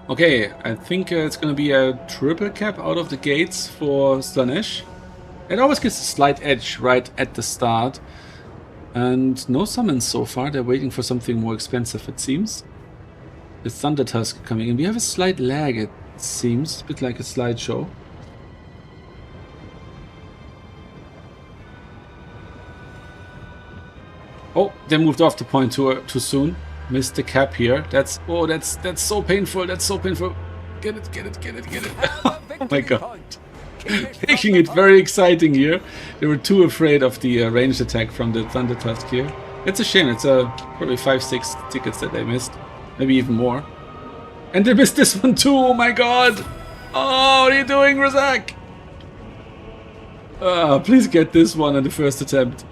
S1: Okay, I think it's going to be a triple cap out of the gates for Slaanesh. It always gets a slight edge right at the start. And no summons so far. They're waiting for something more expensive, it seems. The Thunder Tusk coming in. We have a slight lag, it seems. A bit like a slideshow. Oh, they moved off the point too soon. Missed the cap here. That's so painful. That's so painful. Get it. Oh my god. Making it very exciting here. They were too afraid of the ranged attack from the Thunder Tusk here. It's a shame. It's probably 5-6 tickets that they missed. Maybe even more. And they missed this one too. Oh my god. Oh, what are you doing, Razak? Please get this one on the first attempt.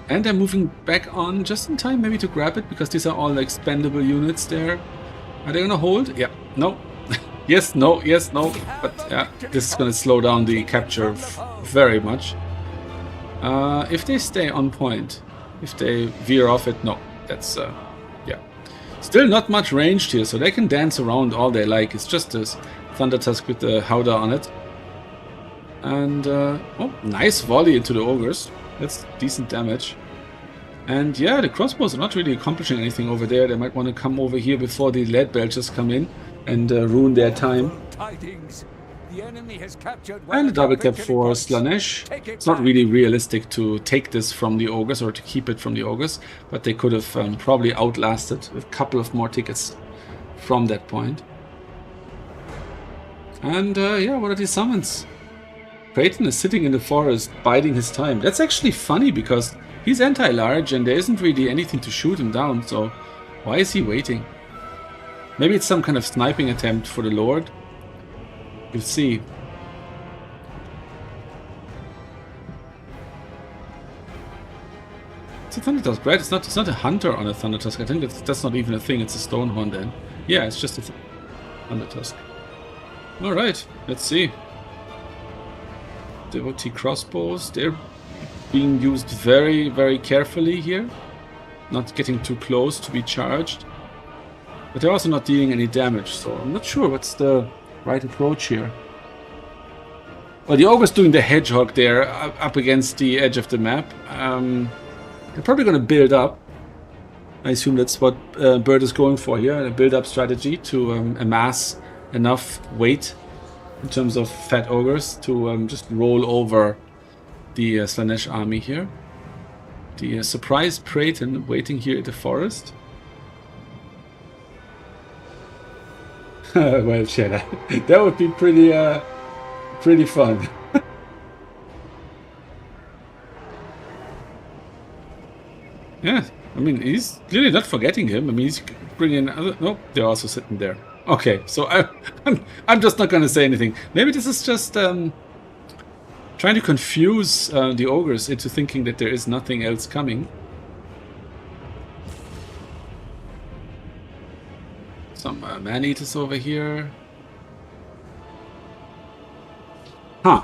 S1: And they're moving back on just in time maybe to grab it, because these are all expendable units there. Are they gonna hold? Yeah. No. Yes, no, yes, no. But yeah, this is gonna slow down the capture very much. If they stay on point, if they veer off it, no. That's, yeah. Still not much ranged here, so they can dance around all they like. It's just this Thunder Tusk with the Howdah on it. And, oh, nice volley into the Ogres. That's decent damage. And yeah, the crossbows are not really accomplishing anything over there. They might want to come over here before the lead belchers come in and ruin their time. And a double cap for Slaanesh. It's not really realistic to take this from the Ogres or to keep it from the Ogres, but they could have probably outlasted a couple of more tickets from that point. And yeah, what are these summons? Creighton is sitting in the forest, biding his time. That's actually funny, because he's anti-large and there isn't really anything to shoot him down, so why is he waiting? Maybe it's some kind of sniping attempt for the Lord. We'll see. It's a Thunder Tusk, right? It's not a hunter on a Thunder Tusk. I think that's not even a thing. It's a Stonehorn then. Yeah, it's just a Thunder Tusk. Alright, let's see. Devotee crossbows, they're being used very, very carefully here. Not getting too close to be charged. But they're also not dealing any damage, so I'm not sure what's the right approach here. Well, the Ogre's doing the hedgehog there up against the edge of the map. They're probably going to build up. I assume that's what Bird is going for here, a build-up strategy to amass enough weight in terms of fat ogres to just roll over the Slaanesh army here. The surprise Praeton waiting here at the forest. Well, Shadow, that would be pretty fun. Yeah, I mean, he's clearly not forgetting him. I mean, he's bringing other... Nope, they're also sitting there. Okay, so I'm just not going to say anything. Maybe this is just trying to confuse the ogres into thinking that there is nothing else coming. Some man-eaters over here. Huh.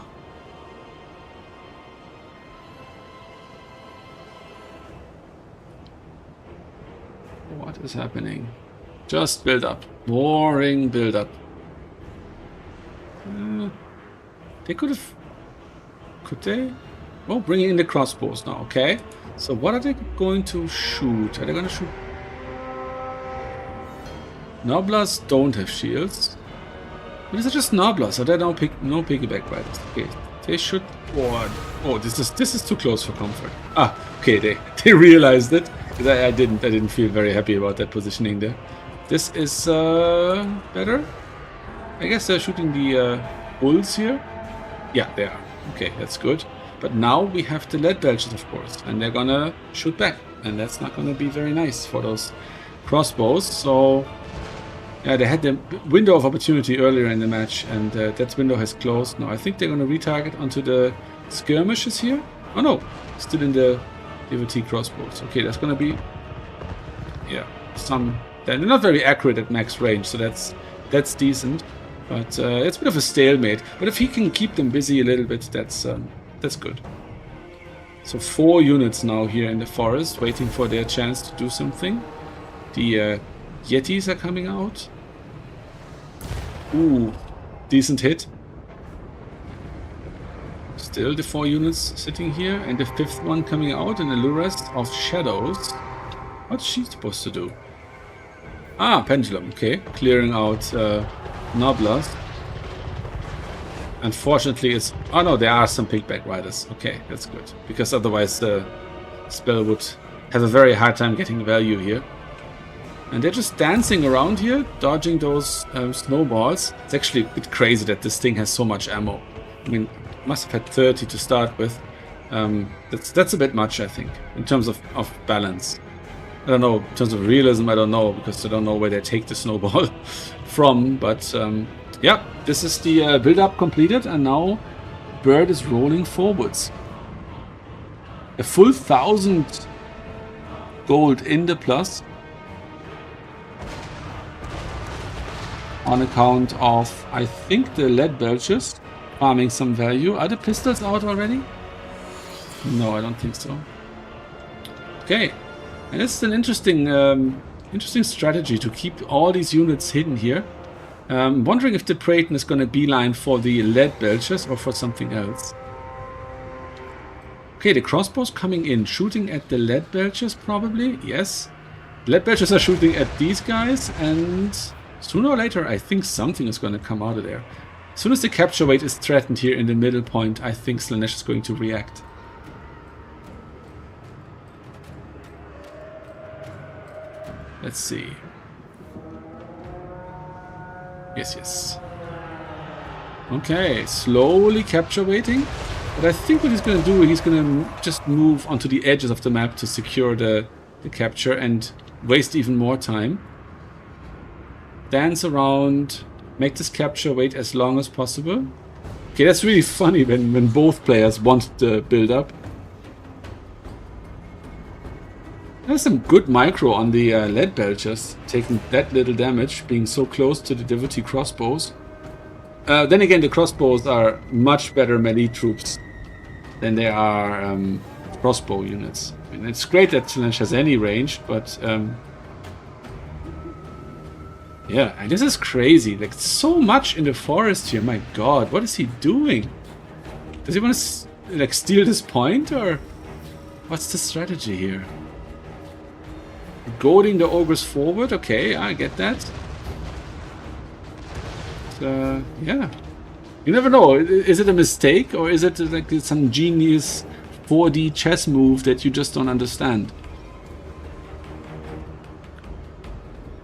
S1: What is happening? Just build up. Boring build up. They could have... Could they? Oh, bringing in the crossbows now. Okay. So what are they going to shoot? Are they going to shoot... Noblars don't have shields. But these are just Noblars. Are there no piggyback riders? Okay. They should... Oh, this is too close for comfort. Ah, okay, they realized it. I didn't feel very happy about that positioning there. This is better. I guess they're shooting the bulls here. Yeah, they are. Okay, that's good. But now we have the lead belchers, of course, and they're gonna shoot back, and that's not gonna be very nice for those crossbows. So yeah, they had the window of opportunity earlier in the match, and that window has closed. Now I think they're gonna retarget onto the skirmishes here. Oh no, still in the Devotee crossbows. Okay, that's gonna be, yeah, some. They're not very accurate at max range, so that's decent. But it's a bit of a stalemate. But if he can keep them busy a little bit, that's good. So 4 units now here in the forest, waiting for their chance to do something. The Yetis are coming out. Ooh, decent hit. Still the 4 units sitting here, and the 5th one coming out in the Lurest of Shadows. What's she supposed to do? Ah, Pendulum, okay. Clearing out Noblars. Unfortunately, it's... Oh no, there are some pigback riders. Okay, that's good. Because otherwise the spell would have a very hard time getting value here. And they're just dancing around here, dodging those snowballs. It's actually a bit crazy that this thing has so much ammo. I mean, must have had 30 to start with. That's a bit much, I think, in terms of balance. I don't know, in terms of realism, I don't know, because I don't know where they take the snowball from. But yeah, this is the build-up completed, and now Bird is rolling forwards. A full 1,000 gold in the plus. On account of, I think, the lead belchers farming some value. Are the pistols out already? No, I don't think so. Okay, and it's an interesting strategy to keep all these units hidden here. Wondering if the Praeton is going to beeline for the lead belchers or for something else. Okay, the crossbows coming in, shooting at the lead belchers probably. Yes, lead belchers are shooting at these guys, and sooner or later, I think something is going to come out of there. As soon as the capture weight is threatened here in the middle point, I think Slaanesh is going to react. Let's see. Yes. Okay, slowly capture waiting. But I think what he's going to do, he's going to just move onto the edges of the map to secure the capture and waste even more time. Dance around, make this capture wait as long as possible. Okay, that's really funny when both players want the build up. There's some good micro on the lead belchers, taking that little damage, being so close to the devotee crossbows. Then again, the crossbows are much better melee troops than they are crossbow units. I mean, it's great that Slaanesh has any range, but yeah, and this is crazy. Like, so much in the forest here. My god, what is he doing? Does he want to like steal this point, or what's the strategy here? Goading the ogres forward. Okay, I get that. Yeah, you never know. Is it a mistake, or is it like some genius 4D chess move that you just don't understand?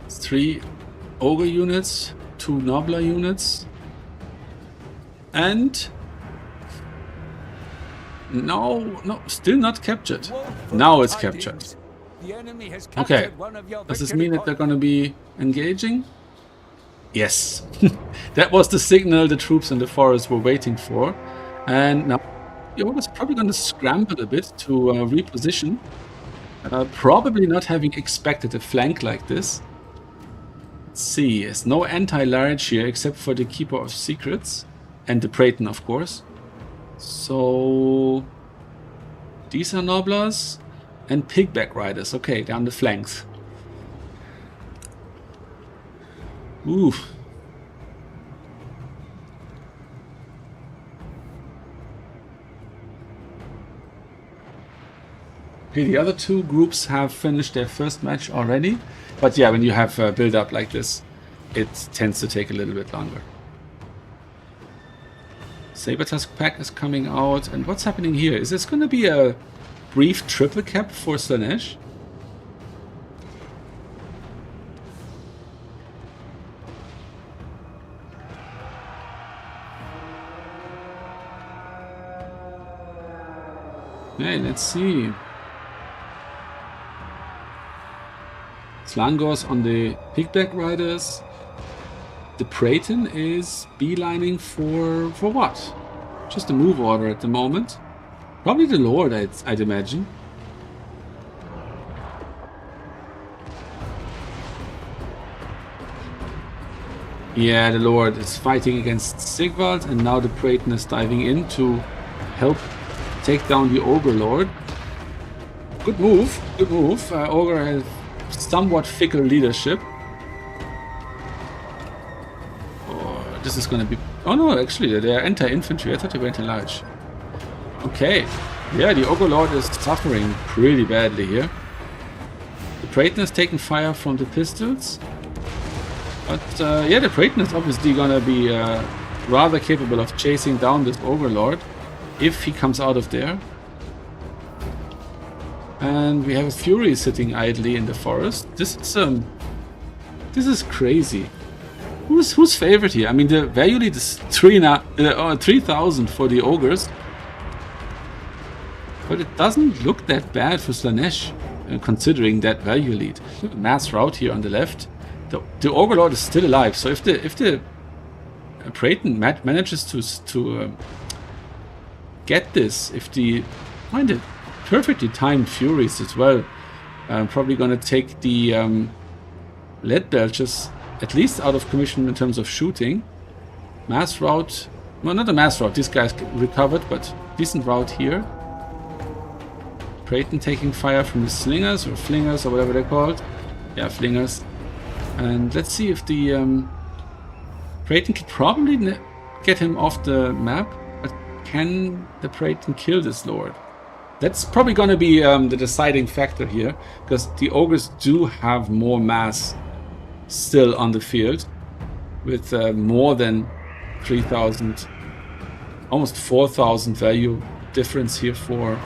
S1: It's 3 ogre units, 2 nobler units, and no, still not captured. Now it's captured. Okay, does this mean that they're going to be engaging? Yes, that was the signal the troops in the forest were waiting for, and now the ogre's probably going to scramble a bit to reposition, probably not having expected a flank like this. Let's see, there's no anti-large here except for the Keeper of Secrets and the Praeton, of course. So these are Noblers and Pigback Riders. Okay, down the flanks. Ooh. Okay, the other two groups have finished their first match already. But yeah, when you have a build-up like this, it tends to take a little bit longer. Sabertusk pack is coming out. And what's happening here? Is this going to be a brief triple cap for Slaanesh? Hey, let's see. Slangors on the Pigback Riders. The Praeton is beelining for what? Just a move order at the moment. Probably the Lord, I'd imagine. Yeah, the Lord is fighting against Sigvald, and now the Praeton is diving in to help take down the Ogre Lord. Good move, good move. Ogre has somewhat fickle leadership. Oh, this is gonna be... Oh no, actually, they're anti-infantry. I thought they were anti-large. Okay. Yeah, the Ogre Lord is suffering pretty badly here. The Praeton is taking fire from the pistols. But yeah, the Praeton is obviously gonna be rather capable of chasing down this Ogre Lord if he comes out of there. And we have a Fury sitting idly in the forest. This is crazy. Who's favorite here? I mean, the value lead is 3,000 for the ogres, but it doesn't look that bad for Slaanesh, considering that value lead. Mass route here on the left. The ogre lord is still alive, so if the Praeton manages to get this, if the find it perfectly timed Furies as well, probably gonna take the lead belches at least out of commission in terms of shooting. Mass route, well, not a mass route, these guys recovered, but decent route here. Praeton taking fire from the slingers or flingers or whatever they're called. Yeah, flingers. And let's see if the Praeton can probably get him off the map, but can the Praeton kill this lord? That's probably going to be the deciding factor here, because the ogres do have more mass still on the field, with more than 3,000, almost 4,000 value difference here for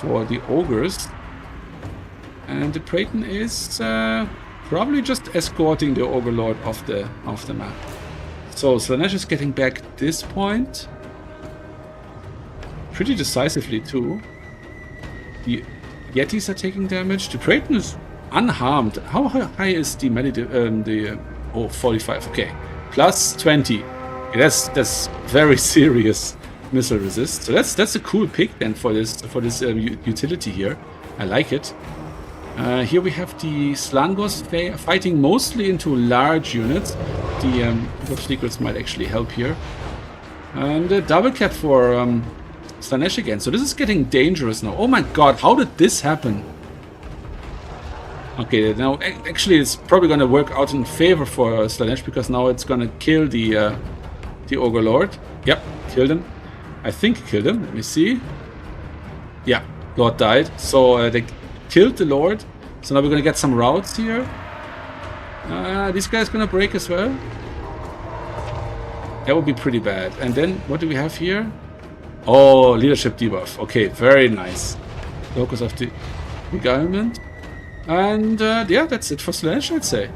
S1: the ogres. And the Praeton is probably just escorting the ogre lord off the map. So Slaanesh is getting back at this point pretty decisively too. The Yetis are taking damage. The Praeton is unharmed. How high is the oh, 45. Okay, plus 20. Okay, that's very serious missile resist. So that's a cool pick then for this utility here. I like it. Here we have the Slangos fighting mostly into large units. The Book of Secrets might actually help here. And a double cap for Slaanesh again. So this is getting dangerous now. Oh my god, how did this happen? Okay, now actually it's probably going to work out in favor for Slaanesh, because now it's going to kill the Ogre Lord. Yep, killed him. I think he killed him. Let me see. Yeah, Lord died. So they killed the Lord. So now we're going to get some routes here. This guy's going to break as well. That would be pretty bad. And then what do we have here? Oh, leadership debuff. Okay, very nice. Locus of the Beguilement. And yeah, that's it for Slaanesh, I'd say.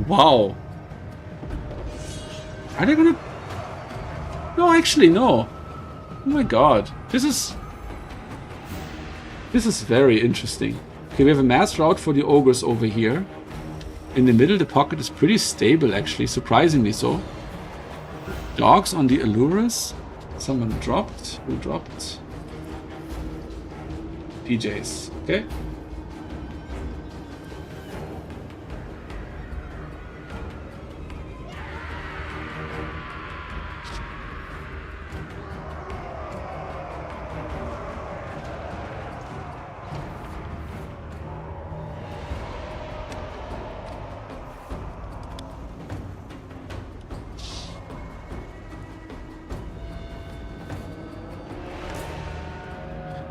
S1: Wow. Are they gonna... No, actually, no. Oh my god. This is very interesting. Okay, we have a mass route for the ogres over here. In the middle, the pocket is pretty stable, actually. Surprisingly so. Dogs on the Allurers. Someone dropped. Who dropped? PJs. Okay.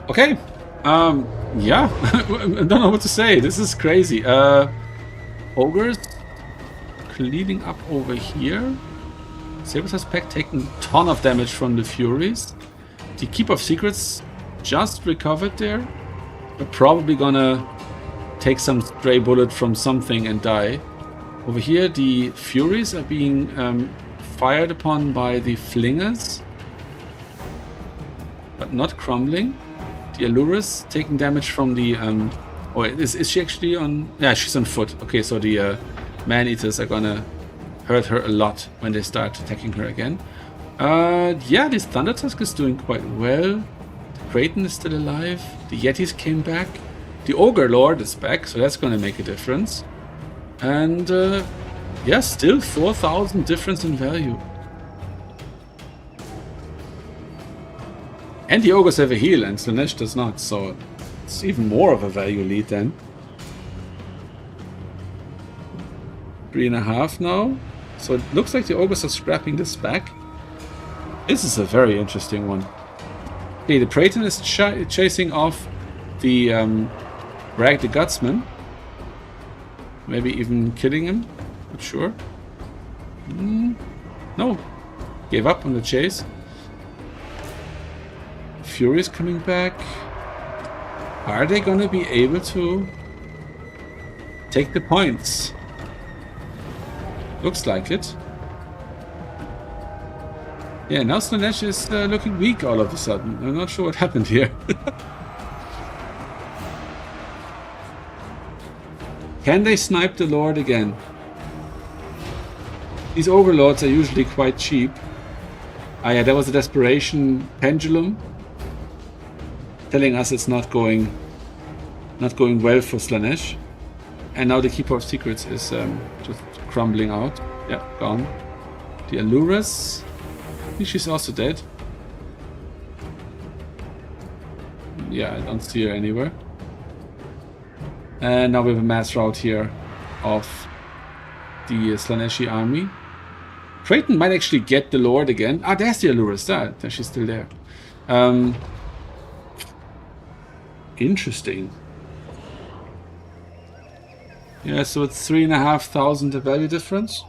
S1: Okay, yeah, I don't know what to say. This is crazy. Ogres cleaning up over here. Saber's Pack taking a ton of damage from the Furies. The Keeper of Secrets just recovered there. We're probably gonna take some stray bullet from something and die. Over here, the Furies are being fired upon by the Flingers, but not crumbling. The Allurus taking damage from the... oh, is she actually on... Yeah, she's on foot. Okay, so the Man-Eaters are gonna hurt her a lot when they start attacking her again. Yeah, this Thunder Tusk is doing quite well. The Praeton is still alive. The Yetis came back. The Ogre Lord is back, so that's gonna make a difference. And yeah, still 4,000 difference in value. And the ogres have a heal, and Slaanesh does not, so it's even more of a value lead then. 3.5 now. So it looks like the ogres are scrapping this back. This is a very interesting one. Okay, the Praeton is chasing off the Rag the Gutsman. Maybe even killing him. Not sure. No. Gave up on the chase. Fury is coming back. Are they gonna be able to take the points? Looks like it. Yeah, now Slaanesh is looking weak all of a sudden. I'm not sure what happened here. Can they snipe the Lord again? These overlords are usually quite cheap. Ah yeah, there was a desperation pendulum telling us it's not going well for Slaanesh. And now the Keeper of Secrets is just crumbling out. Yeah, gone. The Allurus, I think she's also dead. Yeah, I don't see her anywhere. And now we have a mass rout here of the Slaaneshi army. Creighton might actually get the Lord again. Ah, there's the Allurus. There, she's still there. Interesting. Yeah, so it's 3,500 value difference.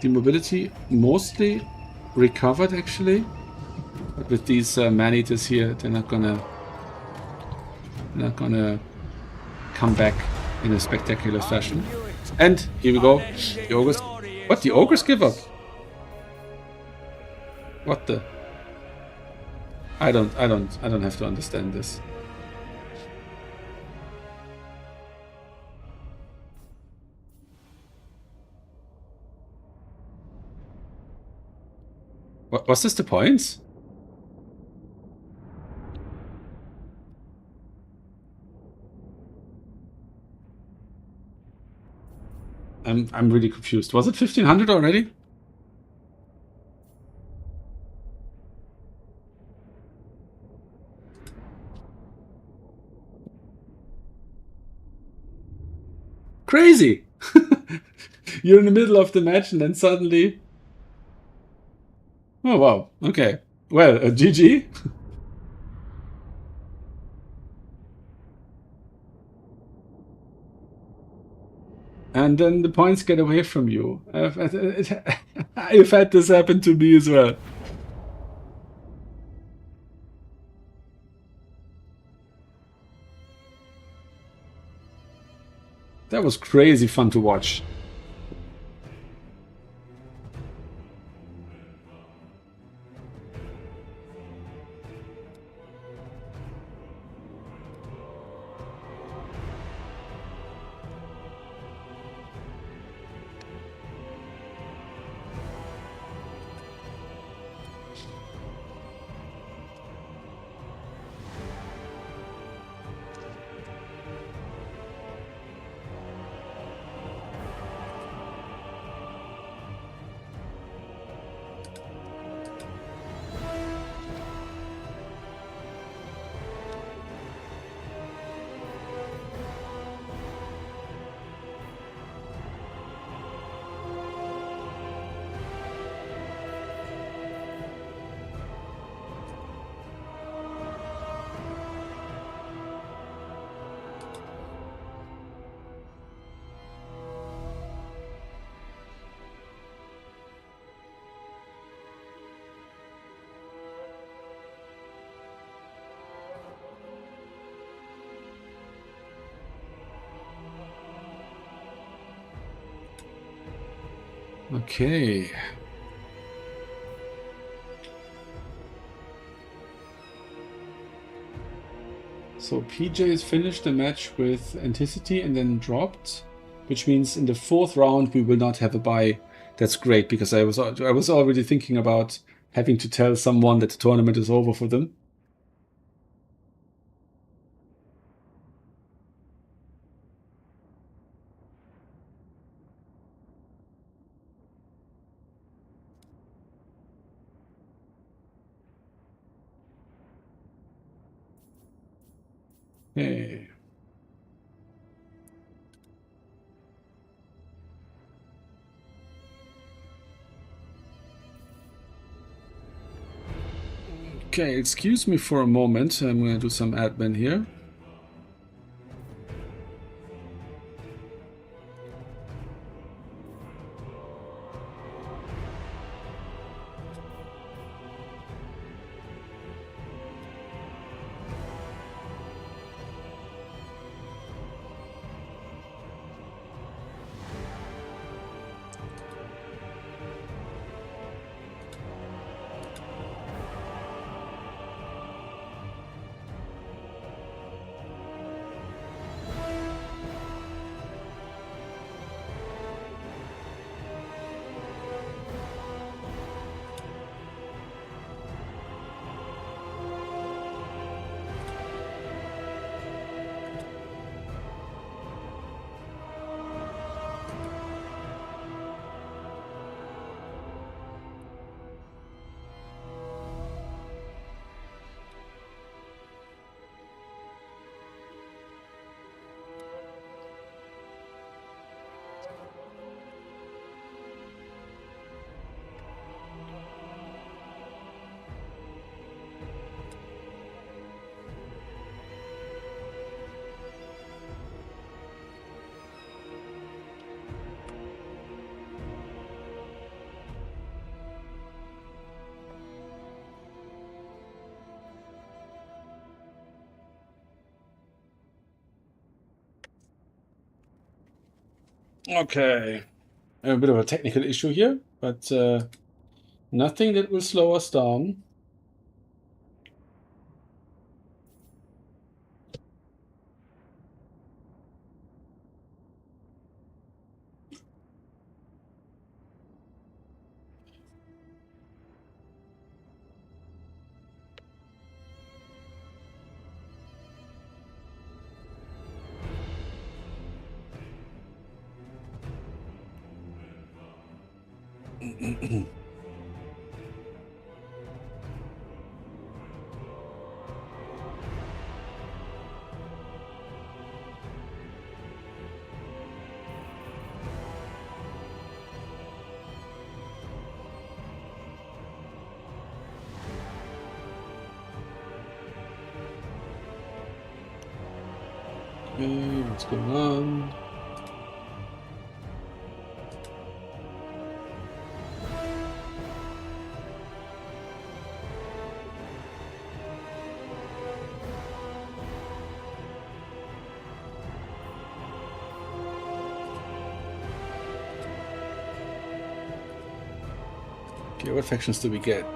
S1: The mobility mostly recovered actually, but with these man-eaters here, they're not gonna come back in a spectacular fashion. And here we go. The ogres. What? The ogres give up? What the? I don't have to understand this. What was this? The points? I'm really confused. Was it 1,500 already? Crazy! You're in the middle of the match and then suddenly... Oh wow, okay. Well, GG. And then the points get away from you. I've had this happen to me as well. That was crazy fun to watch. Okay. So PJ has finished the match with Anticity and then dropped, which means in the 4th round we will not have a bye. That's great, because I was already thinking about having to tell someone that the tournament is over for them. Okay. Okay, excuse me for a moment. I'm going to do some admin here. Okay. I have a bit of a technical issue here, but nothing that will slow us down. Okay, what's going on? Okay, what factions do we get?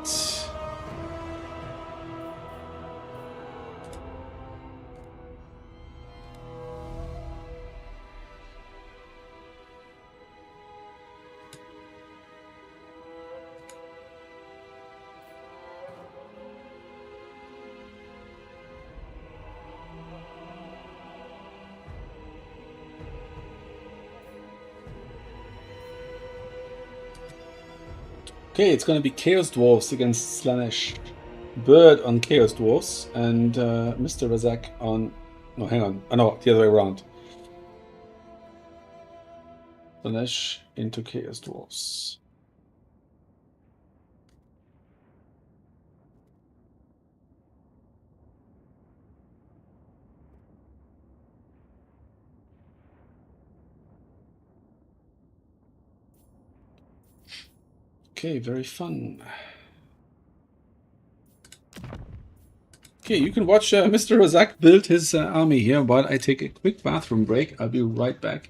S1: Okay, it's going to be Chaos Dwarfs against Slaanesh. Bird on Chaos Dwarfs and Mr. Razak on... No, hang on. Oh, no, the other way around. Slaanesh into Chaos Dwarfs. Okay, very fun. Okay, you can watch Mr. Razak build his army here while I take a quick bathroom break. I'll be right back.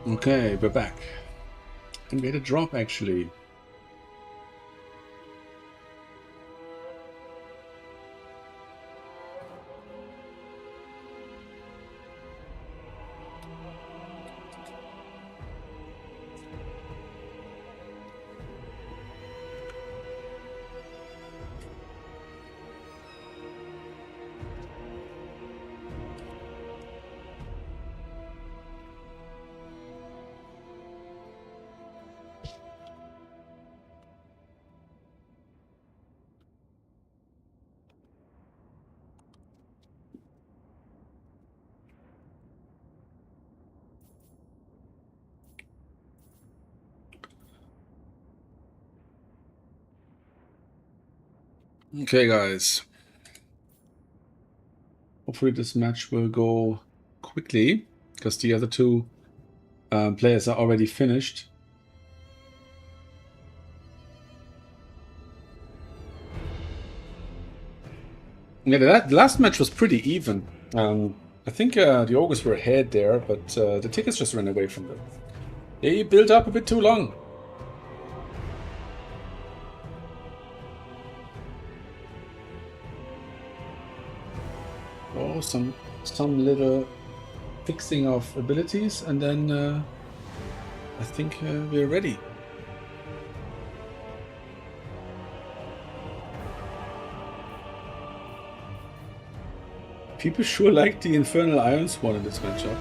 S1: Okay, we're back. And we had a drop actually. Okay, guys. Hopefully this match will go quickly, because the other two players are already finished. Yeah, the last match was pretty even. I think the Ogres were ahead there, but the tickets just ran away from them. They built up a bit too long. Oh, some little fixing of abilities, and then I think we're ready. People sure like the Infernal Iron Swan in this matchup.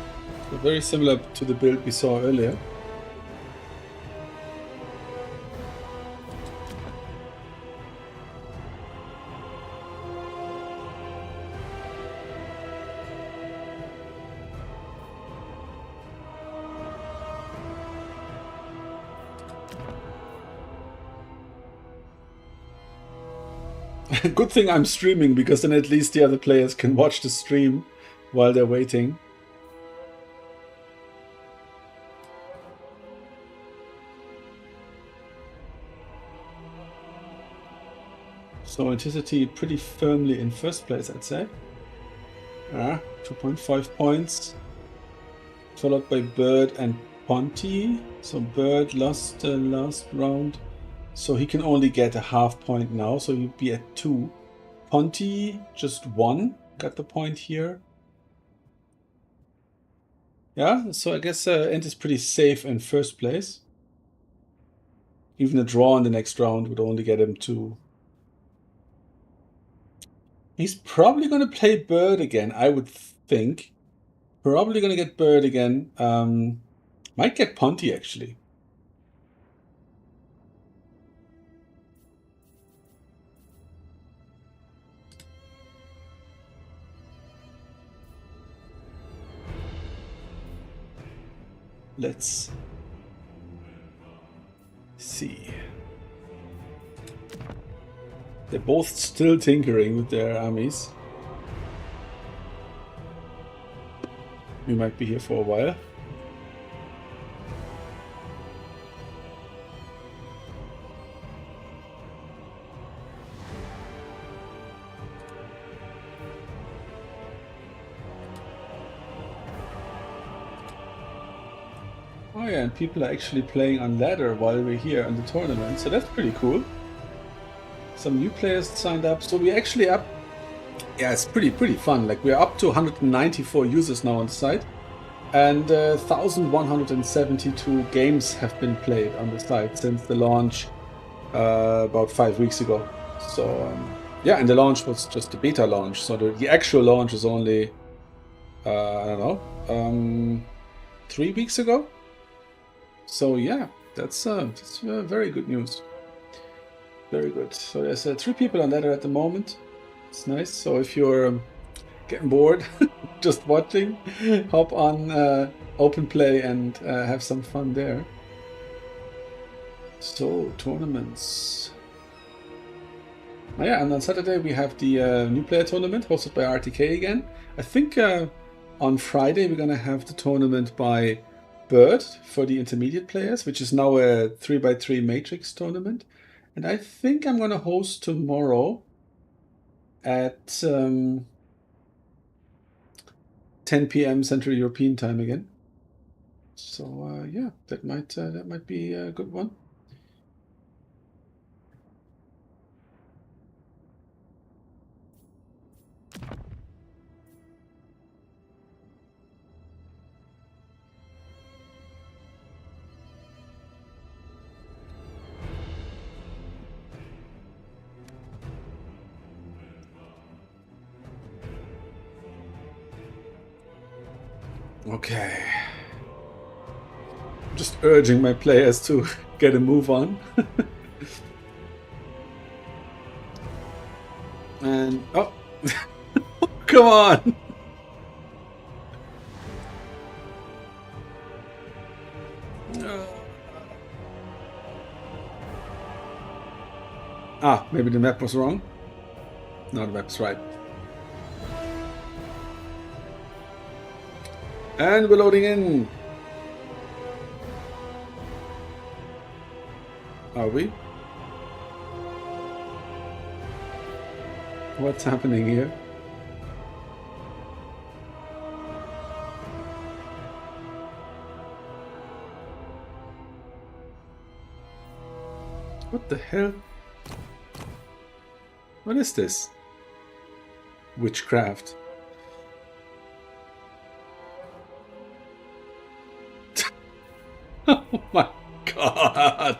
S1: So very similar to the build we saw earlier. Good thing I'm streaming, because then at least the other players can watch the stream while they're waiting. So Antiquity pretty firmly in first place, I'd say. 2.5 points. Followed by Bird and Ponty. So Bird lost the last round. So he can only get a half point now, so he'd be at 2. Ponty just 1, got the point here. Yeah, so I guess Ent is pretty safe in first place. Even a draw in the next round would only get him 2. He's probably going to play Bird again, I would think. Probably going to get Bird again. Might get Ponty, actually. Let's see. They're both still tinkering with their armies. We might be here for a while. Oh yeah, and people are actually playing on ladder while we're here in the tournament, so that's pretty cool. Some new players signed up, so we're actually up. Yeah, it's pretty fun. Like, we're up to 194 users now on the site, and 1,172 games have been played on the site since the launch about 5 weeks ago. So yeah, and the launch was just the beta launch, so the actual launch is only I don't know, 3 weeks ago. So yeah, that's very good news. Very good. So there's 3 people on ladder at the moment. It's nice. So if you're getting bored just watching, hop on open play and have some fun there. So tournaments. Oh, yeah, and on Saturday we have the new player tournament hosted by RTK again. I think on Friday we're gonna have the tournament by Bird for the intermediate players, which is now a 3x3 matrix tournament. And I think I'm gonna host tomorrow at 10 p.m. Central European time again. So yeah, that might be a good one. Okay. Just urging my players to get a move on. And oh, come on! Ah, maybe the map was wrong. No, the map's right. And we're loading in. Are we? What's happening here? What the hell? What is this? Witchcraft. Oh my god!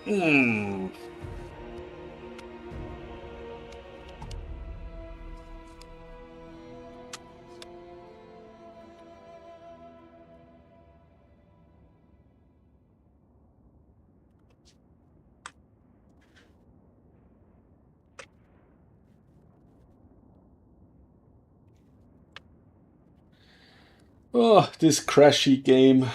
S1: Hmm. Oh, this crashy game.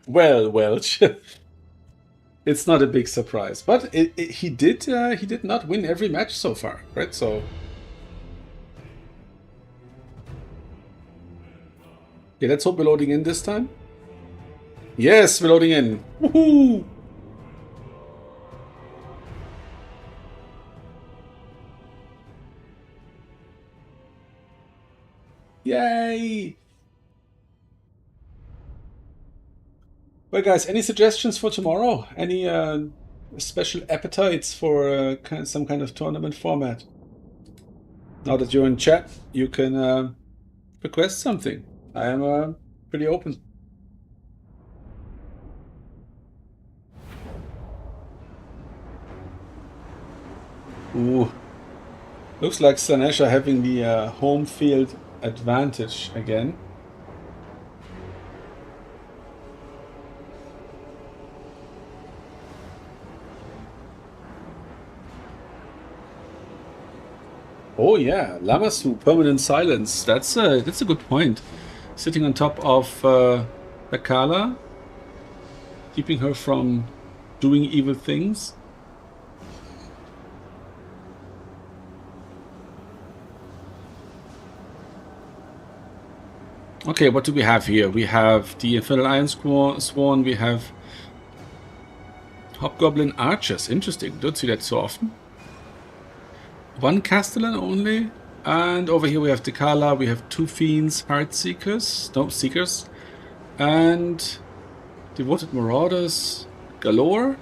S1: Well, Welch. It's not a big surprise, but he did not win every match so far, right? So yeah, let's hope we're loading in this time. Yes, we're loading in. Woohoo! Yay! Well, guys, any suggestions for tomorrow? Any special appetites for some kind of tournament format? Now that you're in chat, you can request something. I am pretty open. Ooh, looks like Slaanesh are having the home field advantage again. Oh yeah, Lamasu, permanent silence. That's a good point. Sitting on top of Bakala, keeping her from doing evil things. Okay, what do we have here? We have the Infernal Iron Sworn, we have Hobgoblin Archers. Interesting, don't see that so often. One Castellan only. And over here we have Dekala, we have two Fiends, Heart Seekers, no, Seekers. And Devoted Marauders galore.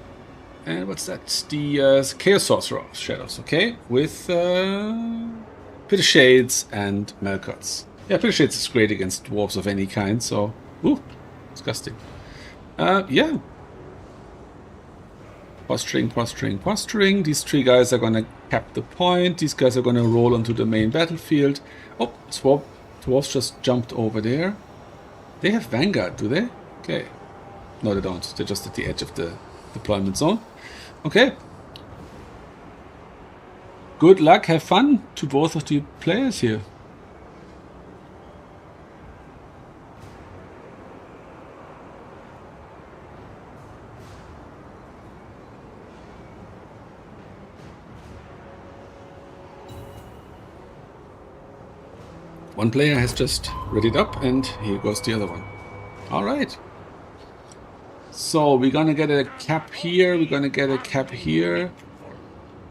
S1: And what's that? The Chaos Sorcerer of Shadows, okay? With Bitter Shades and Melkots. Yeah, Bitter Shades is great against dwarves of any kind, so... Ooh, disgusting. Yeah. Posturing, posturing, posturing. These three guys are gonna cap the point. These guys are gonna roll onto the main battlefield. Oh, dwarves just jumped over there. They have Vanguard, do they? Okay. No, they don't. They're just at the edge of the deployment zone. Okay. Good luck, have fun to both of the players here. One player has just readied up, and here goes the other one. All right. So we're gonna get a cap here, we're gonna get a cap here,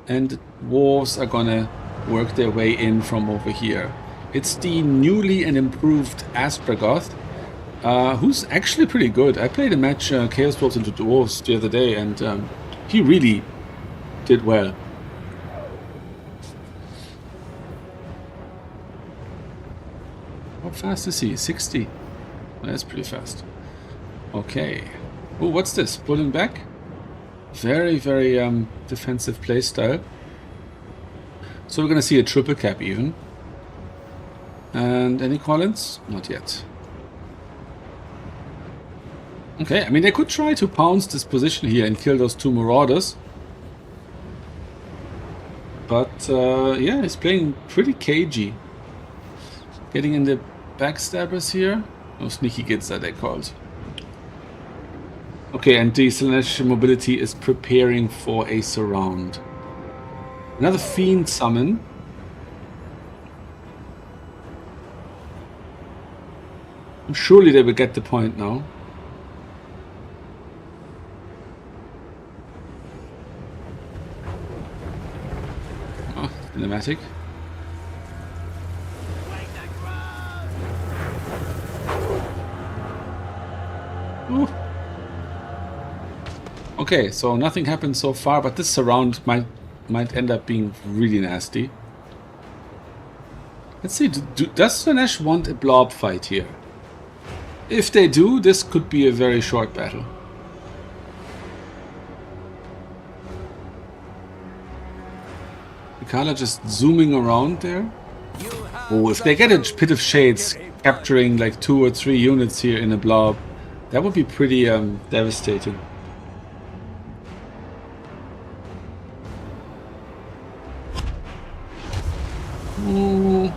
S1: and the dwarves are gonna work their way in from over here. It's the newly and improved Aspergoth, who's actually pretty good. I played a match Chaos Dwarves into Dwarves the other day, and he really did well. How fast is he? 60. That's pretty fast. Okay. Oh, what's this? Pulling back? Very, very defensive playstyle. So we're going to see a triple cap even. And any Collins? Not yet. Okay, I mean, they could try to pounce this position here and kill those two Marauders. But, yeah, he's playing pretty cagey. Getting in the backstabbers here. Oh, sneaky kids are they called. Okay, and the Slaanesh mobility is preparing for a surround. Another Fiend summon. Surely they will get the point now. Oh, cinematic. Ooh. Okay, so nothing happened so far, but this surround might end up being really nasty. Let's see, does Slaanesh want a blob fight here? If they do, this could be a very short battle. Mikala just zooming around there. Oh, if they get a Pit of Shades capturing like 2 or 3 units here in a blob, that would be pretty devastating. Ooh.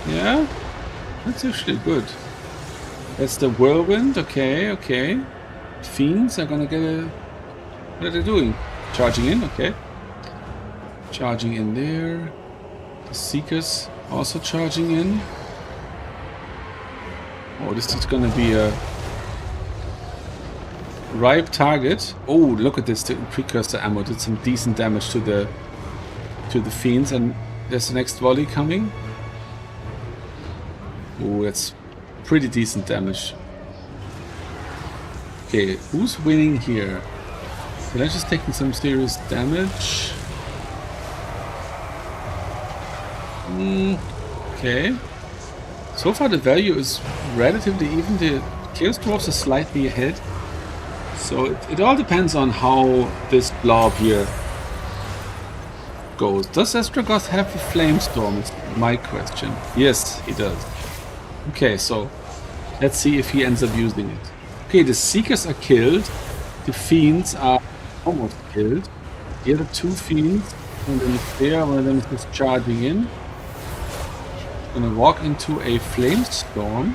S1: Yeah, that's actually good. That's the Whirlwind. Okay, okay. Fiends are gonna get a... What are they doing? Charging in, okay. Charging in there. The Seekers also charging in. Oh, this is gonna be a ripe target. Oh, look at this. The precursor ammo did some decent damage to the Fiends, and there's the next volley coming. Oh, that's pretty decent damage. Okay, who's winning here? Slaanesh is taking some serious damage. Okay. So far the value is relatively even. The Chaos Dwarfs are slightly ahead. So it all depends on how this blob here goes. Does Astrogoth have a Flamestorm? Is my question. Yes, he does. Okay, so let's see if he ends up using it. Okay, the Seekers are killed. The Fiends are almost killed. The other 2 Fiends, one of them is there, one of them is just charging in. Gonna walk into a Flamestorm.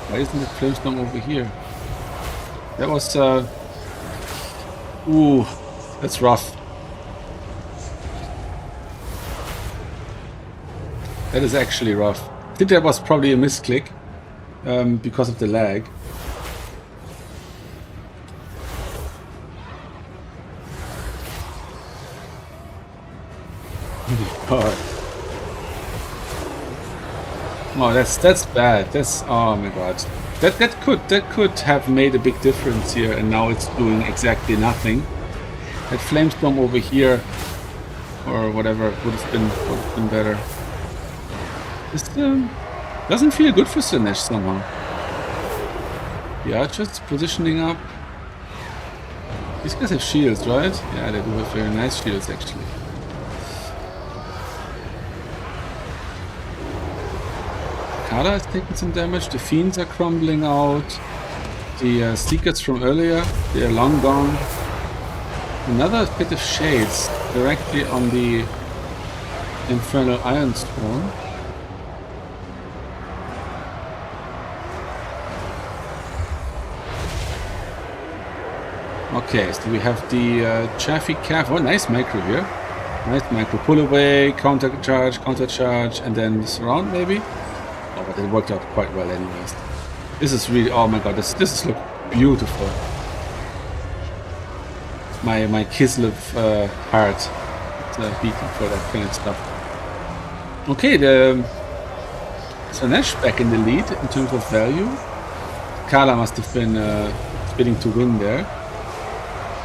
S1: Why isn't the Flamestorm over here? That was ooh, that's rough. That is actually rough. I think that was probably a misclick because of the lag. Oh, that's bad. That's, oh my god. That could have made a big difference here, and now it's doing exactly nothing. That Flamestorm over here, or whatever, would have been better. This doesn't feel good for Slaanesh somehow. Yeah, just positioning up. These guys have shields, right? Yeah, they do have very nice shields actually. Kala is taking some damage. The Fiends are crumbling out. The Seekers from earlier, they are long gone. Another Pit of Shades directly on the Infernal Ironstorm. Okay, so we have the Chaffy Calf. Oh, nice micro here. Nice micro pull away, counter charge, and then surround maybe. Oh, but it worked out quite well anyways. This is really, oh my god, this is look beautiful. My Kislev heart beating for that kind of stuff. Okay, the Slaanesh back in the lead in terms of value. Kala must have been spinning to win there.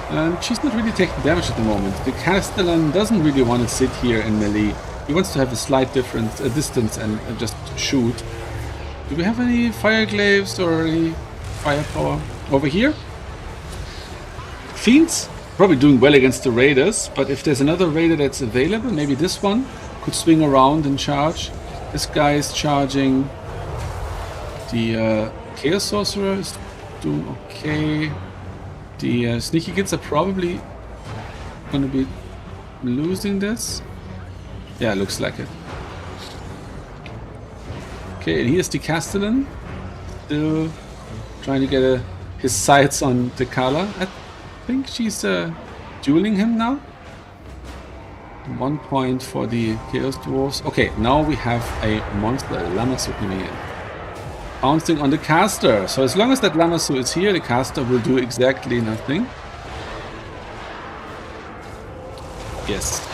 S1: And she's not really taking damage at the moment. The Castellan doesn't really want to sit here in melee. He wants to have a slight different distance and just shoot. Do we have any fire glaives or any firepower over here? Fiends probably doing well against the raiders, but if there's another raider that's available, maybe this one could swing around and charge. This guy is charging. The Chaos Sorcerer is doing okay. The Sneaky Kids are probably going to be losing this. Yeah, looks like it. Okay, and here's the Castellan. Still trying to get his sights on the Kala. I think she's dueling him now. 1 point for the Chaos Dwarves. Okay, now we have a monster, Lamassu, coming in. Bouncing on the caster. So as long as that Lamassu is here, the caster will do exactly nothing. Yes.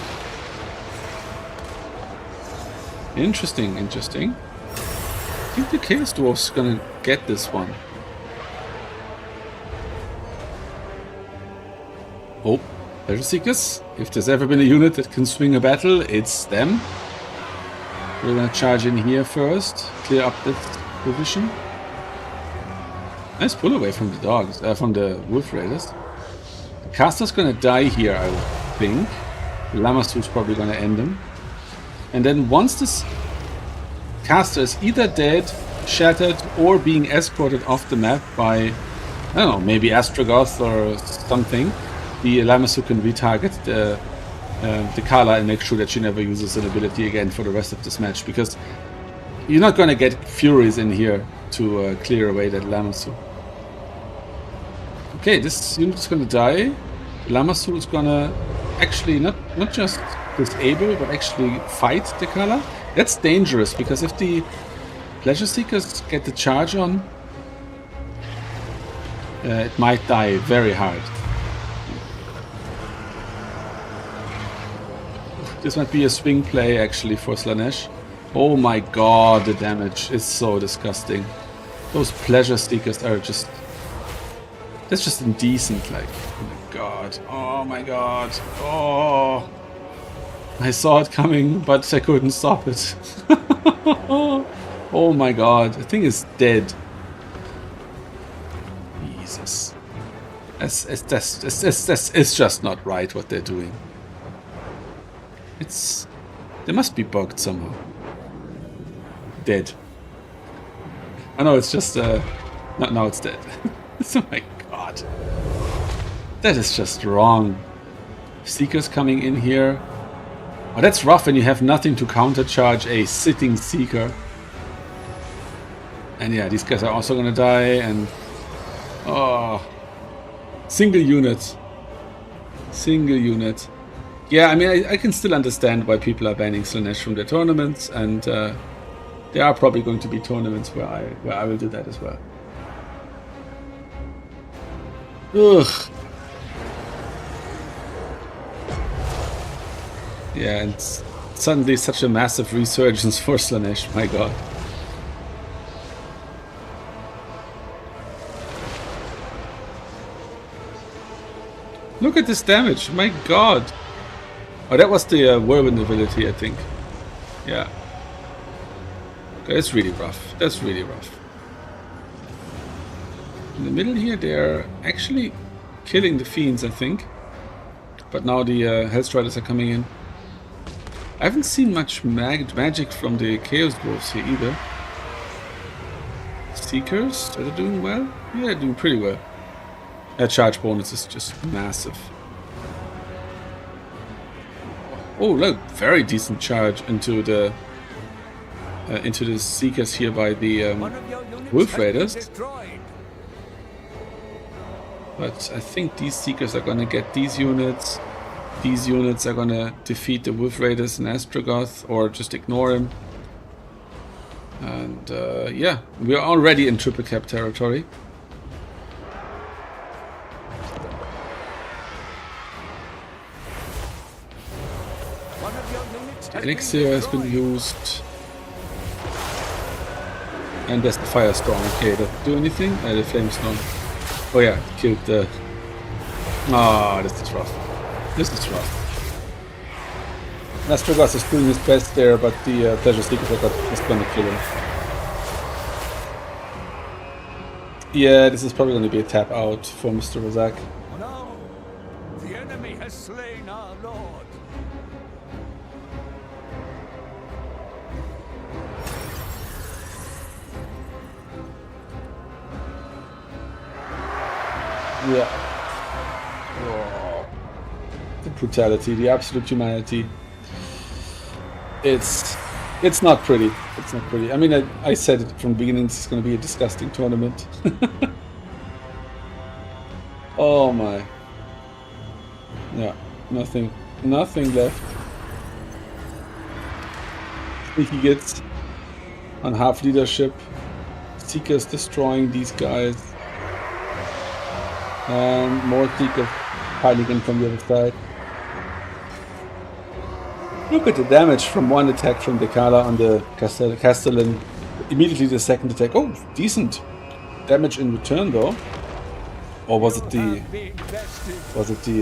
S1: Interesting, interesting. I think the Chaos Dwarf's gonna get this one. Oh, Pleasure Seekers. If there's ever been a unit that can swing a battle, it's them. We're gonna charge in here first, clear up this position. Nice pull away from the dogs, from the wolf raiders. The caster's gonna die here, I would think. The Lamassu's probably gonna end him. And then once this caster is either dead, shattered, or being escorted off the map by, I don't know, maybe Astragoth or something, the Lamassu can retarget the Kala and make sure that she never uses an ability again for the rest of this match, because you're not going to get Furies in here to clear away that Lamassu. Okay, this unit is going to die. Lamassu is going to actually not just disable, but actually fight the Kala. That's dangerous, because if the Pleasure Seekers get the charge on, it might die very hard. This might be a swing play actually for Slaanesh. Oh my god, the damage is so disgusting. Those Pleasure Seekers are just... that's just indecent, like. Oh my god. Oh my god. Oh. I saw it coming, but I couldn't stop it. Oh my god. The thing is dead. Jesus. It's just not right what they're doing. They must be bugged somehow. Dead. I know it's just now it's dead. Oh my god. That is just wrong. Seekers coming in here. Oh, that's rough when you have nothing to countercharge a sitting Seeker. And yeah, these guys are also gonna die, and oh, single unit. Single unit. Yeah, I mean, I can still understand why people are banning Slaanesh from their tournaments, and there are probably going to be tournaments where I will do that as well. Ugh. Yeah, and suddenly such a massive resurgence for Slaanesh, my god. Look at this damage, my god. Oh, that was the whirlwind ability, I think. Yeah. Okay, that's really rough. That's really rough. In the middle here, they're actually killing the fiends, I think. But now the Hellstriders are coming in. I haven't seen much magic from the Chaos Dwarves here either. Seekers, are they doing well? Yeah, they're doing pretty well. That charge bonus is just massive. Oh, look, very decent charge into the Seekers here by the Wolf Raiders. But I think these Seekers are gonna get these units. these units are gonna defeat the Wolf Raiders and Astrogoth, or just ignore him. And yeah, we're already in triple cap territory. The elixir has been used. And there's the firestorm. Okay, does it do anything? The flamestorm. Oh yeah, it killed the... Ah, this is rough. This is rough. Astrogoth is doing his best there, but the Pleasure Seekers is gonna kill him. Yeah, this is probably gonna be a tap out for Mr. Razak.
S2: No, the enemy has slain our lord.
S1: Yeah. Oh. The brutality, the absolute humanity. It's not pretty. It's not pretty. I mean, I said it from the beginning, this is going to be a disgusting tournament. Oh my. Yeah, nothing left. Sneaky gets on half leadership. Seekers destroying these guys. And more Seekers piling in from the other side. Look at the damage from one attack from Decala on the Castellan. Immediately the second attack. Oh, decent damage in return though. Or was it the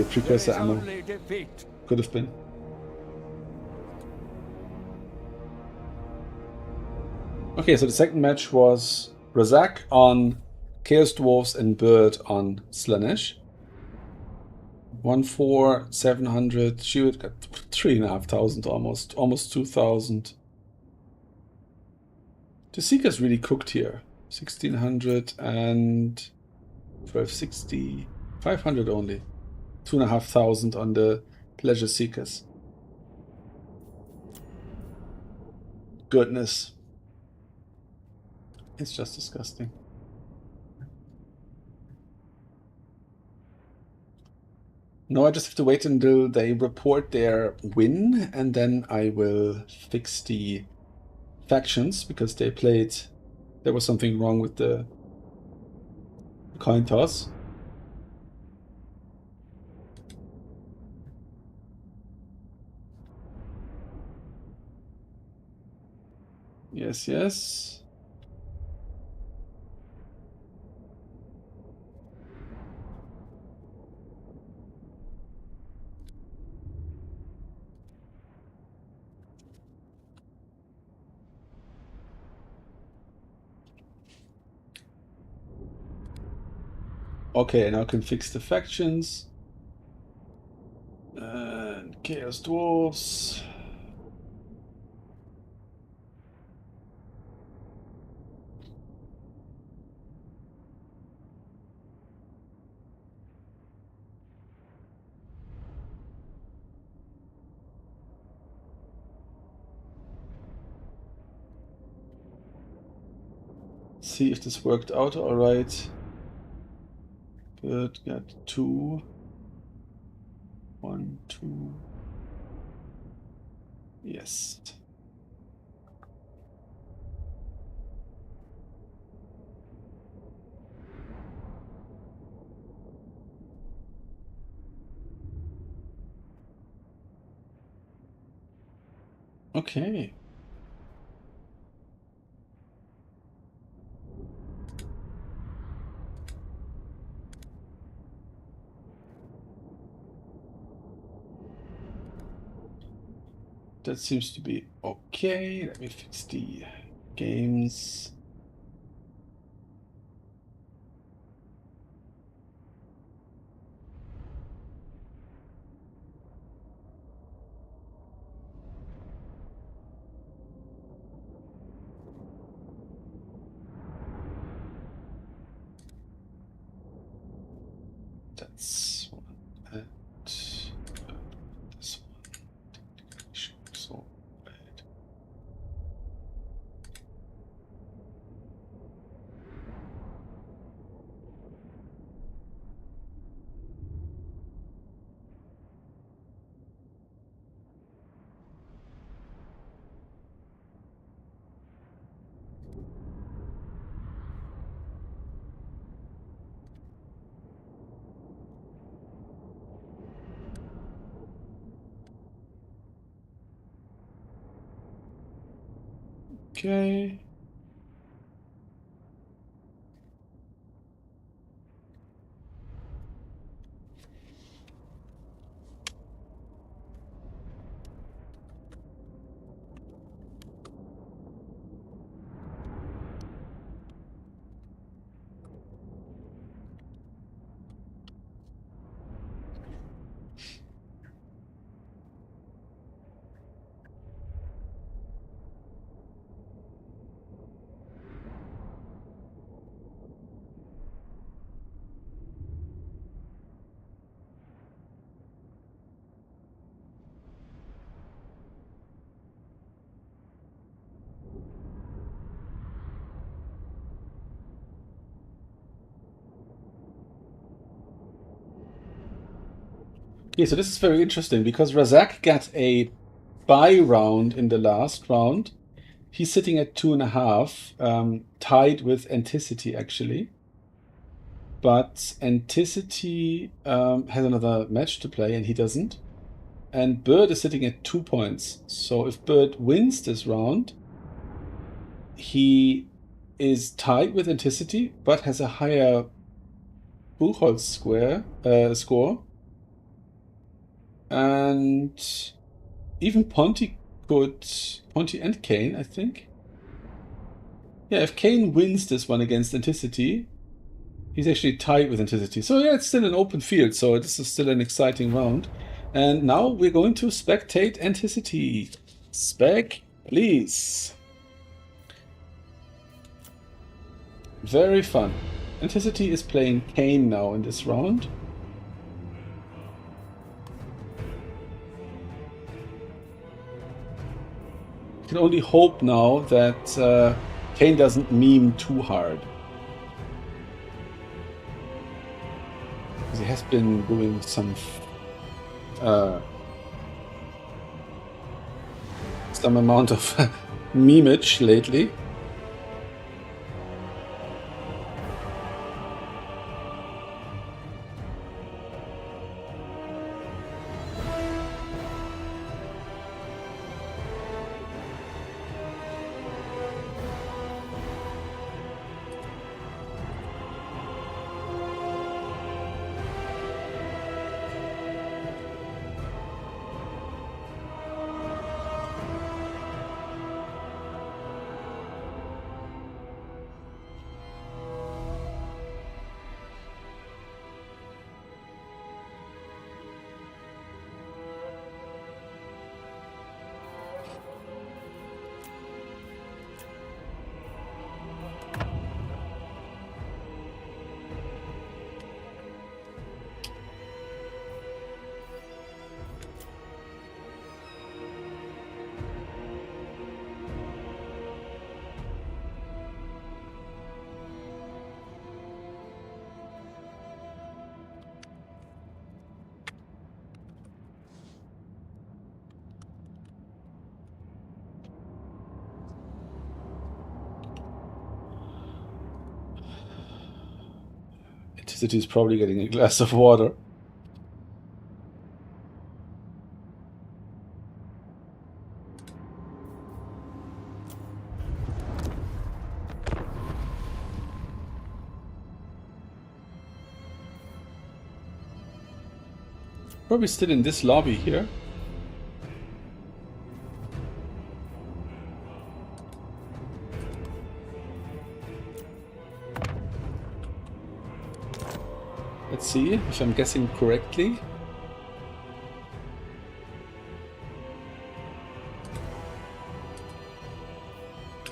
S1: precursor ammo? Could have been. Okay, so the second match was Razak on Chaos Dwarves and Bird on Slaanesh. 1,400, 700. She would got 3,500 almost 2,000. The Seekers really cooked here. 1,600 and 1,260, 500 only. 2,500 on the Pleasure Seekers. Goodness. It's just disgusting. No, I just have to wait until they report their win, and then I will fix the factions, because they played... There was something wrong with the coin toss. Yes, yes. Okay, now I can fix the factions. And Chaos Dwarves. See if this worked out all right. Good, got 2. 1, 2. Yes. Okay. That seems to be okay. Let me fix the games. That's one. And this one. So bad. Okay. Okay, so this is very interesting because Razak got a bye round in the last round. He's sitting at 2.5, tied with Anticity actually. But Anticity has another match to play and he doesn't. And Bird is sitting at 2 points. So if Bird wins this round, he is tied with Anticity, but has a higher Buchholz score. And even Ponty and Kane, I think. Yeah, if Kane wins this one against Anticity, he's actually tied with Anticity. So yeah, it's still an open field, so this is still an exciting round. And now we're going to spectate Anticity. Spec, please. Very fun. Anticity is playing Kane now in this round. I can only hope now that Kane doesn't meme too hard. Because he has been doing some amount of memeage lately. Anticity is probably getting a glass of water. Probably still in this lobby here. Let's see if I'm guessing correctly.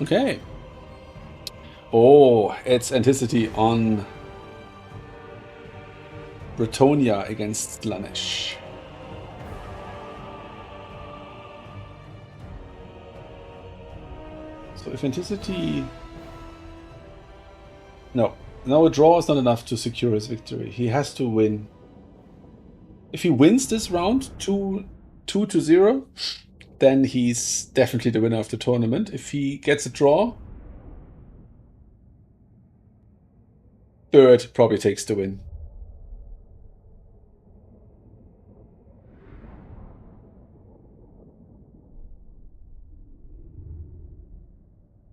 S1: Okay. Oh, it's Anticity on Bretonia against Slaanesh. So if Anticity... No, a draw is not enough to secure his victory. He has to win. If he wins this round 2-0, then he's definitely the winner of the tournament. If he gets a draw, Bird probably takes the win.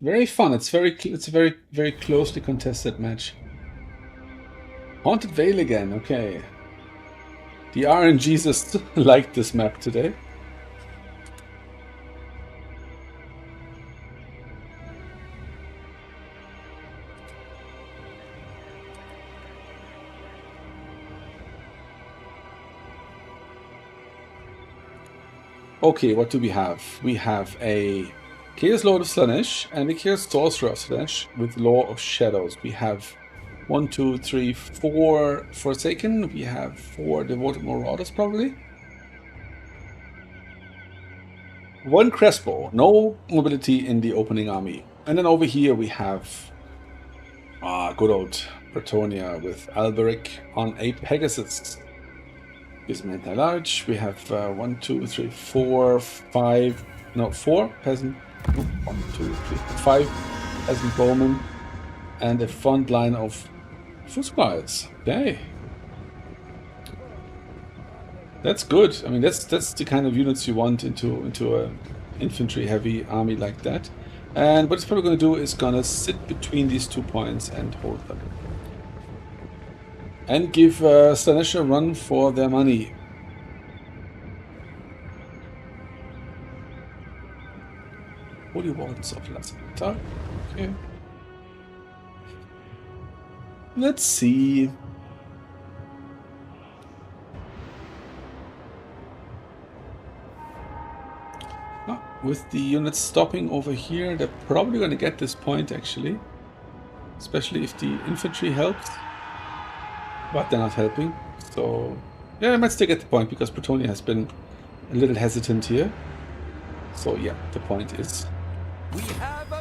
S1: Very fun. It's a very closely contested match. Haunted Vale again. Okay. The RNGs liked this map today. Okay, what do we have? We have a Chaos Lord of Slaanesh and a Chaos Sorcerer of Slaanesh with Law of Shadows. We have 1, 2, 3, 4 Forsaken. We have 4 Devoted Marauders, probably. 1 Crespo. No mobility in the opening army. And then over here we have good old Bretonia with Alberic on a Pegasus. Gives me anti-large. We have 1, 2, 3, 4, 5. No, 4 peasant. 1, 2, 3, 5 peasant bowmen. And a front line of Fußballs. Okay. That's good. I mean, that's the kind of units you want into a infantry heavy army like that. And what it's probably going to do is gonna sit between these 2 points and hold them. And give Slaanesh a run for their money. Holy Wardens of Lasseter. Okay. Let's see. With the units stopping over here, they're probably going to get this point actually. Especially if the infantry helps. But they're not helping. So, yeah, I might still get the point because Bretonia has been a little hesitant here. So, yeah, the point is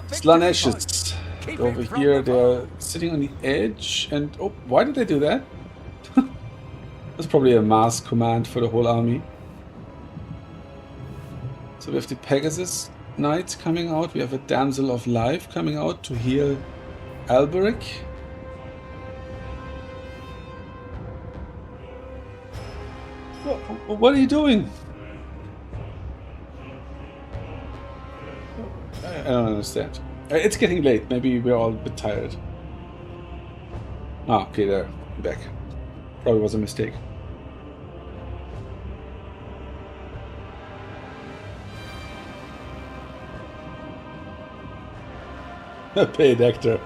S1: Slaanesh is over here. They're sitting on the edge. And, oh, why did they do that? That's probably a mass command for the whole army. So we have the Pegasus Knights coming out. We have a Damsel of Life coming out to heal Alberic. What are you doing? I don't understand. It's getting late. Maybe we're all a bit tired. Ah, okay, there. I'm back. Probably was a mistake. Paid actor.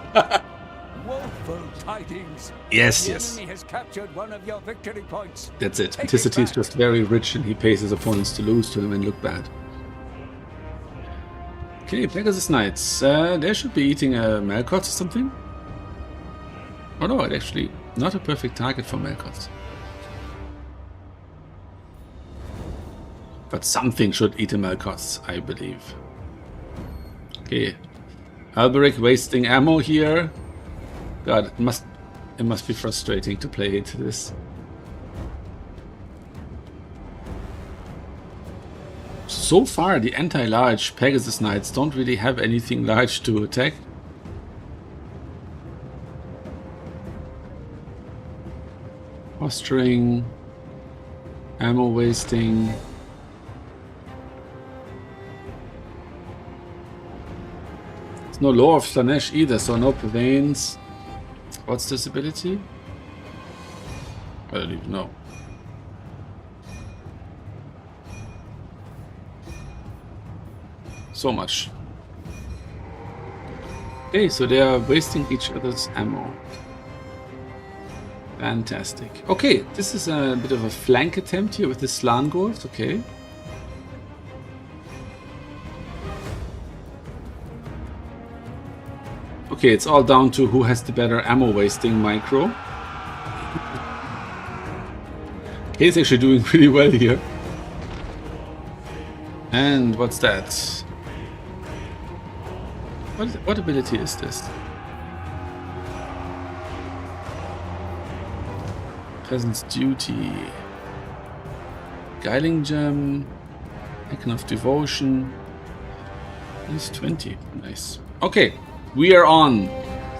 S2: Woeful tidings.
S1: Yes,
S2: The
S1: yes.
S2: enemy has captured one of your victory points.
S1: That's it.
S2: Take it
S1: Anticity is
S2: back.
S1: just very rich and he pays his opponents to lose to him and look bad. Okay, Pegasus Knights. They should be eating Malkots or something. Oh no, it's actually not a perfect target for Malkots. But something should eat a Malkots, I believe. Okay. Alberic wasting ammo here. God, it must be frustrating to play into this. So far, the anti-large Pegasus Knights don't really have anything large to attack. Posturing, ammo wasting. There's no Law of Slaanesh either, so no Purveins. What's this ability? I don't even know. So much. Okay, so they are wasting each other's ammo. Fantastic. Okay, this is a bit of a flank attempt here with the Slangors, okay. Okay, it's all down to who has the better ammo wasting micro. Okay, he's actually doing pretty well here. And what's that? What ability is this? Peasant's Duty. Guiling Gem. Icon of Devotion. At least 20. Nice. Okay, we are on.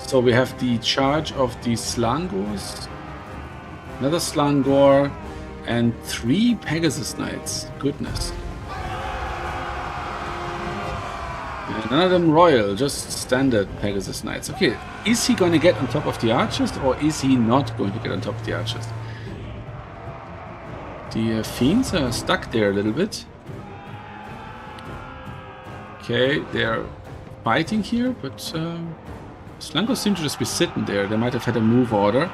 S1: So we have the charge of the Slangors. Another Slangor. And 3 Pegasus Knights. Goodness. And none of them royal, just standard Pegasus Knights. Okay, is he going to get on top of the archers, or is he not going to get on top of the archers? The fiends are stuck there a little bit. Okay, they're fighting here, but Slaanesh seem to just be sitting there. They might have had a move order.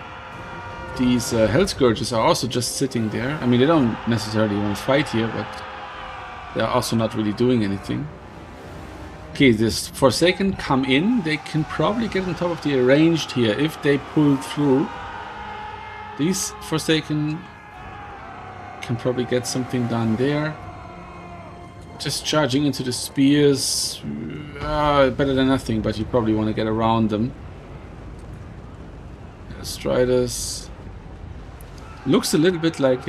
S1: These Hell Scourges are also just sitting there. I mean, they don't necessarily want to fight here, but they're also not really doing anything. Okay, this Forsaken come in. They can probably get on top of the Arranged here if they pull through. These Forsaken can probably get something done there. Just charging into the spears. Better than nothing, but you probably want to get around them. Striders. Looks a little bit like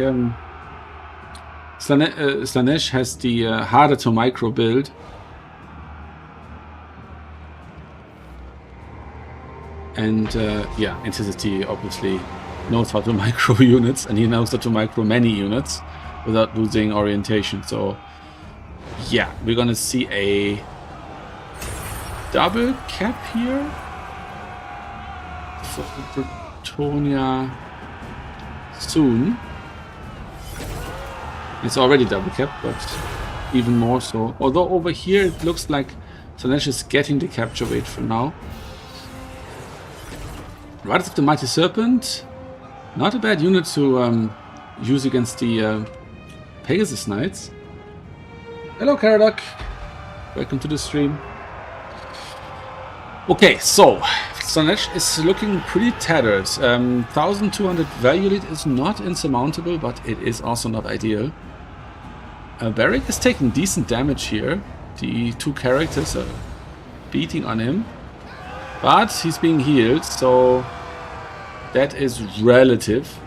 S1: Slaanesh has the harder to micro build. And yeah, Anticity obviously knows how to micro units, and he knows how to micro many units without losing orientation. So yeah, we're gonna see a double cap here for Bretonia soon. It's already double cap, but even more so. Although over here it looks like Slaanesh is getting the capture weight for now. Riders of the Mighty Serpent, not a bad unit to use against the Pegasus Knights. Hello, Caradoc. Welcome to the stream. Okay, so Slaanesh is looking pretty tattered. 1200 value lead is not insurmountable, but it is also not ideal. Barrick is taking decent damage here. The two characters are beating on him, but he's being healed, so that is relative.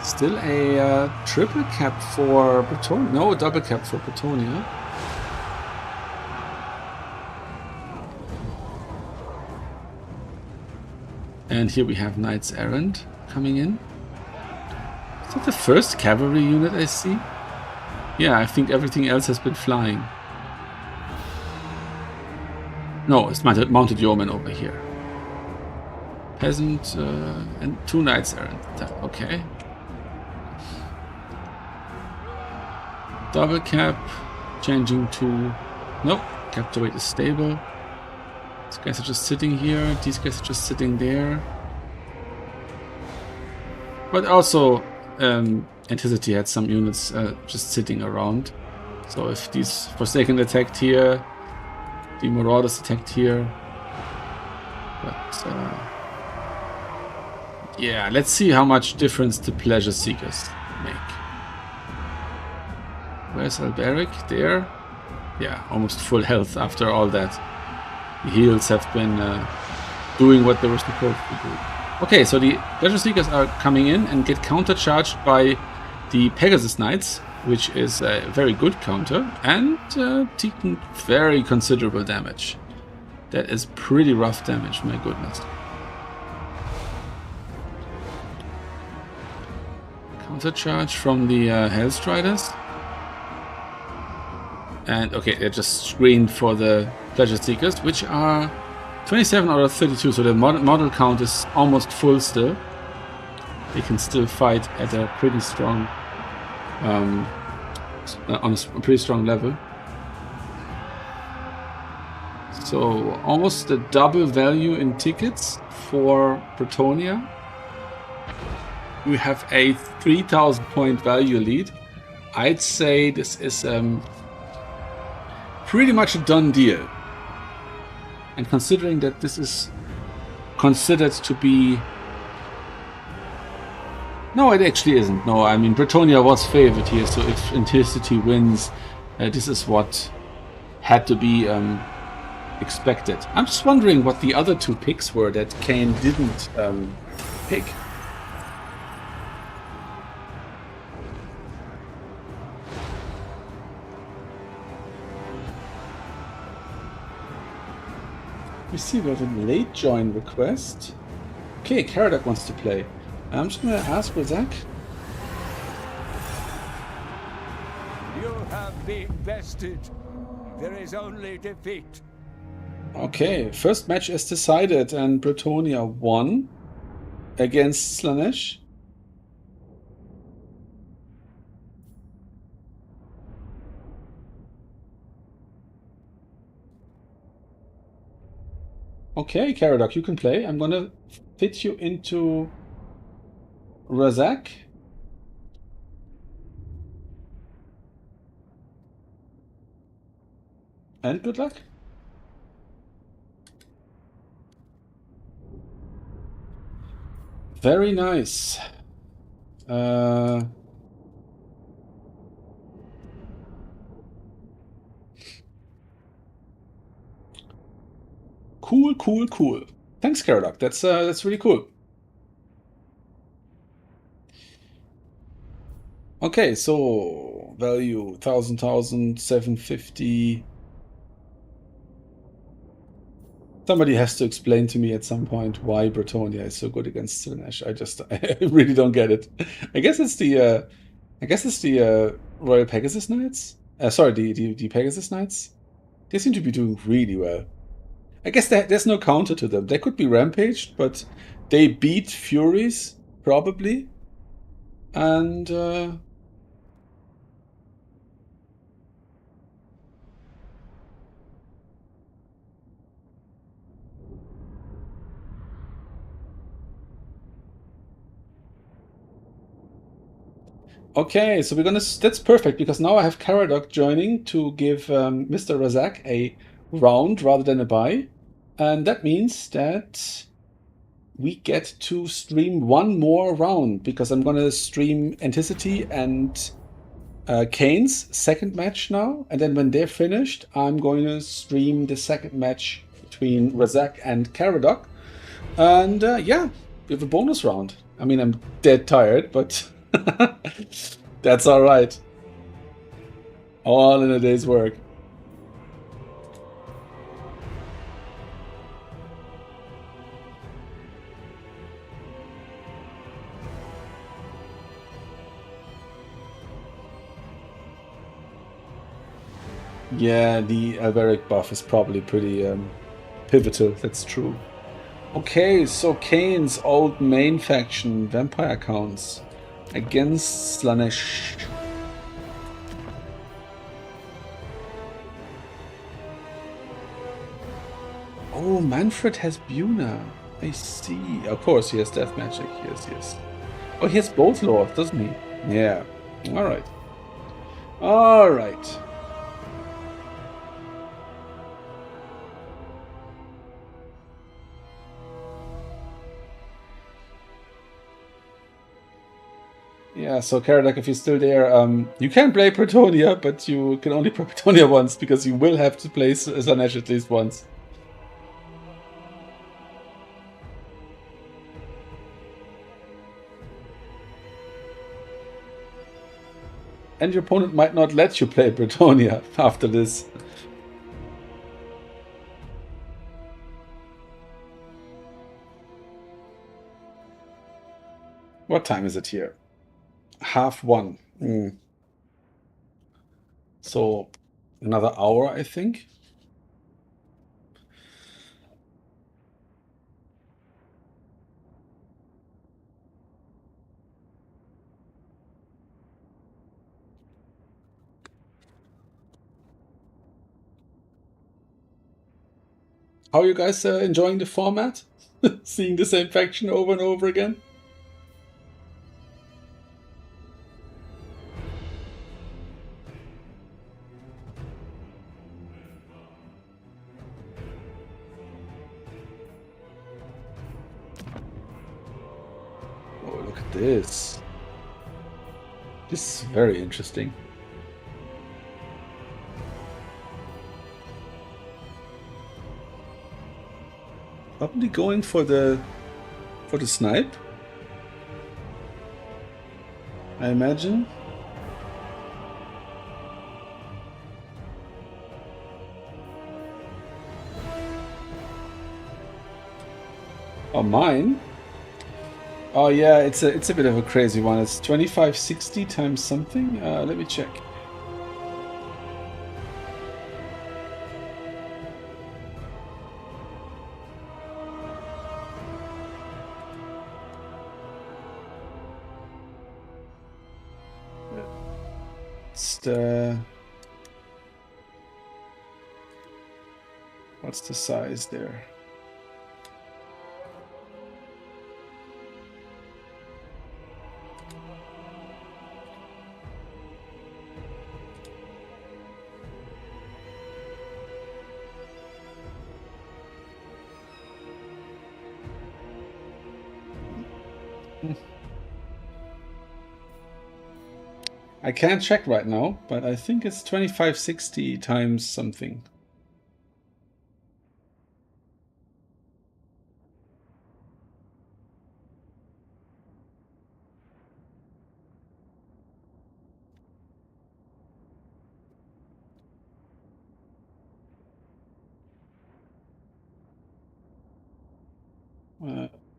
S1: Still a triple cap for Bretonia. No, a double cap for Bretonia. And here we have Knights Errant coming in. Is that the first cavalry unit I see? Yeah, I think everything else has been flying. No, it's mounted yeoman over here. Peasant and two Knights Errant. Okay. Double cap, changing to... Nope, capture weight is stable. These guys are just sitting here, these guys are just sitting there. But also, Anticity had some units just sitting around. So if these Forsaken attacked here, the Marauders attacked here. But, yeah, let's see how much difference the Pleasure Seekers make. Where's Alberic? There. Yeah, almost full health after all that. The heals have been doing what they were supposed to do. Okay, so the Pleasure Seekers are coming in and get countercharged by the Pegasus Knights, which is a very good counter, and taking very considerable damage. That is pretty rough damage, my goodness. Countercharge from the Hellstriders. And okay, they're just screened for the Pleasure Seekers, which are 27 out of 32, so the model count is almost full still. They can still fight at a pretty strong, on a pretty strong level. So almost a double value in tickets for Bretonia. We have a 3,000 point value lead. I'd say this is pretty much a done deal. And considering that this is considered to be... No, it actually isn't. No, I mean, Bretonia was favored here, so if Anticity wins, this is what had to be expected. I'm just wondering what the other two picks were that Kane didn't pick. We see we have a late join request. Okay, Caradoc wants to play. I'm just going to ask Razak.
S2: You have been bested. there is only defeat.
S1: Okay, first match is decided, and Bretonia won against Slaanesh. Okay, Caradoc, you can play. I'm gonna fit you into Razak. And good luck. Very nice. Cool, cool, cool. Thanks, Caradoc. That's really cool. Okay, so value 750. Somebody has to explain to me at some point why Bretonia is so good against Slaanesh. I really don't get it. I guess it's the Royal Pegasus Knights. Sorry, the Pegasus Knights. They seem to be doing really well. I guess there's no counter to them. They could be rampaged, but they beat Furies probably, and okay, so we're gonna. That's perfect because now I have Caradoc joining to give Mr. Razak a round rather than a buy, and that means that we get to stream one more round because I'm gonna stream Anticity and Kane's second match now, and then when they're finished, I'm going to stream the second match between Razak and Caradoc, and yeah, we have a bonus round. I mean, I'm dead tired, but. That's all right. All in a day's work. Yeah, the Alberic buff is probably pretty pivotal. That's true. Okay, so Kane's old main faction, Vampire Counts, against Slaanesh. Oh, Manfred has Buna. I see. Of course, he has Death Magic. Yes, yes. Oh, he has both lords, doesn't he? Yeah. All right. All right. Yeah, so Caradoc, if you're still there, you can play Bretonia, but you can only play Bretonia once because you will have to play Slaanesh at least once. And your opponent might not let you play Bretonia after this. What time is it here? 1:30. So another hour, I think. How are you guys enjoying the format? Seeing the same faction over and over again? Oh, look at this. This is very interesting. Probably going for the snipe, I imagine. Oh, mine? Oh yeah, it's a bit of a crazy one. It's 2560 times something. Let me check. What's the size there? I can't check right now, but I think it's 2560 times something.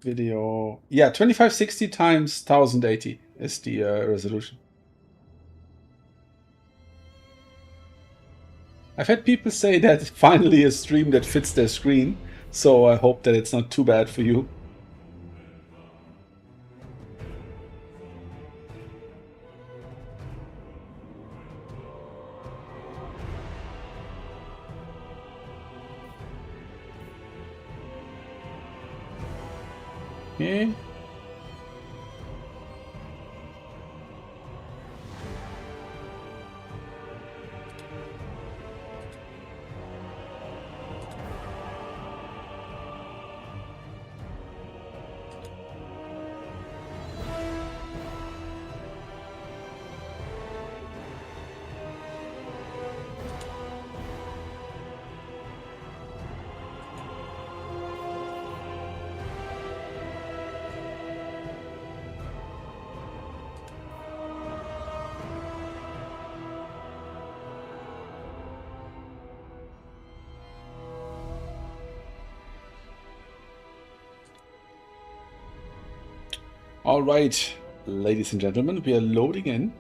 S1: Video. Yeah, 2560 times 1080 is the resolution. I've had people say that finally a stream that fits their screen, so I hope that it's not too bad for you. Okay. All right, ladies and gentlemen, we are loading in.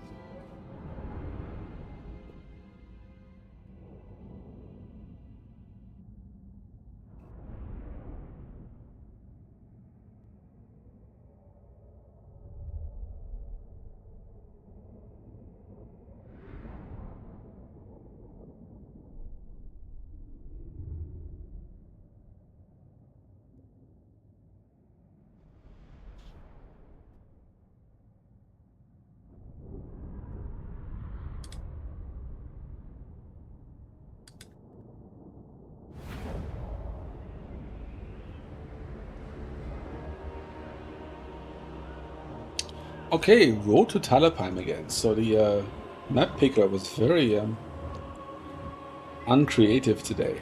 S1: Okay, road to Talapheim again. So the map picker was very uncreative today.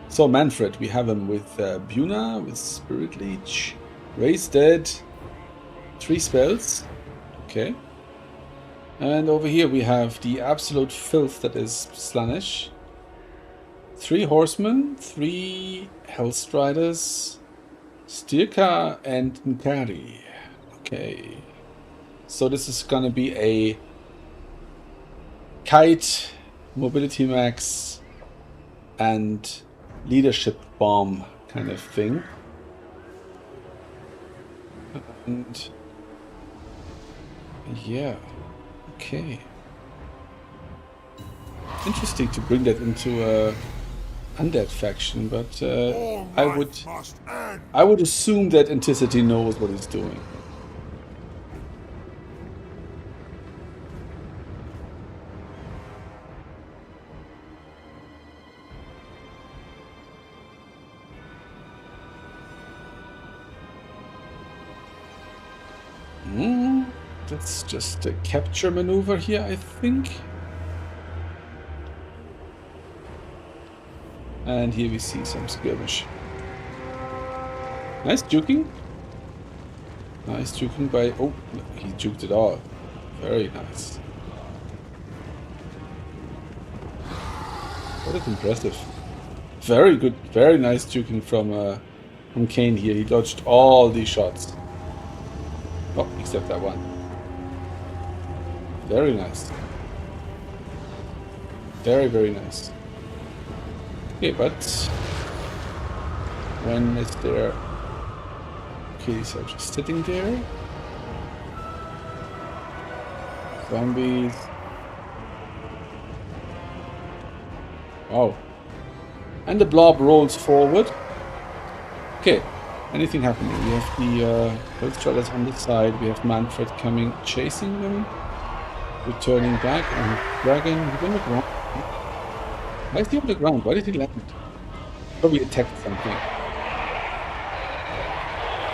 S1: So Manfred, we have him with Buna, with Spirit Leech, Raise Dead, 3 spells. Okay. And over here we have the absolute filth that is Slaanesh. 3 horsemen, 3 Hellstriders, Stirka and Nkari. Okay. So this is gonna be a kite, mobility max, and leadership bomb kind of thing. And yeah, okay. Interesting to bring that into a undead faction, but I would assume that Anticity knows what it's doing. That's just a capture maneuver here, I think. And here we see some skirmish. Nice juking. Nice juking by... Oh, he juked it all. Very nice. That is impressive. Very good, very nice juking from Kane here. He dodged all these shots. Oh, except that one. Very nice. Very, very nice. Okay, but when is there... Okay, these are just sitting there. Zombies. Wow. And the blob rolls forward. Okay. Anything happening? We have the Health Striders on this side. We have Manfred coming, chasing them. Returning back. And Dragon, he's on the ground. Why is he on the ground? Why did he land? Probably attacked something.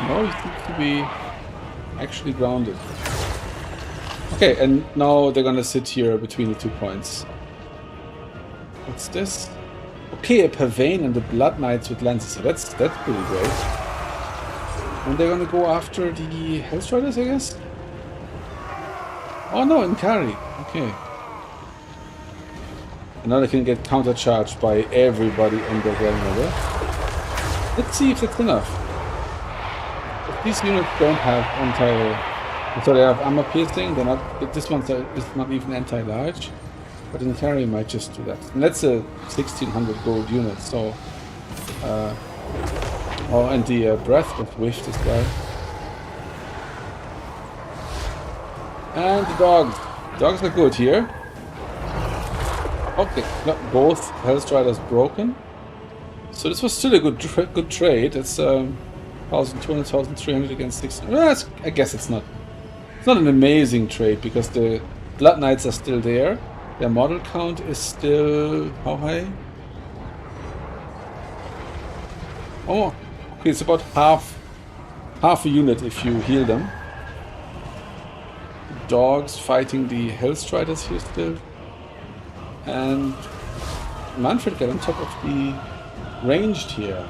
S1: No, he seems to be actually grounded. Okay, and now they're gonna sit here between the 2 points. What's this? Okay, a Pavane and the Blood Knights with lances. So that's pretty great. And they're gonna go after the Hell Striders, I guess? Oh no, Inkari. Okay. And now they can get countercharged by everybody on the Grandmother. Let's see if that's enough. If these units don't have so they have armor piercing, they're not. This one is not even anti-large. But Inkari might just do that. And that's a 1600 gold unit, so. Oh, and the breath of whiff this guy. And the dogs. Dogs are good here. Okay, no, both Hellstriders broken. So this was still a good trade. It's 1,200, 1,300 against 600. Well, I guess it's not an amazing trade because the Blood Knights are still there. Their model count is still how high? Oh, okay, it's about half a unit if you heal them. Dogs fighting the Hellstriders here still. And Manfred got on top of the ranged here.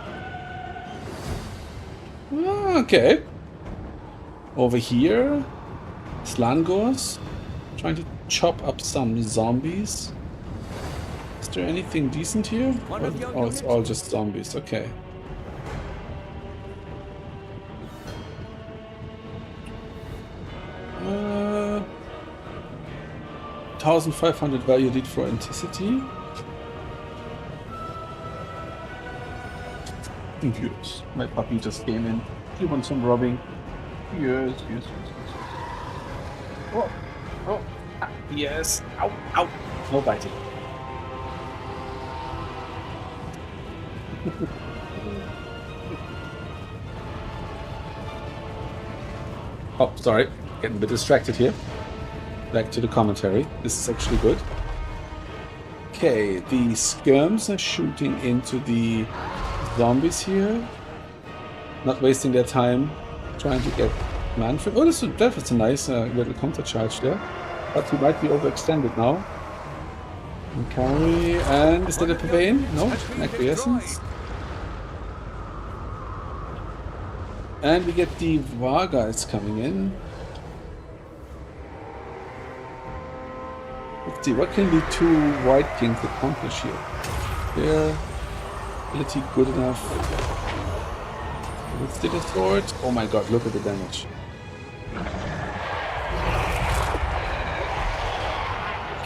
S1: Okay. Over here, Slangors trying to chop up some zombies. Is there anything decent here? Oh, it's all just zombies. Okay. Uh, 1,500 value lead for Anticity. Yes, my puppy just came in. He wants some rubbing. Yes. Oh, yes. Ow, ow. No biting. Oh, sorry. Getting a bit distracted here. Back to the commentary. This is actually good. Okay, the skirms are shooting into the zombies here. Not wasting their time trying to get Manfred. Oh, that was a nice little counter charge there. But he might be overextended now. Inkari, and is that a Pavane? No, acquiescence. And we get the Vargas coming in. Let's see, what can the 2 White Kings accomplish here? Their ability good enough. Let's do the sword. Oh my god, look at the damage.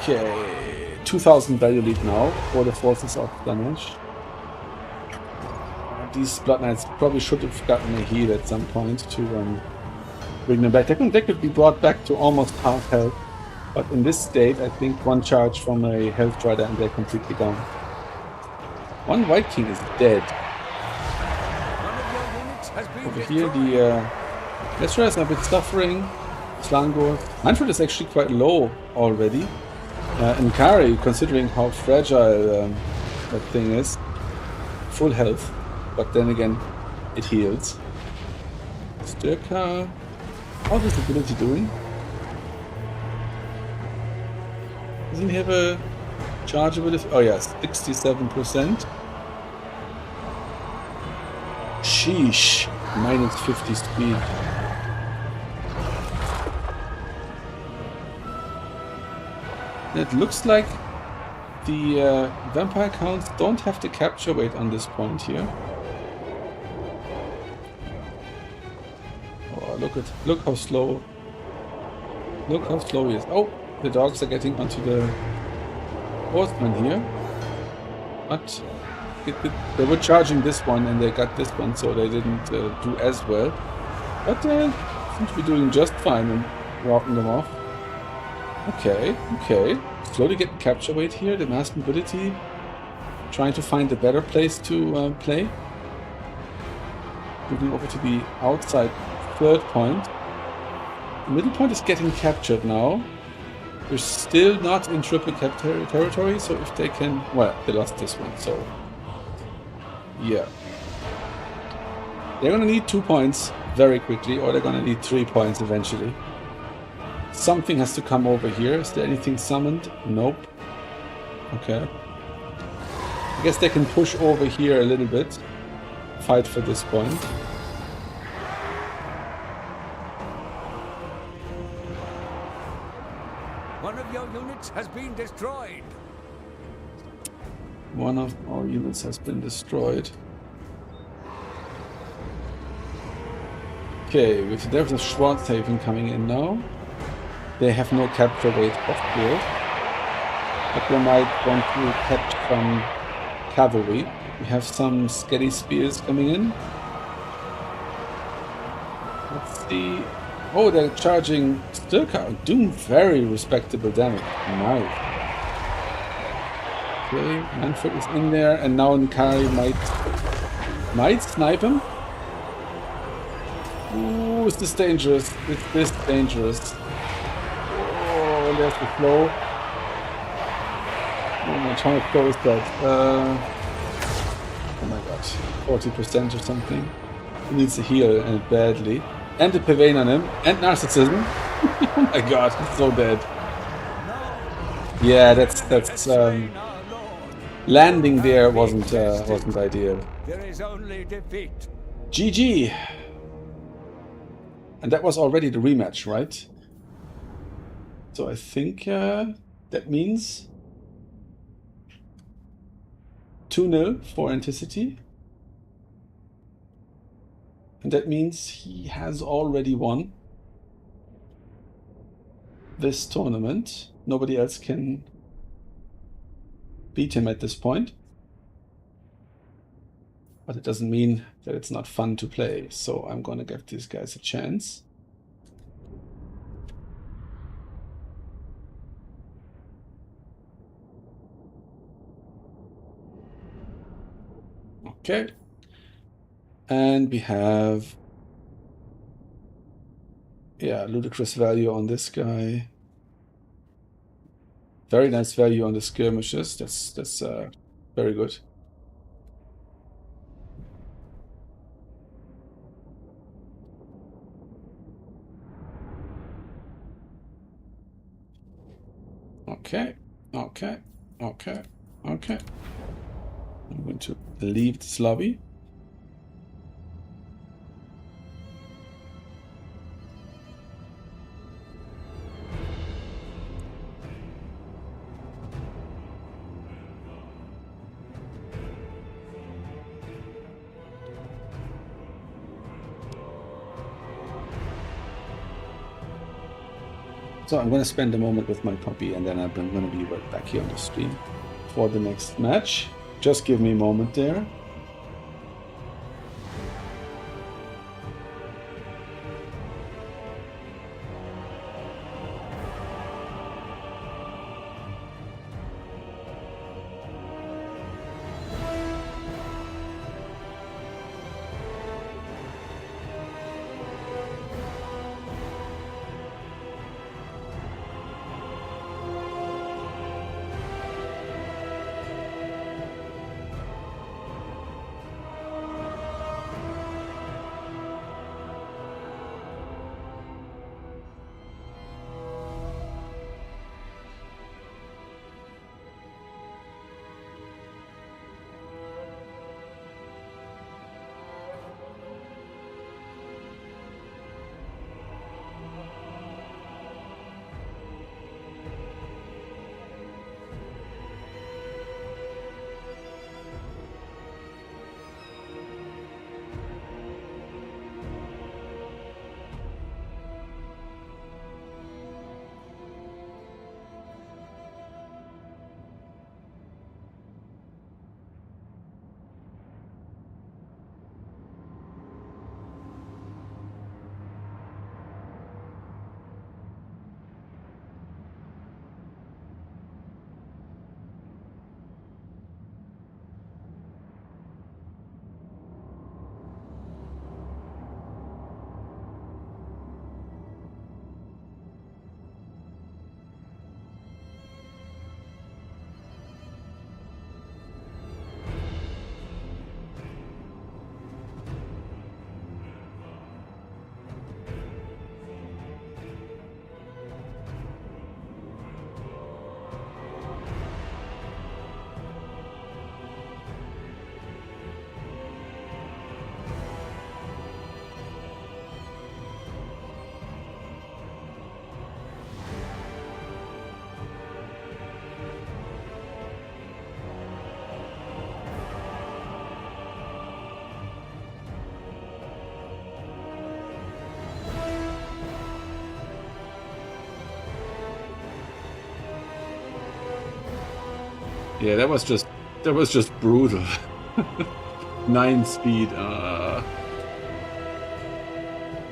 S1: Okay, 2,000 value lead now for the forces of Slaanesh. These Blood Knights probably should have gotten a heal at some point to bring them back. They could be brought back to almost half health, but in this state, I think one charge from a Health Strider and they're completely gone. One White King is dead. Over here, the Hellstriders are a bit suffering. Slangor. Manfred is actually quite low already. Inkari, considering how fragile that thing is, full health, but then again, it heals. Sturka, how's his ability doing? Doesn't he have a charge ability? Oh yes, 67%. Sheesh, minus 50 speed. It looks like the vampire counts don't have the capture weight on this point here. Oh, look how slow. Look how slow he is. Oh, the dogs are getting onto the horseman here. But they were charging this one and they got this one, so they didn't do as well. But seem to be doing just fine and routing them off. Okay. Slowly getting capture weight here, the mass mobility. Trying to find a better place to play. Moving over to the outside third point. The middle point is getting captured now. They're still not in triple cap territory, so if they can... Well, they lost this one, so... Yeah. They're gonna need 2 points very quickly, or they're gonna need 3 points eventually. Something has to come over here. Is there anything summoned? Nope. Okay. I guess they can push over here a little bit. Fight for this point.
S2: One of your units has been destroyed.
S1: One of our units has been destroyed. Okay, there's a Schwarzhaven coming in now. They have no capture rate of field. But they might want to catch some cavalry. We have some Skelly Spears coming in. Let's see. Oh, they're charging, still doing very respectable damage. Nice. Okay, Manfred is in there, and now Nikari might snipe him. Ooh, is this dangerous? Is this dangerous? Oh, there's the flow. Oh my, how much flow is that? Oh my gosh, 40% or something. He needs a heal, and badly. And a Pavane on him, and Narcissism. Oh my god, he's so dead. Yeah, that's landing there wasn't ideal.
S2: There is only defeat.
S1: GG. And that was already the rematch, right? So I think that means 2-0 for Anticity. And that means he has already won this tournament. Nobody else can beat him at this point. But it doesn't mean that it's not fun to play. So I'm going to give these guys a chance. Okay. And we have, yeah, ludicrous value on this guy. Very nice value on the skirmishes. That's very good. Okay. I'm going to leave this lobby. So I'm going to spend a moment with my puppy, and then I'm going to be right back here on the stream for the next match. Just give me a moment there. Yeah, that was just brutal. 9 speed,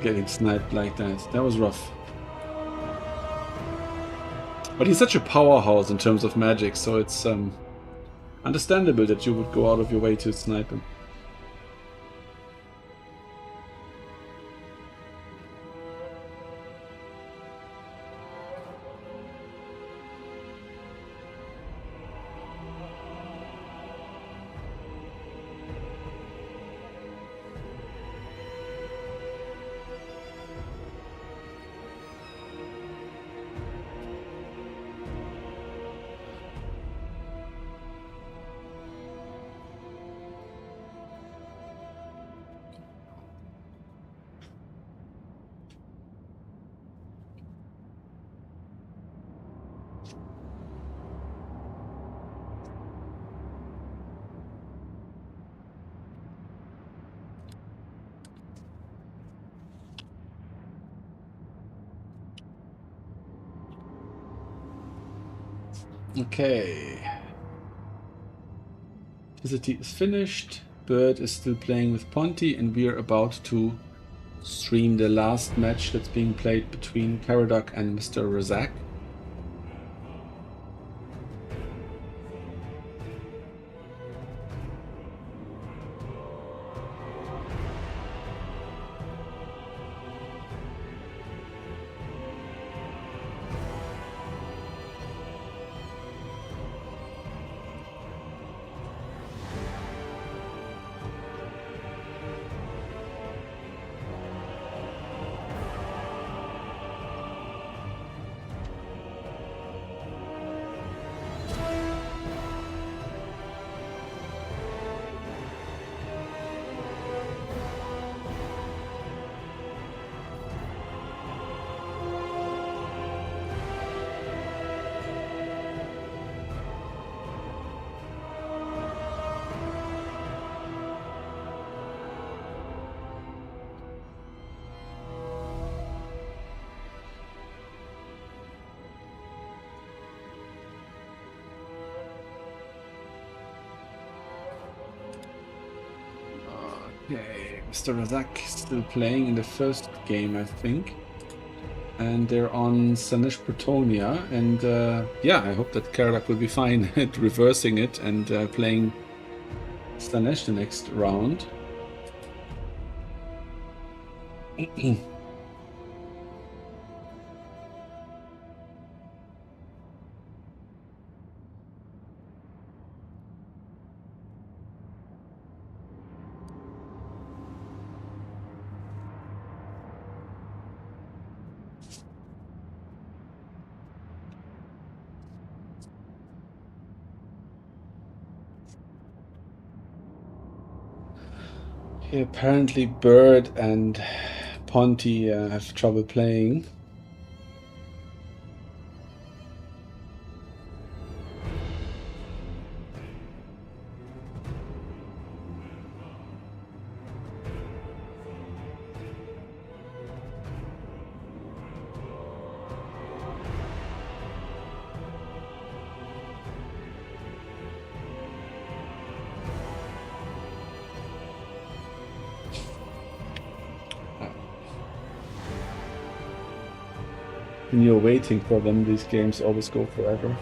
S1: getting sniped like that. That was rough. But he's such a powerhouse in terms of magic, so it's understandable that you would go out of your way to snipe him. Okay. Activity is finished. Bird is still playing with Ponty, and we are about to stream the last match that's being played between Caradoc and Mr. Razak. Okay, Mr. Razak still playing in the first game, I think. And they're on Slaanesh Pretonia, and yeah, I hope that Caradoc will be fine at reversing it and playing Slaanesh the next round. Okay, apparently Bird and Ponty have trouble playing. When you're waiting for them, these games always go forever.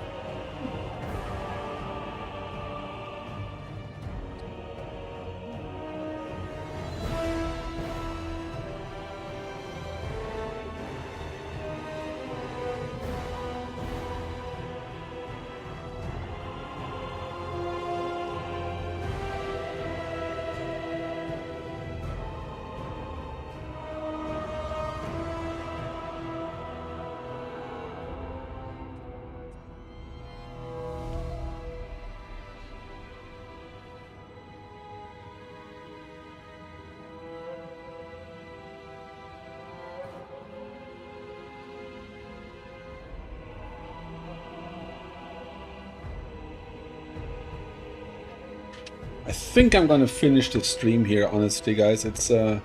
S1: I think I'm gonna finish the stream here, honestly, guys. It's 2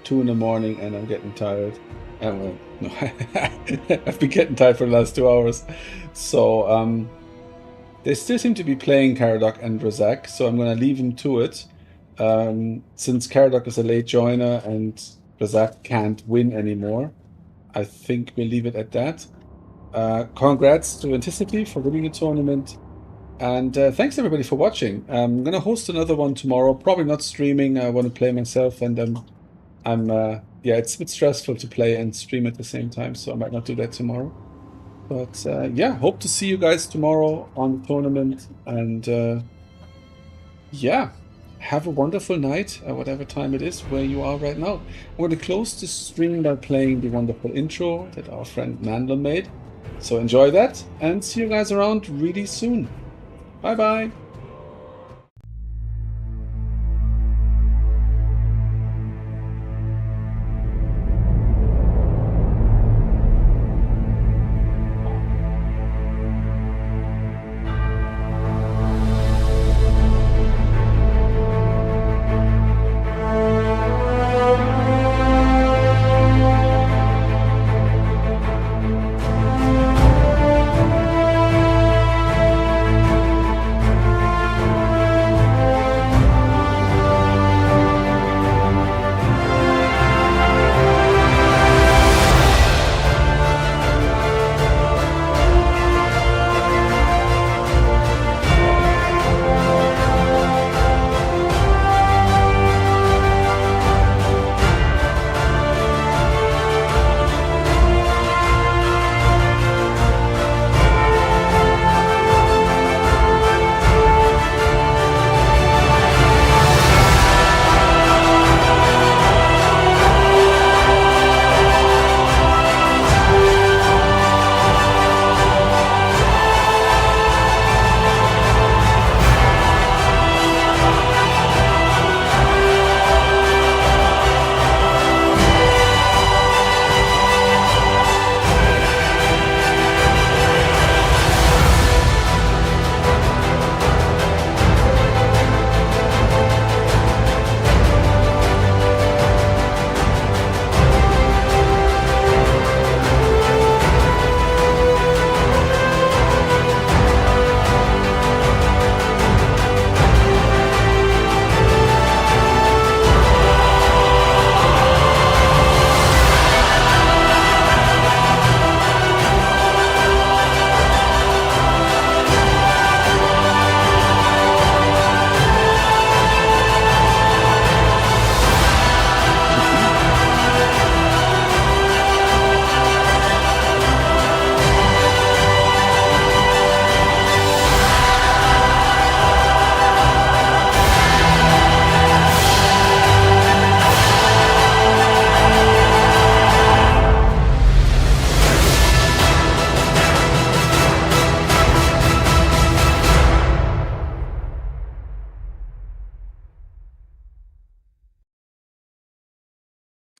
S1: in the morning and I'm getting tired. Well, no, I've been getting tired for the last 2 hours. So They still seem to be playing Caradoc and Razak, so I'm going to leave him to it. Since Caradoc is a late joiner and Razak can't win anymore, I think we'll leave it at that. Congrats to Anticipy for winning the tournament. And thanks everybody for watching. I'm going to host another one tomorrow, probably not streaming. I want to play myself, and yeah, it's a bit stressful to play and stream at the same time, so I might not do that tomorrow. But yeah, hope to see you guys tomorrow on the tournament. And yeah, have a wonderful night, whatever time it is where you are right now. I'm going to close the stream by playing the wonderful intro that our friend Mandel made. So enjoy that, and see you guys around really soon. Bye bye.